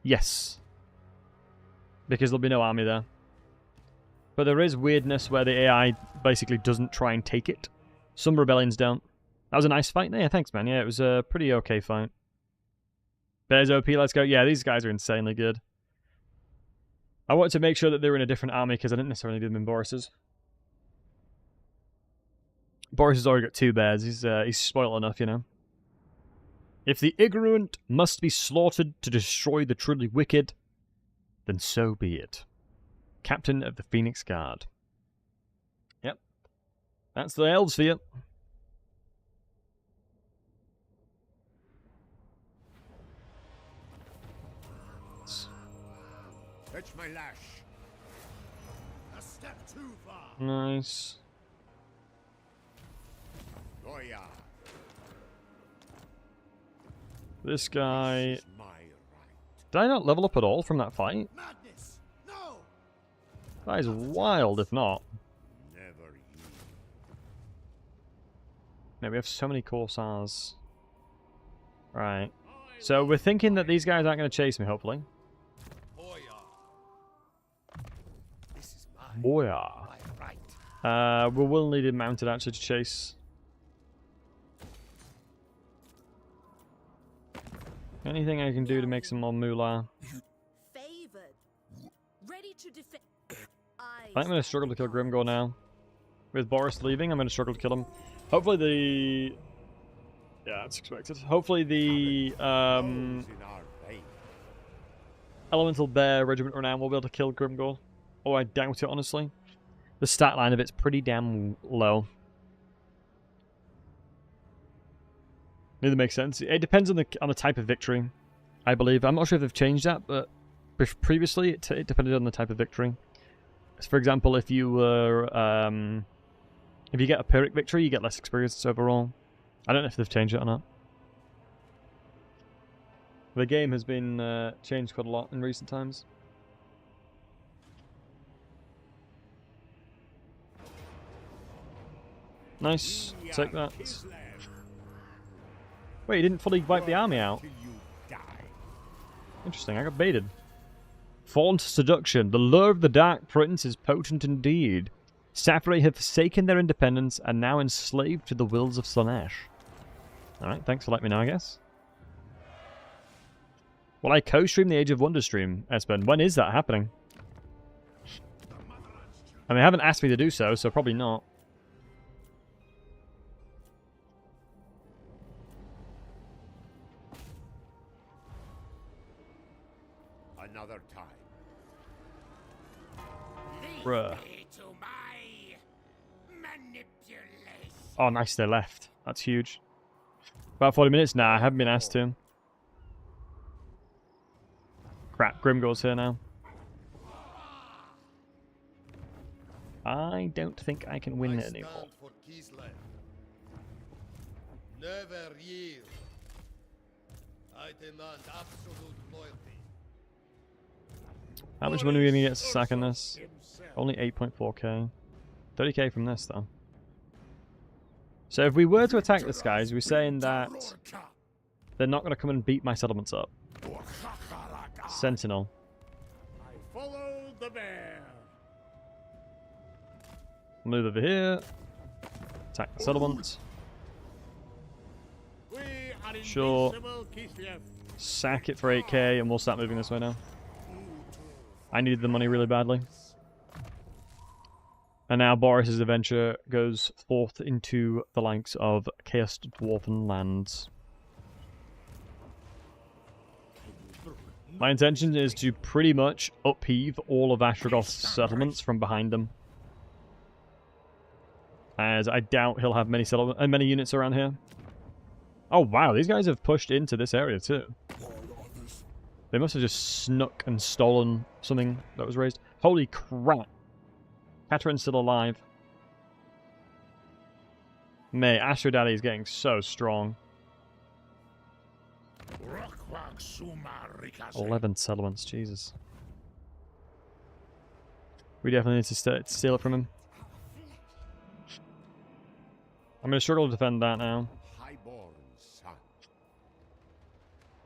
Yes. Because there'll be no army there. But there is weirdness where the AI basically doesn't try and take it. Some rebellions don't. That was a nice fight. Yeah, thanks, man. Yeah, it was a pretty okay fight. Bears OP, let's go. Yeah, these guys are insanely good. I wanted to make sure that they were in a different army because I didn't necessarily do them in Boris's. Boris has already got 2 bears. He's spoiled enough, you know. If the ignorant must be slaughtered to destroy the truly wicked, then so be it. Captain of the Phoenix Guard. Yep. That's the elves for you. Fetch my lash. A step 2. Nice. Goya. This guy... This is my right. Did I not level up at all from that fight? Madness. No. That is wild, if not. Never yield. No, we have so many Corsairs. Right. So we're thinking that these guys aren't going to chase me, hopefully. This is my Boya. right. We will need him mounted actually to chase. Anything I can do to make some more moolah. Favored. Ready to defend. I think I'm going to struggle to kill Grimgor now. With Boris leaving, I'm going to struggle to kill him. Hopefully the... Yeah, that's expected. Hopefully the Those in our vein. Elemental Bear Regiment renown will be able to kill Grimgor. Oh, I doubt it, honestly. The stat line of it's pretty damn low. Neither makes sense. It depends on the type of victory, I believe. I'm not sure if they've changed that, but previously it depended on the type of victory. So for example, if you were if you get a Pyrrhic victory, you get less experience overall. I don't know if they've changed it or not. The game has been changed quite a lot in recent times. Nice. Take that. Wait, he didn't fully wipe the army out. Till you die. Interesting, I got baited. Fallen to seduction. The lure of the Dark Prince is potent indeed. Safaray have forsaken their independence and now enslaved to the wills of Slaanesh. Alright, thanks for letting me know, I guess. Will I co-stream the Age of Wonder stream, Espen? When is that happening? I mean, they haven't asked me to do so, so probably not. Another time. Bruh. To my manipulation. Oh, nice, they left. That's huge. About 40 minutes? Nah, I haven't been asked to. Crap, Grimgor's here now. I don't think I can win it anymore. For Kislev. Never yield. I demand absolute loyalty. How much money are we going to get to sacking this? Only 8.4k. 30k from this, though. So if we were to attack this, guys, we're saying that they're not going to come and beat my settlements up. Sentinel. I follow the bear. Move over here. Attack the settlement. We are Sure. invincible, Kislev. Sack it for 8k, and we'll start moving this way now. I needed the money really badly. And now Boris's adventure goes forth into the likes of Chaos Dwarfen lands. My intention is to pretty much upheave all of Astrogoth's settlements from behind them. As I doubt he'll have many units around here. Oh wow, these guys have pushed into this area too. They must have just snuck and stolen something that was raised. Holy crap. Catherine's still alive. Mate, Astro Daddy is getting so strong. 11 settlements, Jesus. We definitely need to steal it from him. I'm going to struggle to defend that now. Highborn son.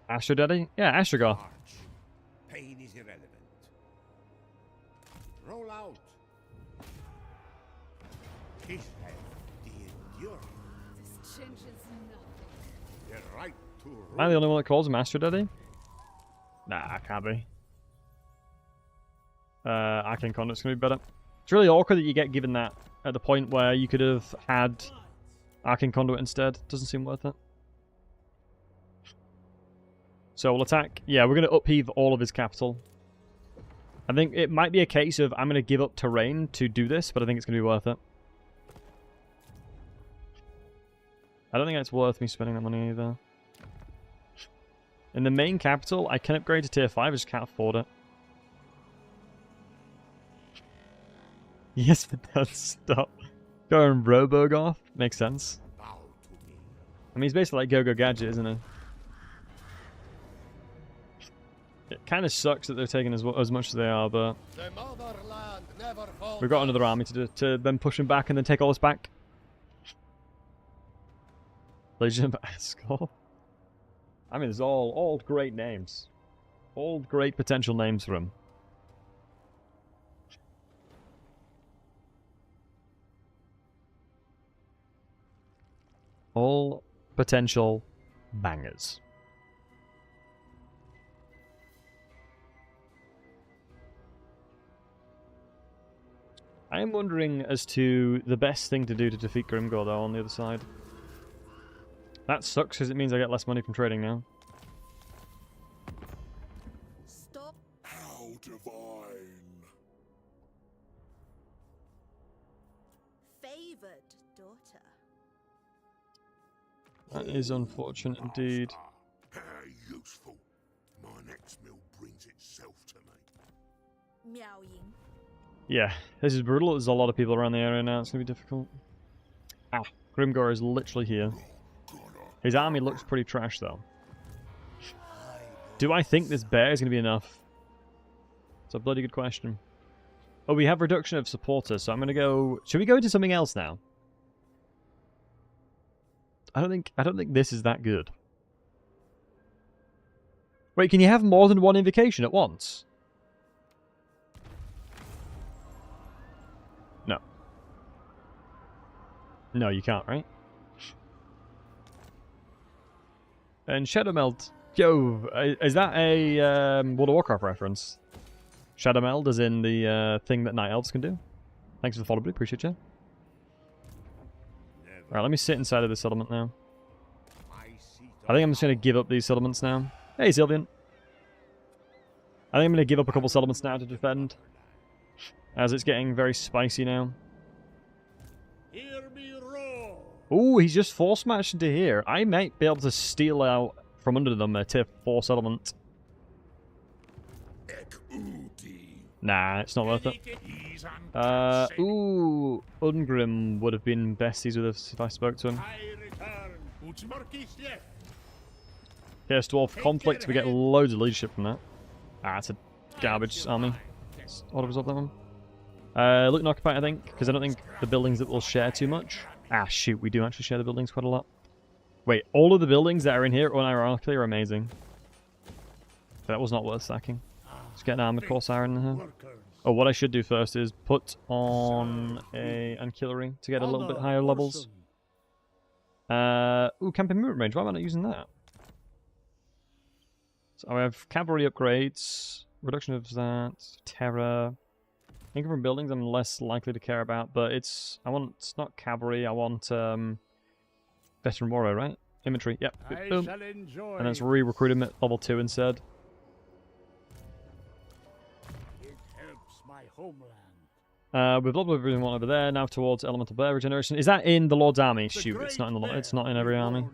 Astro Daddy? Yeah, Astrogoth. March. Pain is irrelevant. Roll out. Kislev, the endurance. This changes nothing. The right to rule. Am I the only one that calls him Astro Daddy? Nah, I can't be. Arcane Conduit's going to be better. It's really awkward that you get given that at the point where you could have had Arcane Conduit instead. Doesn't seem worth it. So we'll attack. Yeah, we're going to upheave all of his capital. I think it might be a case of I'm going to give up terrain to do this, but I think it's going to be worth it. I don't think it's worth me spending that money either. In the main capital, I can upgrade to tier 5, I just can't afford it. Yes, but that's stop. Going Robogoth makes sense. Bow to me. I mean, he's basically like Go-Go Gadget, isn't he? It kind of sucks that they're taking as much as they are, but The motherland never falters. we've got another army to then push him back and then take all this back. Legion of Ascol. I mean, there's all great names. All great potential names for him. All potential bangers. I am wondering as to the best thing to do to defeat Grimgor, though, on the other side. That sucks, because it means I get less money from trading now. Stop. How divine. Favored daughter. That is unfortunate indeed. How useful. My next meal brings itself to me. Meowing. Yeah, this is brutal. There's a lot of people around the area now. It's going to be difficult. Ah, Grimgor is literally here. His army looks pretty trash, though. Do I think this bear is going to be enough? It's a bloody good question. Oh, we have reduction of supporters, so I'm going to go... Should we go into something else now? I don't think this is that good. Wait, can you have more than one invocation at once? No. No, you can't, right? And Shadow Meld. Yo, is that a World of Warcraft reference? Shadow Meld is in the thing that Night Elves can do. Thanks for the follow, buddy. Appreciate you. Alright, let me sit inside of this settlement now. I think I'm just going to give up these settlements now. Hey, Sylvian. I think I'm going to give up a couple settlements now to defend. As it's getting very spicy now. Hear me roar. Ooh, he's just force matched into here. I might be able to steal out from under them a tier 4 settlement. Nah, it's not worth it. Ooh, Ungrim would have been besties with us if I spoke to him. Chaos Dwarf Conflict, we get loads of leadership from that. Ah, it's a garbage army. What was up that one? Look and Occupy, I think, because I don't think the buildings that will share too much. Ah, shoot, we do actually share the buildings quite a lot. Wait, all of the buildings that are in here, unironically, are amazing. That was not worth sacking. Let's get an Armored Corsair in here. Oh, what I should do first is put on a Ancillary to get a little bit higher levels. Ooh, Camping Movement Range, why am I not using that? So I have Cavalry upgrades, reduction of that, Terror. Income from buildings I'm less likely to care about, but it's not cavalry, I want veteran warrior, right? Infantry, yep. Boom. And let's re-recruit him at level 2 instead. It helps my homeland. We've leveled everyone over there, now towards elemental bear regeneration. Is that in the Lord's army? Shoot, it's not in the it's not in every army.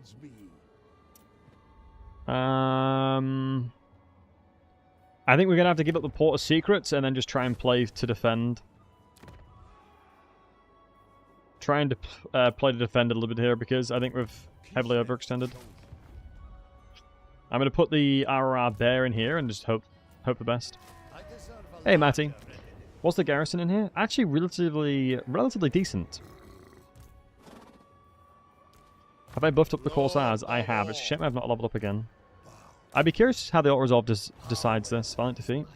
I think we're going to have to give up the Port of Secrets and then just try and play to defend. Trying to play to defend a little bit here because I think we've heavily overextended. I'm going to put the RR Bear in here and just hope the best. Hey, Matty. What's the garrison in here? Actually, relatively decent. Have I buffed up the Corsairs? I have. It's a shame I've not leveled up again. I'd be curious how the Auto-Resolve decides this. Violent defeat.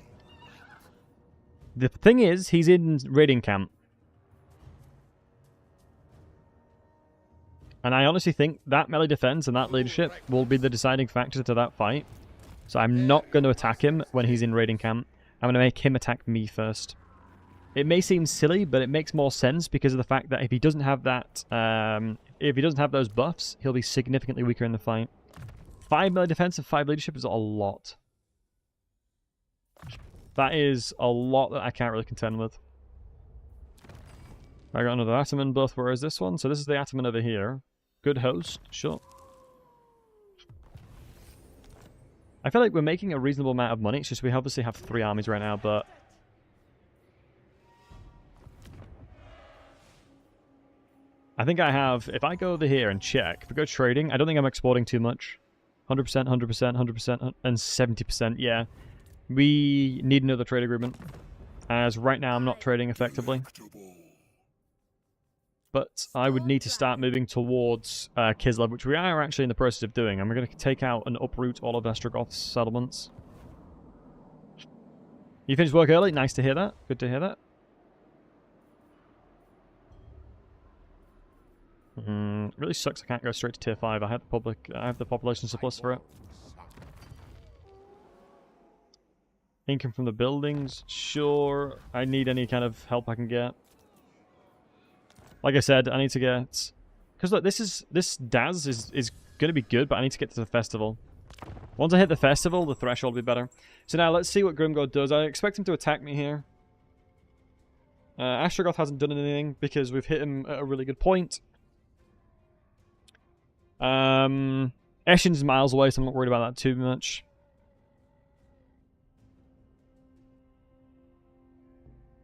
The thing is, he's in raiding camp. And I honestly think that melee defense and that leadership will be the deciding factor to that fight. So I'm not going to attack him when he's in raiding camp. I'm going to make him attack me first. It may seem silly, but it makes more sense because of the fact that if he doesn't have that, if he doesn't have those buffs, he'll be significantly weaker in the fight. 5 melee defense and 5 leadership is a lot. That is a lot that I can't really contend with. I got another Ataman buff. Where is this one? So this is the Ataman over here. Good host, sure. I feel like we're making a reasonable amount of money. It's just we obviously have 3 armies right now, but I think I have... If I go over here and check, if we go trading, I don't think I'm exporting too much. 100%, 100%, 100%, and 70%, yeah. We need another trade agreement. As right now I'm not trading effectively. But I would need to start moving towards Kislev, which we are actually in the process of doing. And we're going to take out and uproot all of Ostrogoth's settlements. You finished work early? Nice to hear that. Good to hear that. It really sucks I can't go straight to tier 5. I have the population surplus for it. Income from the buildings? Sure. I need any kind of help I can get. Like I said, I need to get... Because look, this DAS is going to be good, but I need to get to the festival. Once I hit the festival, the threshold will be better. So now, let's see what Grimgod does. I expect him to attack me here. Astrogoth hasn't done anything because we've hit him at a really good point. Eshin's miles away, so I'm not worried about that too much.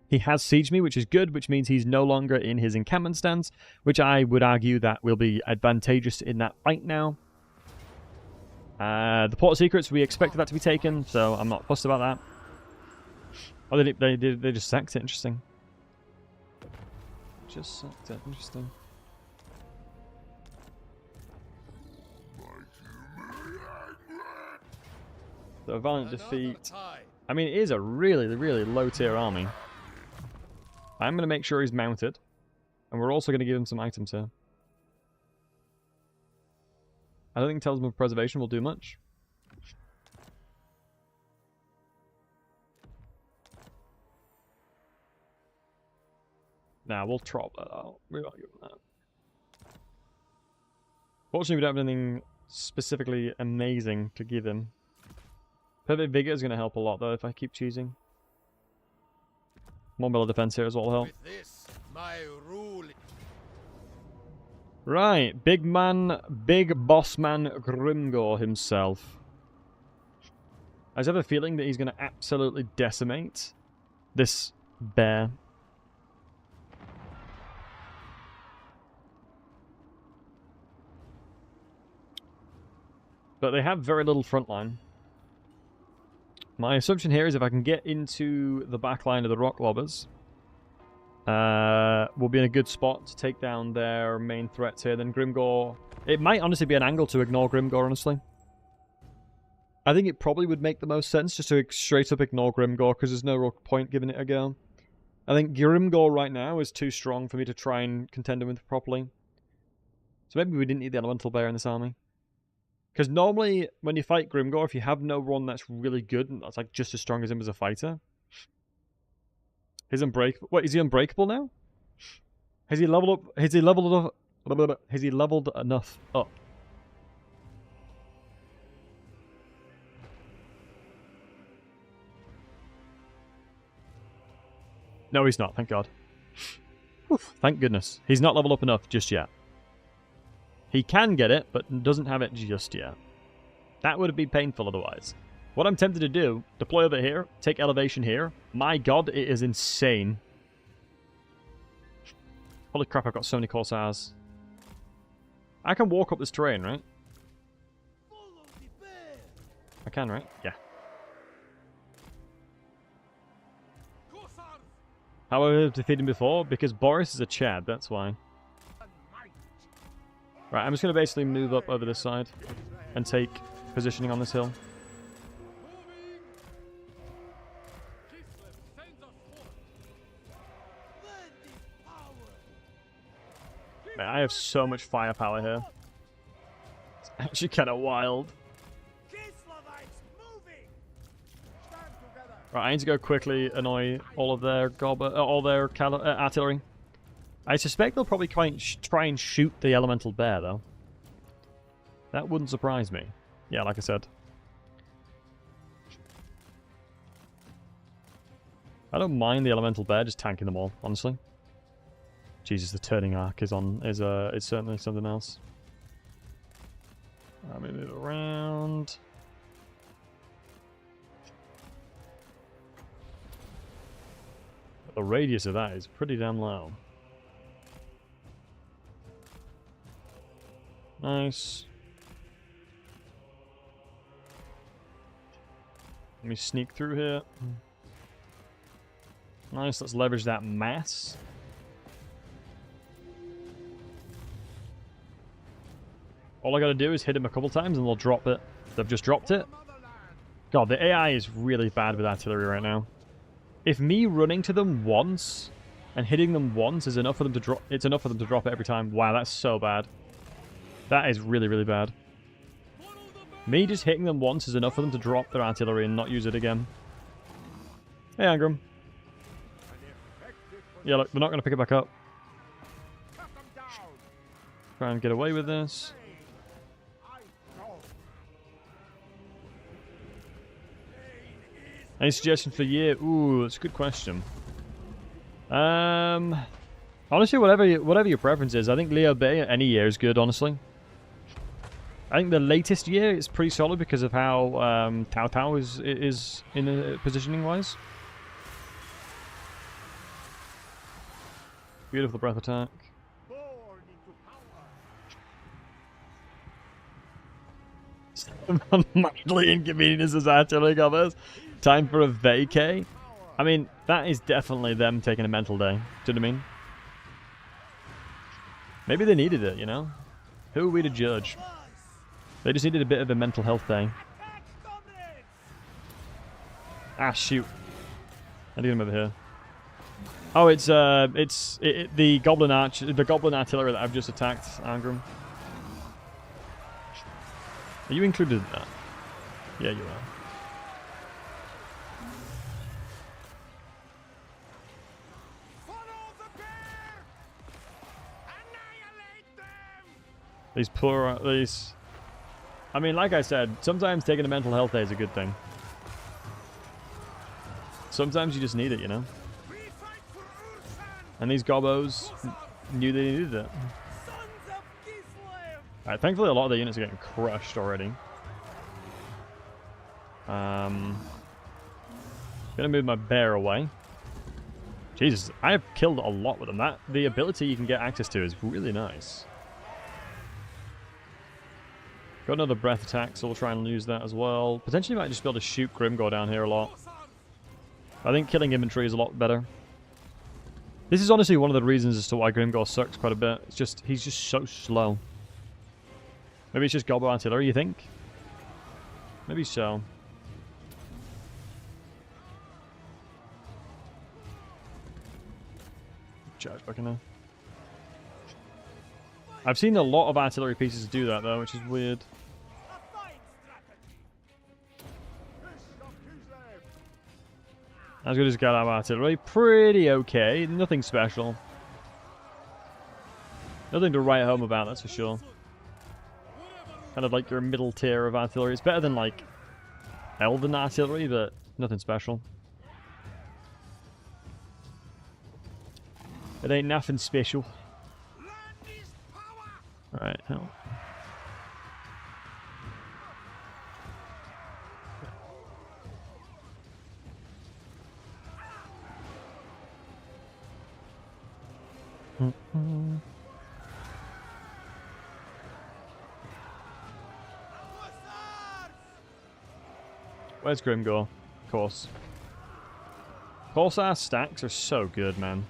He has sieged me, which is good, which means he's no longer in his encampment stance, which I would argue that will be advantageous in that fight now. The Port of Secrets, we expected that to be taken, so I'm not fussed about that. Oh, they just sacked it. Interesting. Just sacked it. Interesting. So a valiant defeat. I mean, it is a really, really low-tier army. I'm going to make sure he's mounted. And we're also going to give him some items here. I don't think Talisman of Preservation will do much. Nah, we'll drop that out. We won't give him that. Fortunately, we don't have anything specifically amazing to give him. Perfect Vigor is going to help a lot, though, if I keep choosing. More melee defense here as well will help. With this, my rule. Right, big boss man Grimgor himself. I just have a feeling that he's going to absolutely decimate this bear. But they have very little front line. My assumption here is if I can get into the back line of the rock lobbers, we'll be in a good spot to take down their main threats here. Then Grimgor... It might honestly be an angle to ignore Grimgor, honestly. I think it probably would make the most sense just to straight up ignore Grimgor, because there's no real point giving it a go. I think Grimgor right now is too strong for me to try and contend him with properly. So maybe we didn't need the Elemental Bear in this army. Because normally, when you fight Grimgor, if you have no one that's really good, and that's like just as strong as him as a fighter, he's unbreakable. Wait, is he unbreakable now? Has he leveled up? Has he leveled up? Has he leveled enough up? No, he's not. Thank God. Oof, thank goodness. He's not leveled up enough just yet. He can get it, but doesn't have it just yet. That would be painful otherwise. What I'm tempted to do, deploy over here, take elevation here. My God, it is insane. Holy crap, I've got so many Corsairs. I can walk up this terrain, right? I can, right? Yeah. How have I defeated him before? Because Boris is a Chad, that's why. Right, I'm just going to basically move up over this side and take positioning on this hill. Man, I have so much firepower here. It's actually kind of wild. Right, I need to go quickly annoy all of their artillery. I suspect they'll probably try and shoot the Elemental Bear, though. That wouldn't surprise me. Yeah, like I said. I don't mind the Elemental Bear just tanking them all, honestly. Jesus, the turning arc is certainly something else. Let me move around. The radius of that is pretty damn low. Nice. Let me sneak through here. Nice, let's leverage that mass. All I gotta do is hit him a couple times and they'll drop it. They've just dropped it. God, the AI is really bad with artillery right now. If me running to them once and hitting them once is enough for them to drop, it's enough for them to drop it every time. Wow, that's so bad. That is really, really bad. Me just hitting them once is enough for them to drop their artillery and not use it again. Hey, Angram. Yeah, look, they're not going to pick it back up. Try and get away with this. Any suggestions for year? Ooh, that's a good question. Honestly, whatever your preference is. I think Leo Bay any year is good, honestly. I think the latest year is pretty solid because of how Tao Tao is in positioning wise. Beautiful breath attack. Mildly inconvenience as artillery covers. Time for a vacay. I mean, that is definitely them taking a mental day. Do you know what I mean? Maybe they needed it, you know? Who are we to judge? They just needed a bit of a mental health day. Ah, shoot. I need him over here. Oh, it's the goblin artillery that I've just attacked, Angram. Are you included in that? Yeah, you are. These poor, these... I mean, like I said, sometimes taking a mental health day is a good thing. Sometimes you just need it, you know? And these gobos knew they needed it. Alright, thankfully a lot of the units are getting crushed already. Gonna move my bear away. Jesus, I have killed a lot with them. The ability you can get access to is really nice. Got another breath attack, so we'll try and use that as well. Potentially might just be able to shoot Grimgor down here a lot. I think killing infantry is a lot better. This is honestly one of the reasons as to why Grimgor sucks quite a bit. It's just, he's just so slow. Maybe it's just Gobbo artillery, you think? Maybe so. Charge back in there. I've seen a lot of artillery pieces do that though, which is weird. As good as got our artillery. Pretty okay. Nothing special. Nothing to write home about, that's for sure. Kind of like your middle tier of artillery. It's better than like Elven artillery, but nothing special. It ain't nothing special. Alright, hell. Where's Grimgor? Of course. Corsair stacks are so good, man.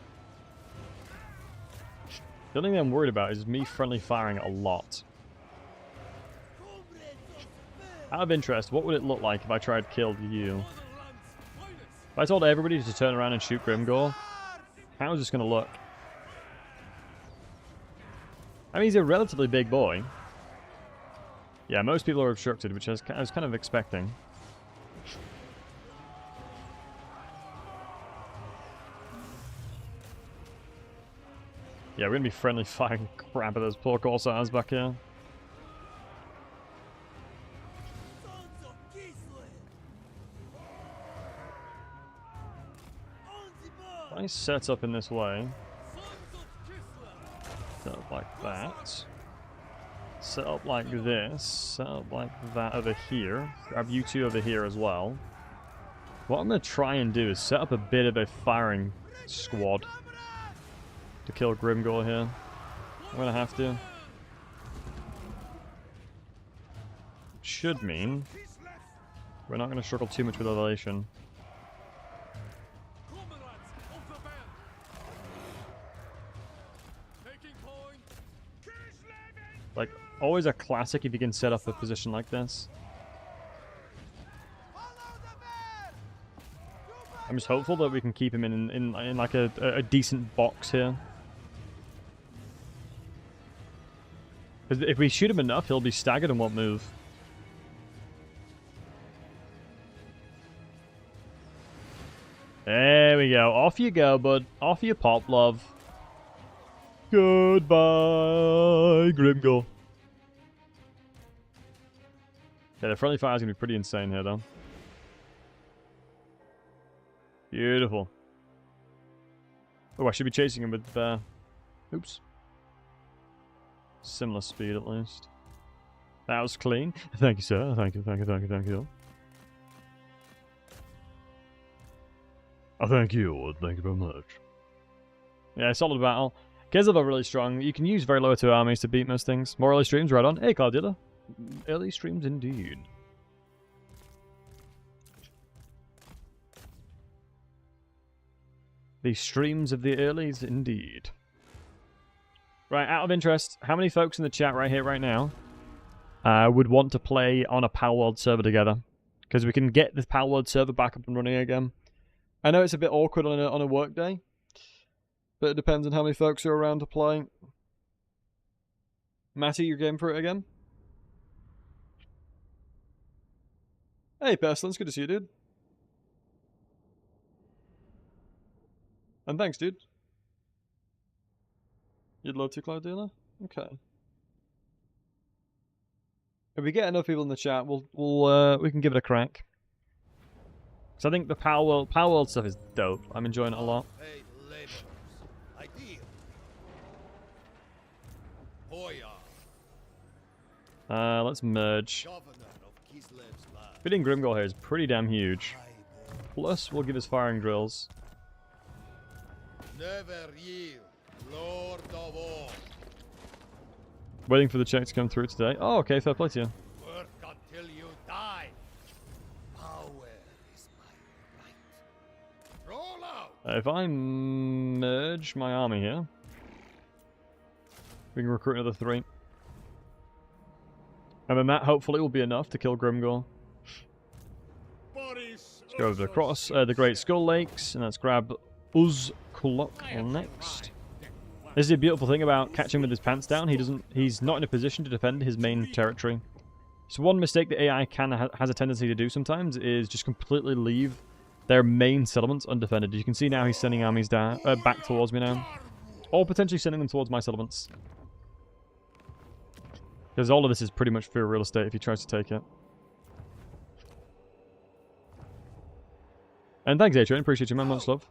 The only thing I'm worried about is me friendly firing a lot. Out of interest, what would it look like if I tried to kill you? If I told everybody to turn around and shoot Grimgor, how is this going to look? I mean, he's a relatively big boy. Yeah, most people are obstructed, which I was kind of expecting. Yeah, we're going to be friendly firing crap at those poor Corsairs back here. If I set up in this way, set up like that, set up like this, set up like that over here, grab you two over here as well. What I'm going to try and do is set up a bit of a firing squad to kill Grimgor here. I'm going to have to. should mean we're not going to struggle too much with elevation. Like, always a classic if you can set up a position like this. I'm just hopeful that we can keep him in like a decent box here. Because if we shoot him enough, he'll be staggered and won't move. There we go. Off you go, bud. Off you pop, love. Goodbye, Grimgor. Yeah, the friendly fire is going to be pretty insane here, though. Beautiful. Oh, I should be chasing him with, oops. Similar speed, at least. That was clean. Thank you, sir. Thank you, thank you, thank you, thank you. Oh, thank you. Thank you very much. Yeah, solid battle. Kezov are really strong. You can use very low tier armies to beat most things. More early streams, right on. Hey, Claudilla. Early streams indeed. The streams of the earlies indeed. Right, out of interest, how many folks in the chat right here, right now, would want to play on a Palworld server together? Because we can get the Palworld server back up and running again. I know it's a bit awkward on a work day, but it depends on how many folks are around to play. Matty, you game for it again? Hey, Pestilence, good to see you, dude. And thanks, dude. You'd love to, Cloud Dealer? Okay. If we get enough people in the chat, we can give it a crack. So I think the Palworld stuff is dope. I'm enjoying it a lot. Let's merge. Fitting Grimgor here is pretty damn huge. Plus, we'll give us firing drills. Never yield, Lord of all. Waiting for the check to come through today. Oh, okay, fair play to you. Work until you die. Power is my right. Roll out. If I merge my army here, we can recruit another 3. And then that hopefully will be enough to kill Grimgor. Boris, Let's go over across the Great Skull Lakes, and let's grab Kulok next. This is a beautiful thing about catching with his pants down. He's not in a position to defend his main territory. So one mistake the AI has a tendency to do sometimes is just completely leave their main settlements undefended. You can see now he's sending armies down back towards me now, or potentially sending them towards my settlements. Because all of this is pretty much free real estate if he tries to take it. And thanks, Adrian. Appreciate you, man. Much love.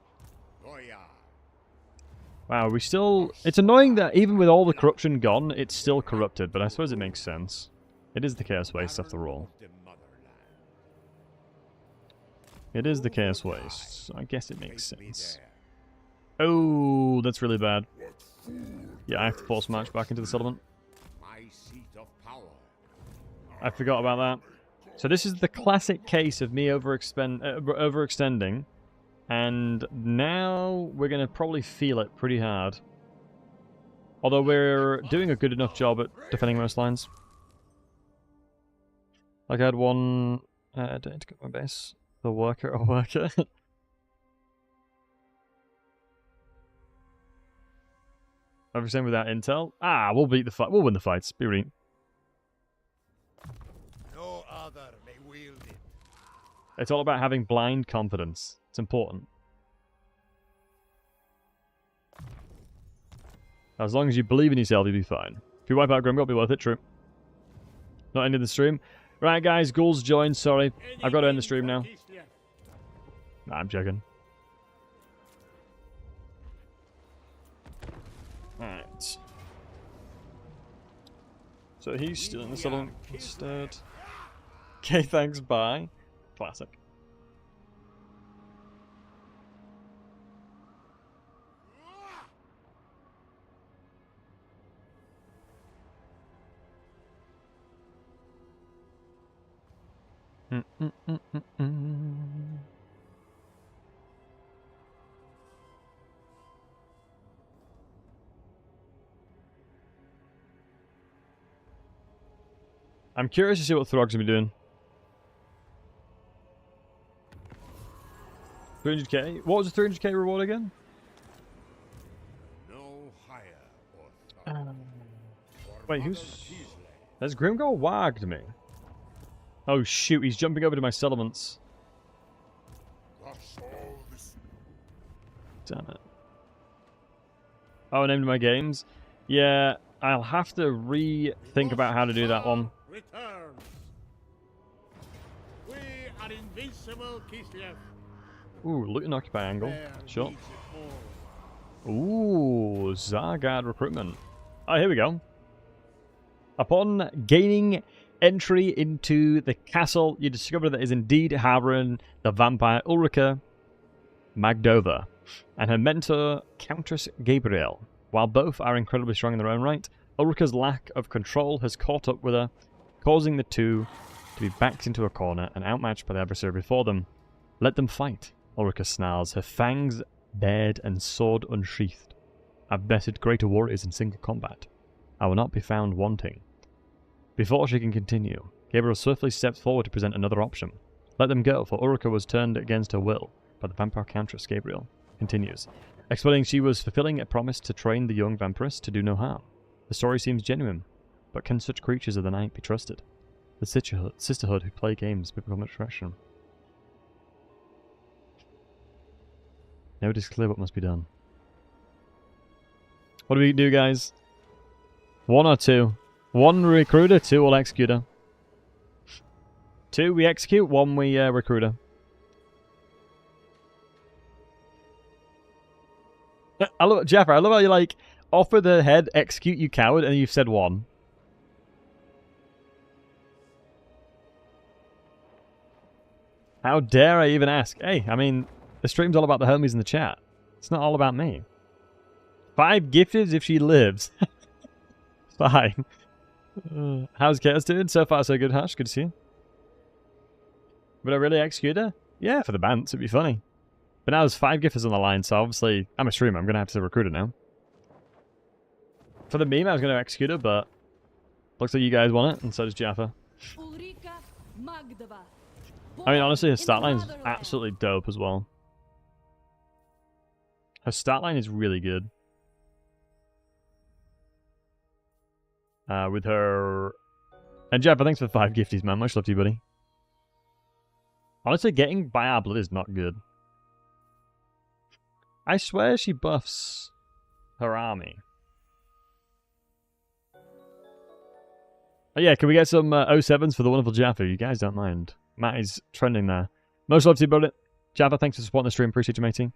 Wow, we still... It's annoying that even with all the corruption gone, it's still corrupted, but I suppose it makes sense. It is the Chaos Waste, after all. It is the Chaos Waste, so I guess it makes sense. Oh, that's really bad. Yeah, I have to force march back into the settlement. I forgot about that. So this is the classic case of me overextending. And now we're going to probably feel it pretty hard. Although we're doing a good enough job at defending most lines. Like I had one... I don't need to get my base. The worker or worker. Everything without intel. Ah, we'll beat the fight. We'll win the fights. Be ready. no other may wield it. It's all about having blind confidence. It's important. As long as you believe in yourself, you'll be fine. If you wipe out Grimgor, it'll be worth it, true. Not ending the stream. Right, guys, Ghouls joined, sorry. I've got to end the stream now. Nah, I'm joking. Alright. So he's still in the settlement instead. Okay, thanks, bye. Classic. I'm curious to see what Throg's gonna be doing. 300k? What was the 300k reward again? No higher or Wait, who's... Has Grimgor wagged me? Oh shoot, he's jumping over to my settlements. That's all this. Damn it. Oh, named my games? Yeah, I'll have to rethink about how to do that one. Returns. We are invincible, Kislev. Ooh, loot and occupy angle. There Sure. needs it all. Ooh, Zargard recruitment. Oh, here we go. Upon gaining entry into the castle, you discover that it is indeed harboring the vampire Ulrika Magdova and her mentor, Countess Gabriel. While both are incredibly strong in their own right, Ulrika's lack of control has caught up with her, causing the two to be backed into a corner and outmatched by the adversary before them. Let them fight, Ulrika snarls, her fangs bared and sword unsheathed. I've betted greater warriors in single combat. I will not be found wanting. Before she can continue, Gabriel swiftly steps forward to present another option. Let them go, for Ulrika was turned against her will by the vampire Countess. Gabriel continues, explaining she was fulfilling a promise to train the young vampiress to do no harm. The story seems genuine, but can such creatures of the night be trusted? The sisterhood who play games become a tradition. Now it is clear what must be done. What do we do, guys? 1 or 2? 1 recruiter, 2 all executor. 2 we execute, 1 we recruiter. I love Jaffer. I love how you like offer the head, execute you coward, and you've said 1. How dare I even ask? Hey, I mean, the stream's all about the homies in the chat. It's not all about me. 5 gifted if she lives. Fine. How's Chaos doing? So far, so good, Hash. Good to see you. Would I really execute her? Yeah, for the bants. It'd be funny. But now there's 5 gifters on the line, so obviously, I'm a streamer. I'm going to have to recruit her now. For the meme, I was going to execute her, but looks like you guys want it, and so does Jaffa. I mean, honestly, her stat line's absolutely dope as well. Her stat line is really good. With her... And Jaffa, thanks for the 5 gifties, man. Much love to you, buddy. Honestly, getting by our blood is not good. I swear she buffs her army. Oh yeah, can we get some 07s for the wonderful Jaffa? You guys don't mind. Matt is trending there. Most love to you, brother. Jaffa, thanks for supporting the stream. Appreciate you, matey.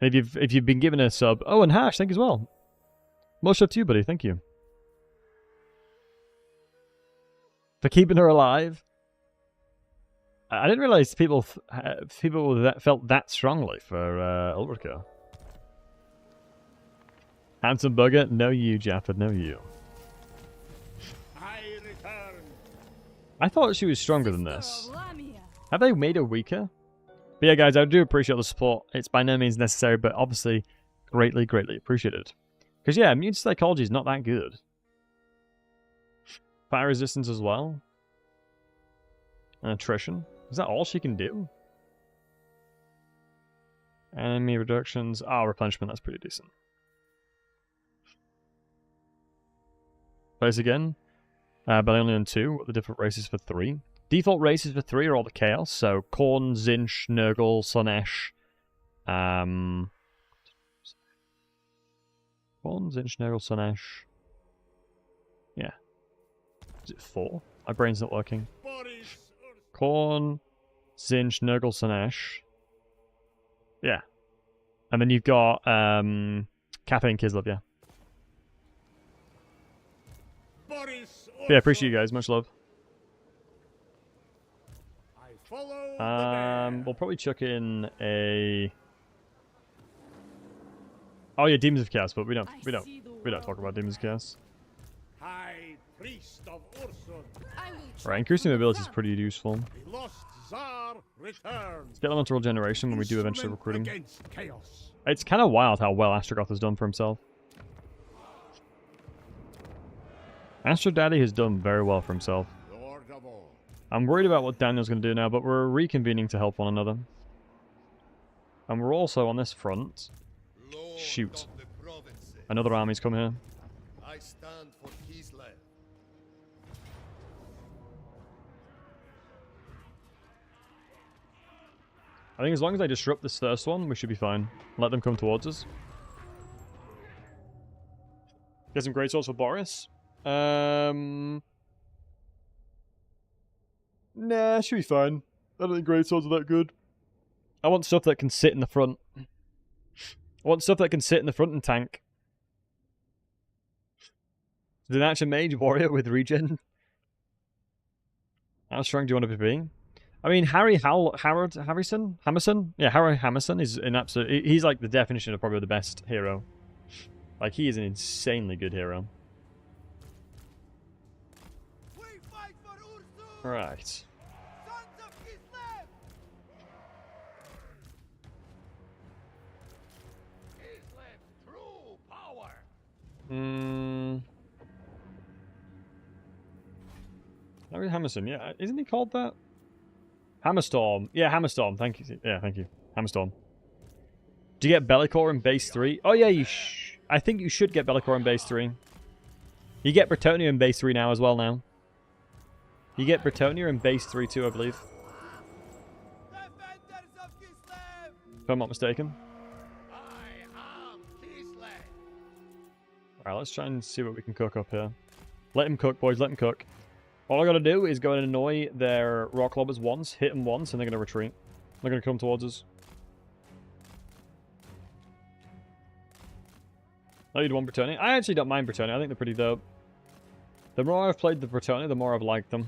And if you've been given a sub... Oh, and Hash, thank you as well. Most love to you, buddy. Thank you. For keeping her alive. I didn't realize people that felt that strongly for Ulrika. Handsome bugger, no you, Jaffa, no you. I return. I thought she was stronger than this. Have they made her weaker? But yeah, guys, I do appreciate the support. It's by no means necessary, but obviously greatly, greatly appreciated. Because yeah, immune psychology is not that good. Fire resistance as well. And attrition. Is that all she can do? Enemy reductions. Ah, replenishment, that's pretty decent. Place again. But only on 2. What are the different races for 3? Default races for 3 are all the chaos. So Khorne, Zinch, Nurgle, Slaanesh. Khorne, Zinch, Nurgle, Slaanesh. Yeah. Is it 4? My brain's not working. Boris. Khorne, Zinch, Nurgle, Slaanesh. Yeah. And then you've got Cathay and Kislev, yeah. Boris. Yeah, appreciate you guys. Much love. I follow the bear. We'll probably chuck in a... Oh yeah, Demons of Chaos, but we don't talk about Demons of Chaos. Hide priest of Ursun. Right, increasing mobility is pretty useful. The lost Tsar returns. Let's get elemental regeneration when we do eventually recruit him. Against chaos. It's kind of wild how well Astrogoth has done for himself. Astro Daddy has done very well for himself. Lord of all. I'm worried about what Daniel's going to do now, but we're reconvening to help one another. And we're also on this front. Lord Shoot. of the provinces, Another army's come here. I stand for Kislev. I think as long as I disrupt this first one, we should be fine. Let them come towards us. Get some great swords for Boris. Nah, should be fine. I don't think great swords are that good. I want stuff that can sit in the front. I want stuff that can sit in the front and tank. The Nature Mage warrior with regen. How strong do you want to be? I mean, Hammerson? Yeah, Harry Hammerson is an absolute... He's like the definition of probably the best hero. Like, he is an insanely good hero. We fight for Ursun. Right. Sons of Kislev. Kislev's true power. Harry Hammerson, yeah. Isn't he called that? Hammerstorm. Yeah, Hammerstorm. Thank you. Yeah, thank you. Hammerstorm. Do you get Bellicor in base 3? Oh, yeah, I think you should get Bellicor in base 3. You get Bretonia in base 3 now as well now. You get Bretonia in base 3 too, I believe. Defenders of Kislev. If I'm not mistaken. I am Kislev. Alright, let's try and see what we can cook up here. Let him cook, boys. Let him cook. All I gotta do is go and annoy their rock lobbers once, hit them once, and they're gonna retreat. They're gonna come towards us. Oh, you'd want Bretonia? I actually don't mind Bretonia. I think they're pretty dope. The more I've played the Bretonia, the more I've liked them.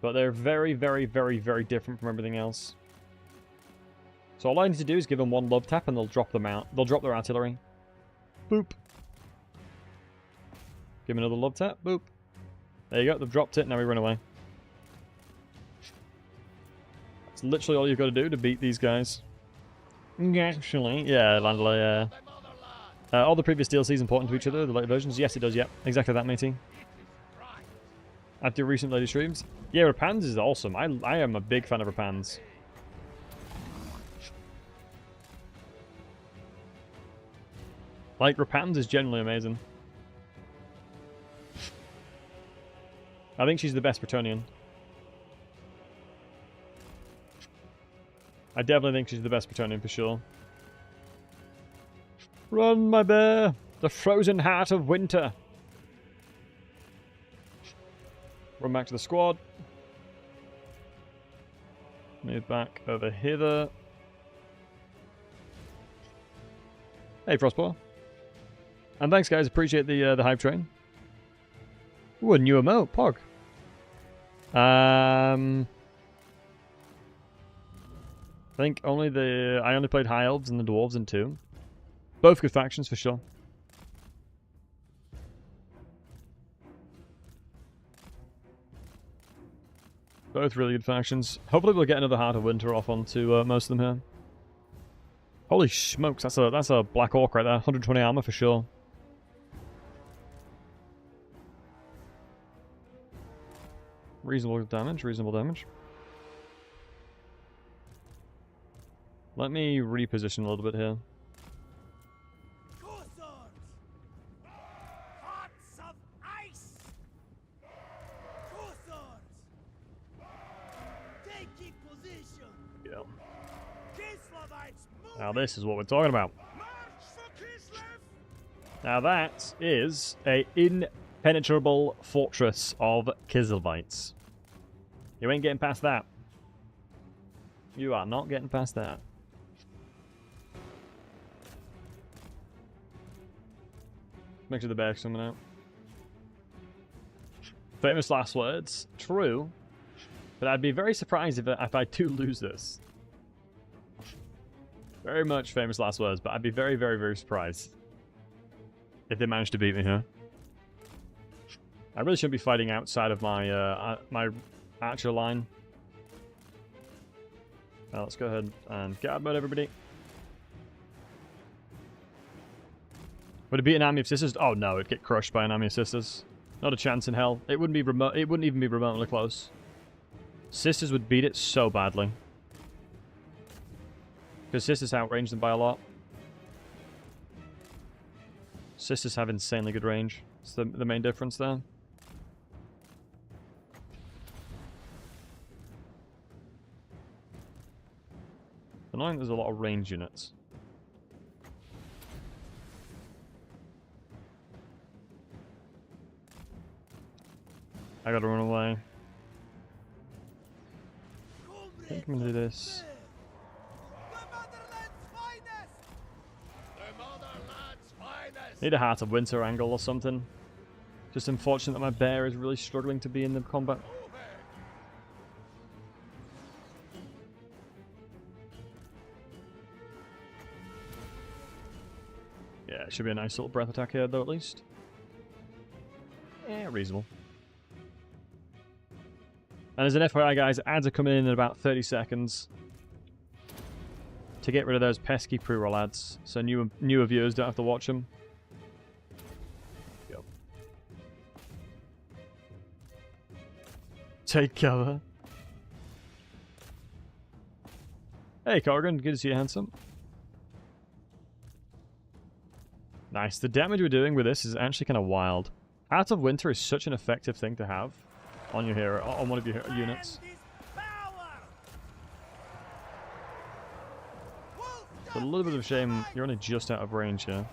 But they're very, very, very, very different from everything else. So all I need to do is give them one love tap and they'll drop them out. They'll drop their artillery. Boop. Give him another love tap. Boop. There you go. They've dropped it. Now we run away. That's literally all you've got to do to beat these guys. Actually, yeah, Landela, yeah. All the previous DLC is important to each other, the later versions. Yes, it does, yeah. Exactly that, matey. After recent lady streams. Yeah, Rapans is awesome. I am a big fan of Rapans. Like, Rapans is generally amazing. I think she's the best Bretonian. I definitely think she's the best Bretonian for sure. Run, my bear! The frozen heart of winter! Run back to the squad. Move back over hither. Hey, Frostball. And thanks, guys. Appreciate the hype train. Ooh, a new emote. Pog. I think I only played High Elves and the Dwarves in 2. Both good factions for sure. Both really good factions. Hopefully we'll get another Heart of Winter off onto most of them here. Holy smokes, that's a Black Orc right there. 120 armor for sure. Reasonable damage, reasonable damage. Let me reposition a little bit here. Corsairs! Hearts of ice! Corsairs! Taking position! Yeah. Kislevites move! Now this is what we're talking about. March for Kislev! Now that is a impenetrable fortress of Kislevites. You ain't getting past that. You are not getting past that. Make sure the bear's coming out. Famous last words. True. But I'd be very surprised if I do lose this. Very much famous last words, but I'd be very, very, very surprised if they managed to beat me here. I really shouldn't be fighting outside of my archer line. Now let's go ahead and guard mode everybody. Would it beat an army of sisters? Oh no, it'd get crushed by an army of sisters. Not a chance in hell. It wouldn't be remote. It wouldn't even be remotely close. Sisters would beat it so badly. Because sisters outrange them by a lot. Sisters have insanely good range. It's the main difference there. Annoying there's a lot of range units. I gotta run away. I think I'm gonna do this. Need a Heart of Winter angle or something. Just unfortunate that my bear is really struggling to be in the combat. Yeah, it should be a nice little breath attack here though at least. Yeah, reasonable. And as an FYI guys, ads are coming in about 30 seconds. To get rid of those pesky pre-roll ads. So newer viewers don't have to watch them. Yep. Take cover. Hey Corrigan, good to see you, handsome. Nice. The damage we're doing with this is actually kind of wild. Heart of Winter is such an effective thing to have on your hero, on one of your units. It's a little bit of a shame you're only just out of range here.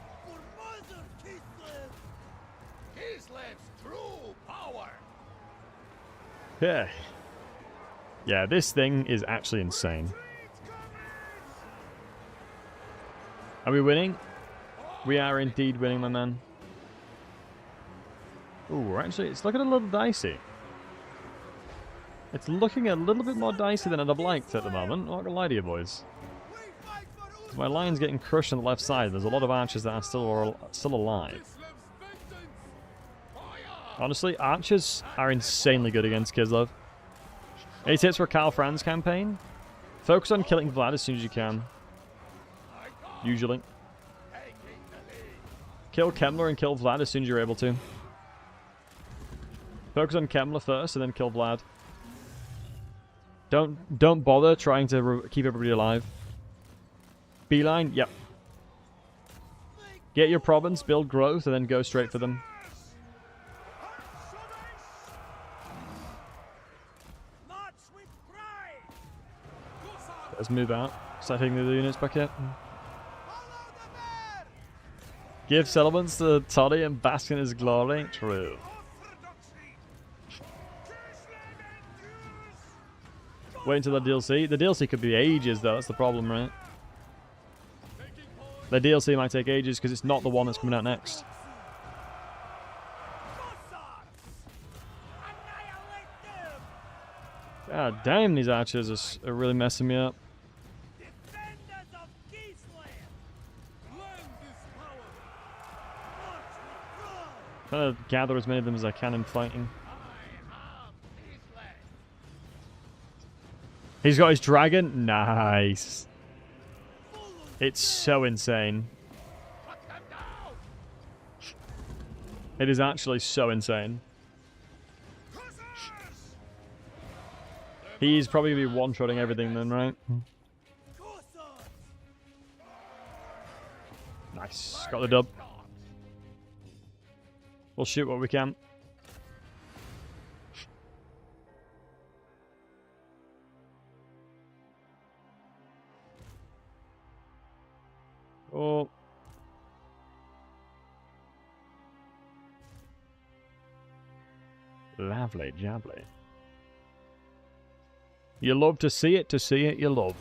Yeah. Yeah, this thing is actually insane. Are we winning? We are indeed winning, my man. Ooh, actually, it's looking a little dicey. It's looking a little bit more dicey than I'd have liked at the moment. Not gonna lie to you, boys. My line's getting crushed on the left side. There's a lot of archers that are still alive. Honestly, archers are insanely good against Kislev. 8 hits for Karl Franz campaign. Focus on killing Vlad as soon as you can. Usually. Kill Kemmler and kill Vlad as soon as you're able to. Focus on Kemmler first and then kill Vlad. Don't bother trying to keep everybody alive. Beeline, yep. Get your province, build growth, and then go straight for them. Let's move out. Start taking the units back here. Give settlements to Toddy and bask in his glory. True. Wait until the DLC. The DLC could be ages, though. That's the problem, right? The DLC might take ages because it's not the one that's coming out next. God damn, these archers are really messing me up. Trying to gather as many of them as I can in fighting. He's got his dragon? Nice. It's so insane. It is actually so insane. He's probably going to be one-shotting everything then, right? Nice. Got the dub. We'll shoot what we can. Oh. Lovely jubbly. You love to see it you love.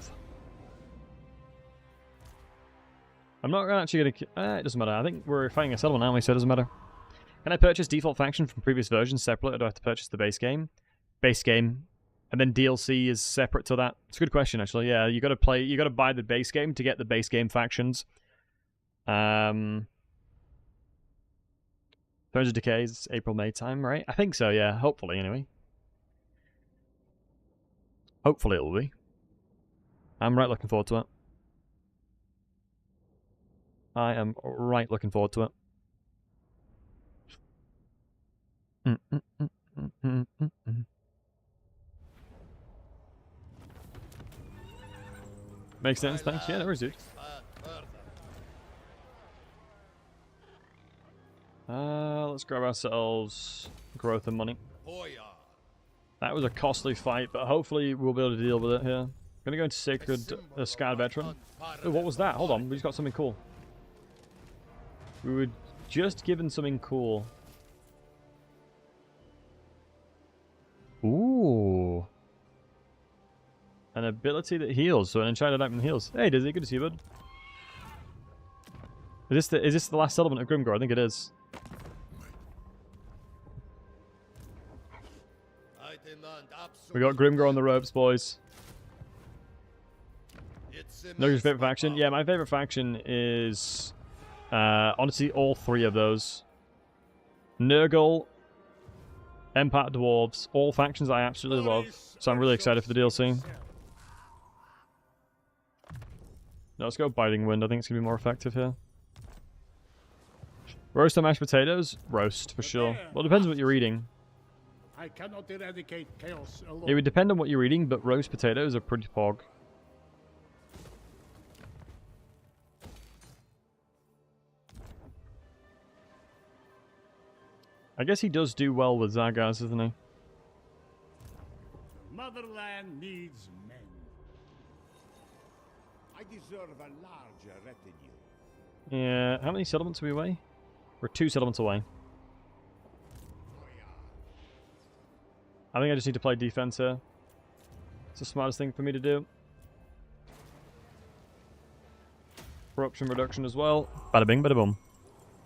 I'm not actually going to... it doesn't matter. I think we're fighting a settlement, aren't we? So it doesn't matter. Can I purchase default faction from previous versions separate, or do I have to purchase the base game? Base game. And then DLC is separate to that? It's a good question, actually. Yeah, you got to buy the base game to get the base game factions. Purge of Decay is April, May time, right? I think so, yeah. Hopefully, anyway. Hopefully it'll be. I'm right looking forward to it. I am right looking forward to it. Makes sense, thanks. Yeah, no worries, dude. Let's grab ourselves growth and money. That was a costly fight, but hopefully we'll be able to deal with it here. Gonna go into Sacred Scarred Veteran. Oh, what was that? Hold on, we just got something cool. We were just given something cool. Ooh. An ability that heals, so an enchanted item heals. Hey, Dizzy, good to see you, bud. Is this the last settlement of Grimgore? I think it is. We got Grimgore on the ropes, boys. No, your favorite faction? Yeah, my favorite faction is honestly all three of those. Nurgle, Empire Dwarves, all factions I absolutely love. So I'm really excited for the DLC. No, let's go Biting Wind. I think it's going to be more effective here. Roast or mashed potatoes? Roast, for sure. Well, it depends on what you're eating. I cannot eradicate chaos alone. It would depend on what you're eating, but roast potatoes are pretty pog. I guess he does do well with Zagaz, doesn't he? Motherland needs men. I deserve a larger retinue. Yeah, how many settlements are we away? We're 2 settlements away. I think I just need to play defense here. It's the smartest thing for me to do. Corruption reduction as well. Bada bing, bada boom.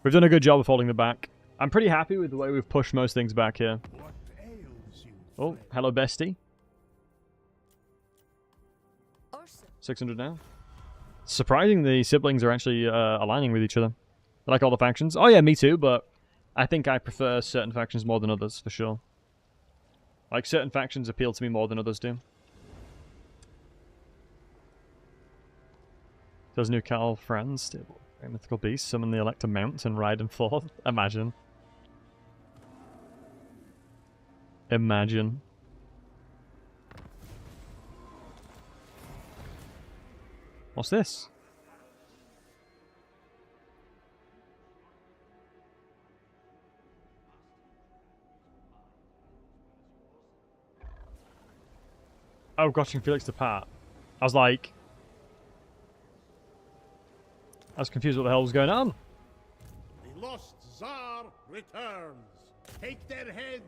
We've done a good job of holding the back. I'm pretty happy with the way we've pushed most things back here. What ails you? Oh, hello bestie. Orson. 600 now. Surprising the siblings are actually aligning with each other. I like all the factions. Oh yeah, me too, but I think I prefer certain factions more than others, for sure. Like, certain factions appeal to me more than others do. Those new Cal friends, a mythical beast, summon the Elector Mount and ride and forth. Imagine. Imagine. What's this? Oh, watching Felix depart. I was like... I was confused what the hell was going on. The lost Tsar returns. Take their head.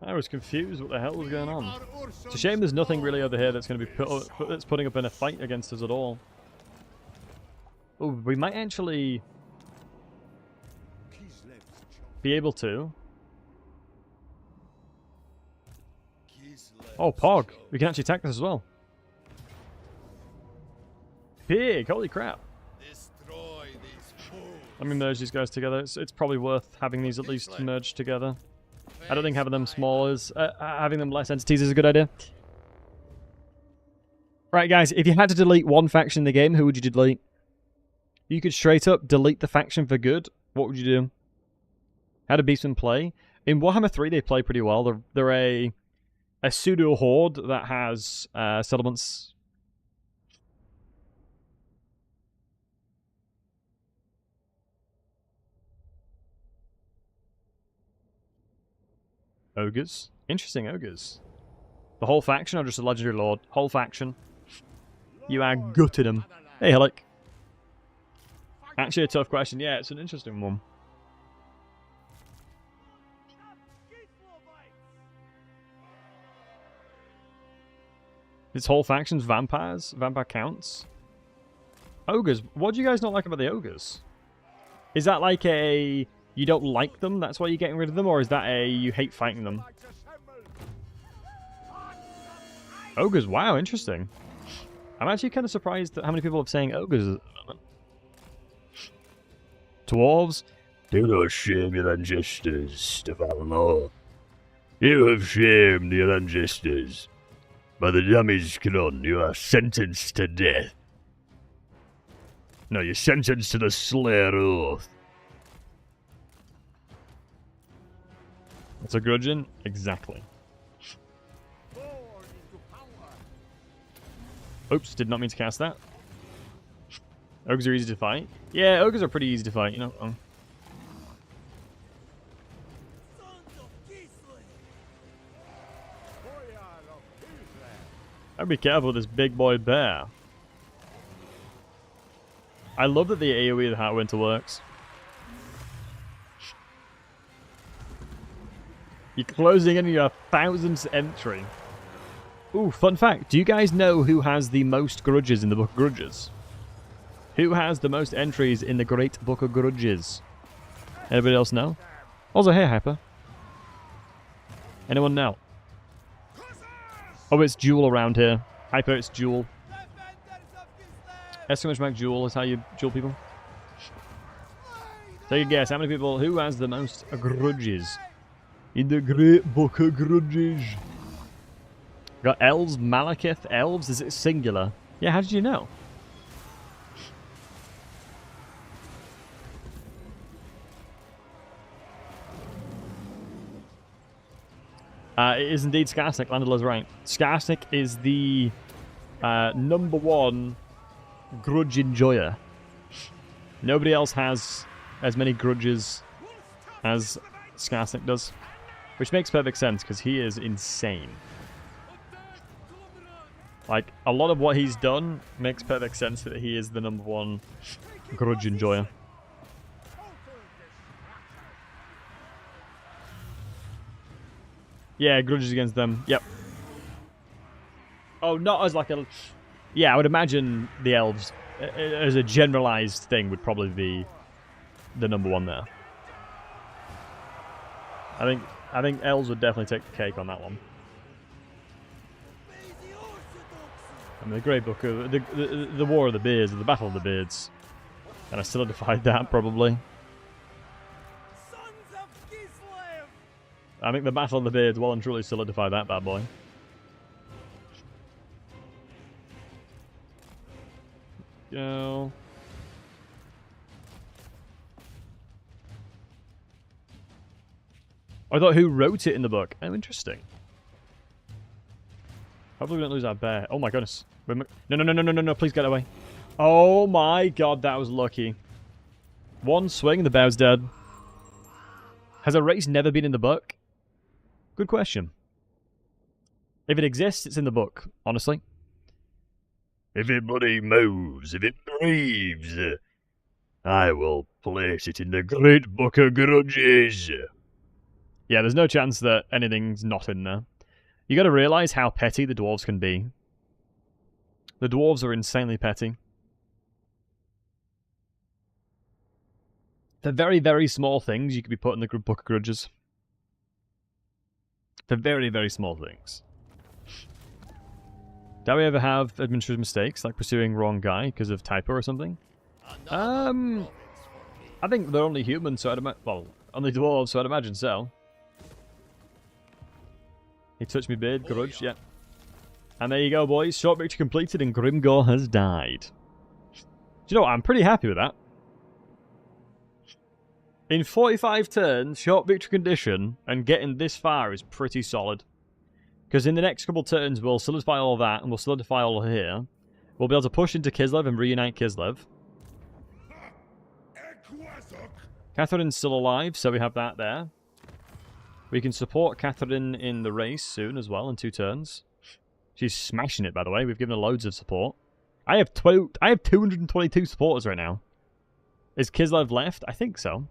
I was confused what the hell was going on. It's a shame there's nothing really over here that's going to be that's putting up in a fight against us at all. Oh, we might actually be able to. Oh, Pog. We can actually attack this as well. Pig! Holy crap. Let me merge these guys together. It's probably worth having these at least merged together. I don't think having them small is... having them less entities is a good idea. Right, guys. If you had to delete one faction in the game, who would you delete? You could straight up delete the faction for good. What would you do? How do beastmen play? In Warhammer 3, they play pretty well. They're a pseudo horde that has settlements. Ogres? Interesting ogres. The whole faction or just a legendary lord? Whole faction. You are gutted him. Hey, Hillick. Actually a tough question. Yeah, it's an interesting one. This whole faction's vampires? Vampire counts? Ogres. What do you guys not like about the ogres? Is that like a... you don't like them, that's why you're getting rid of them? Or is that a... you hate fighting them? Ogres, wow, interesting. I'm actually kind of surprised at how many people are saying ogres at the moment. Dwarves. Do not shame your ancestors, Stefano. You have shamed your ancestors. By the damage canon, you are sentenced to death. No, you're sentenced to the Slayer Oath. That's a grudging? Exactly. Oops, did not mean to cast that. Ogres are easy to fight. Yeah, ogres are pretty easy to fight, you know. Sons of Gisli! I'd be careful with this big boy bear. I love that the AoE of the Heart Winter works. You're closing in your 1000th entry. Ooh, fun fact. Do you guys know who has the most grudges in the Book of Grudges? Who has the most entries in the Great Book of Grudges? Anybody else know? Also, hey, Hyper. Anyone know? Oh, it's Jewel around here. Hyper, it's Jewel. Exclamation mark Jewel is how you Jewel people. Take a guess. How many people? Who has the most grudges in the Great Book of Grudges? Got elves, Malekith, elves. Is it singular? Yeah. How did you know? It is indeed Skarsnik. Landela's right. Skarsnik is the #1 grudge enjoyer. Nobody else has as many grudges as Skarsnik does. Which makes perfect sense, because he is insane. Like, a lot of what he's done makes perfect sense that he is the #1 grudge enjoyer. Yeah, grudges against them. Yep. Oh, not as like a... Yeah, I would imagine the elves, as a generalized thing, would probably be the #1 there. I think elves would definitely take the cake on that one. I mean, the Great Book of... The War of the Beards, or the Battle of the Beards. And I solidified that, probably. Sons of Gisli! I think the Battle of the Beards well and truly solidified that bad boy. Go. I thought who wrote it in the book. Oh, interesting. Hopefully we don't lose our bear. Oh my goodness. No, please get away. Oh my god, that was lucky. One swing and the bear's dead. Has a race never been in the book? Good question. If it exists, it's in the book, honestly. If it bloody moves, if it breathes, I will place it in the Great Book of Grudges. Yeah, there's no chance that anything's not in there. You gotta realize how petty the dwarves can be. The dwarves are insanely petty. For very, very small things, you could be put in the Book of Grudges. For very, very small things. Do we ever have administrative mistakes, like pursuing wrong guy because of typo or something? I think they're only humans, so I'd imagine... Well, only dwarves, so I'd imagine so. He touched me beard, grudge, yeah. And there you go, boys. Short victory completed and Grimgor has died. Do you know what? I'm pretty happy with that. In 45 turns, short victory condition, and getting this far is pretty solid. Because in the next couple turns, we'll solidify all that, and we'll solidify all here. We'll be able to push into Kislev and reunite Kislev. Catherine's still alive, so we have that there. We can support Catherine in the race soon as well, in 2 turns. She's smashing it, by the way. We've given her loads of support. I have 222 supporters right now. Is Kislev left? I think so.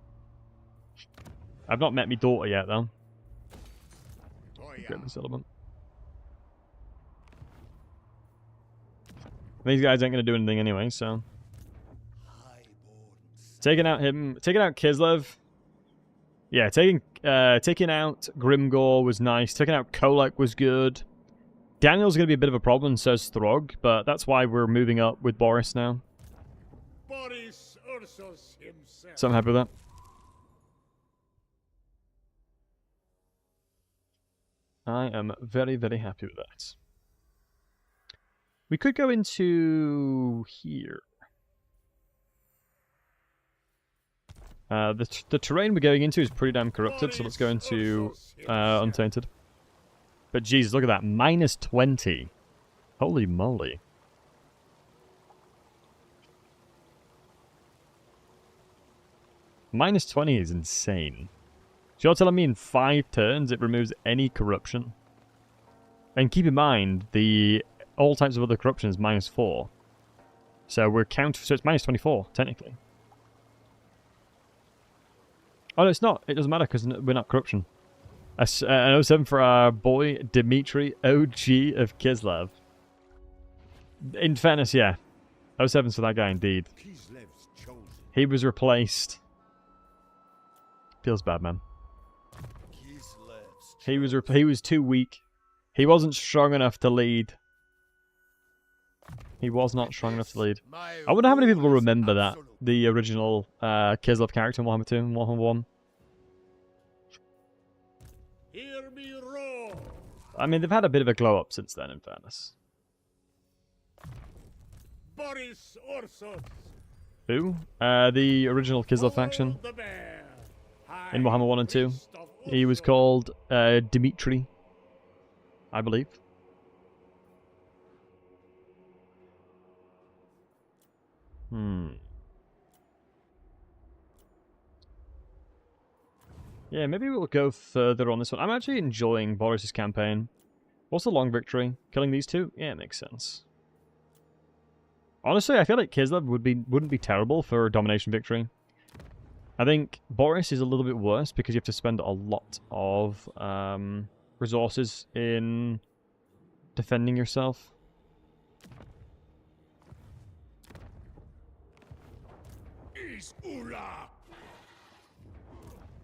I've not met my daughter yet, though. Get the settlement. These guys ain't going to do anything anyway, so... Taking out him... Taking out Kislev. Yeah, taking out Grimgor was nice. Taking out Kolek was good. Daniel's going to be a bit of a problem, says Throg, but that's why we're moving up with Boris now. Boris Ursus himself. So I'm happy with that. I am very, very happy with that. We could go into here. The terrain we're going into is pretty damn corrupted, so let's go into Untainted. But Jesus, look at that. Minus 20. Holy moly. Minus 20 is insane. So you're telling me in 5 turns it removes any corruption? And keep in mind, all types of other corruption is minus 4. So so it's minus 24, technically. Oh, no, it's not. It doesn't matter because we're not corruption. An 07 for our boy, Dimitri, OG of Kislev. In fairness, yeah. 07's for that guy, indeed. Kislev's chosen. He was replaced. Feels bad, man. Kislev's He was too weak. He wasn't strong enough to lead. He was not strong enough to lead. I wonder how many people will remember that. The original Kislev character in Warhammer 2 and Warhammer 1. Hear me roar. I mean, they've had a bit of a glow up since then, in fairness. Boris Ursus. Who? The original Kislev faction Hold the bear. in Warhammer 1 and 2. Priest of He was Ursus. called Dimitri, I believe. Yeah, maybe we'll go further on this one. I'm actually enjoying Boris's campaign. What's the long victory? Killing these two? Yeah, it makes sense. Honestly, I feel like Kislev wouldn't be terrible for a domination victory. I think Boris is a little bit worse because you have to spend a lot of resources in defending yourself. Is Ula.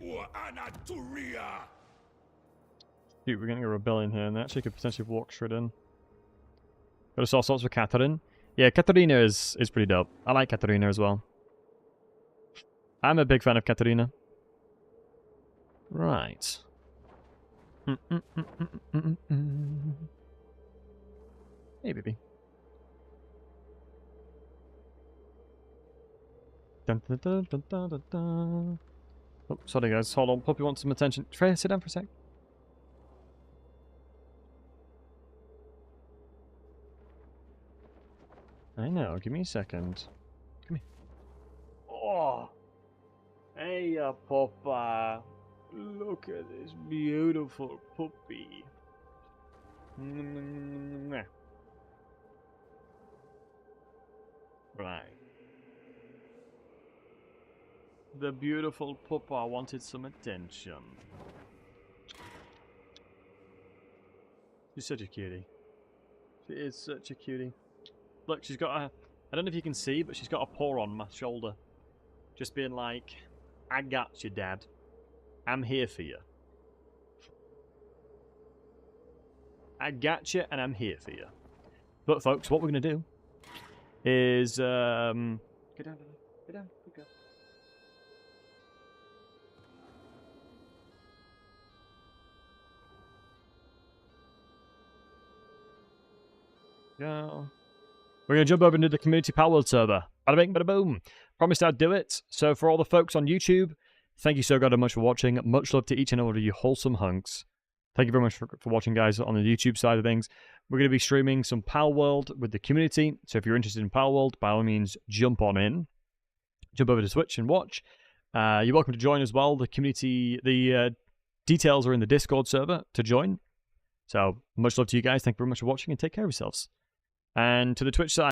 Or Anaturia. Dude, we're getting a rebellion here, and they actually could potentially walk straight in. Got us all sorts with Catherine. Yeah, Katerina is pretty dope. I like Katerina as well. I'm a big fan of Katerina. Right. Hey, baby. Dun, dun, dun, dun, dun, dun, dun. Oh, sorry guys, hold on. Puppy wants some attention. Trey, sit down for a sec. I know, give me a second. Come here. Oh! Hey, Papa. Look at this beautiful puppy. Right. The beautiful Papa wanted some attention. She's such a cutie. She is such a cutie. Look, she's got a... I don't know if you can see, but she's got a paw on my shoulder. Just being like, I got you, Dad. I'm here for you. I got you, and I'm here for you. But, folks, what we're going to do is... Get down, get down, good girl. Go. We're going to jump over into the community Power World server. Bada bing, bada boom. Promised I'd do it. So for all the folks on YouTube, thank you so goddamn much for watching. Much love to each and every one of you wholesome hunks. Thank you very much for watching, guys, on the YouTube side of things. We're going to be streaming some Power World with the community. So if you're interested in Power World, by all means, jump on in. Jump over to Twitch and watch. You're welcome to join as well. The community, the details are in the Discord server to join. So much love to you guys. Thank you very much for watching and take care of yourselves. And to the Twitch side,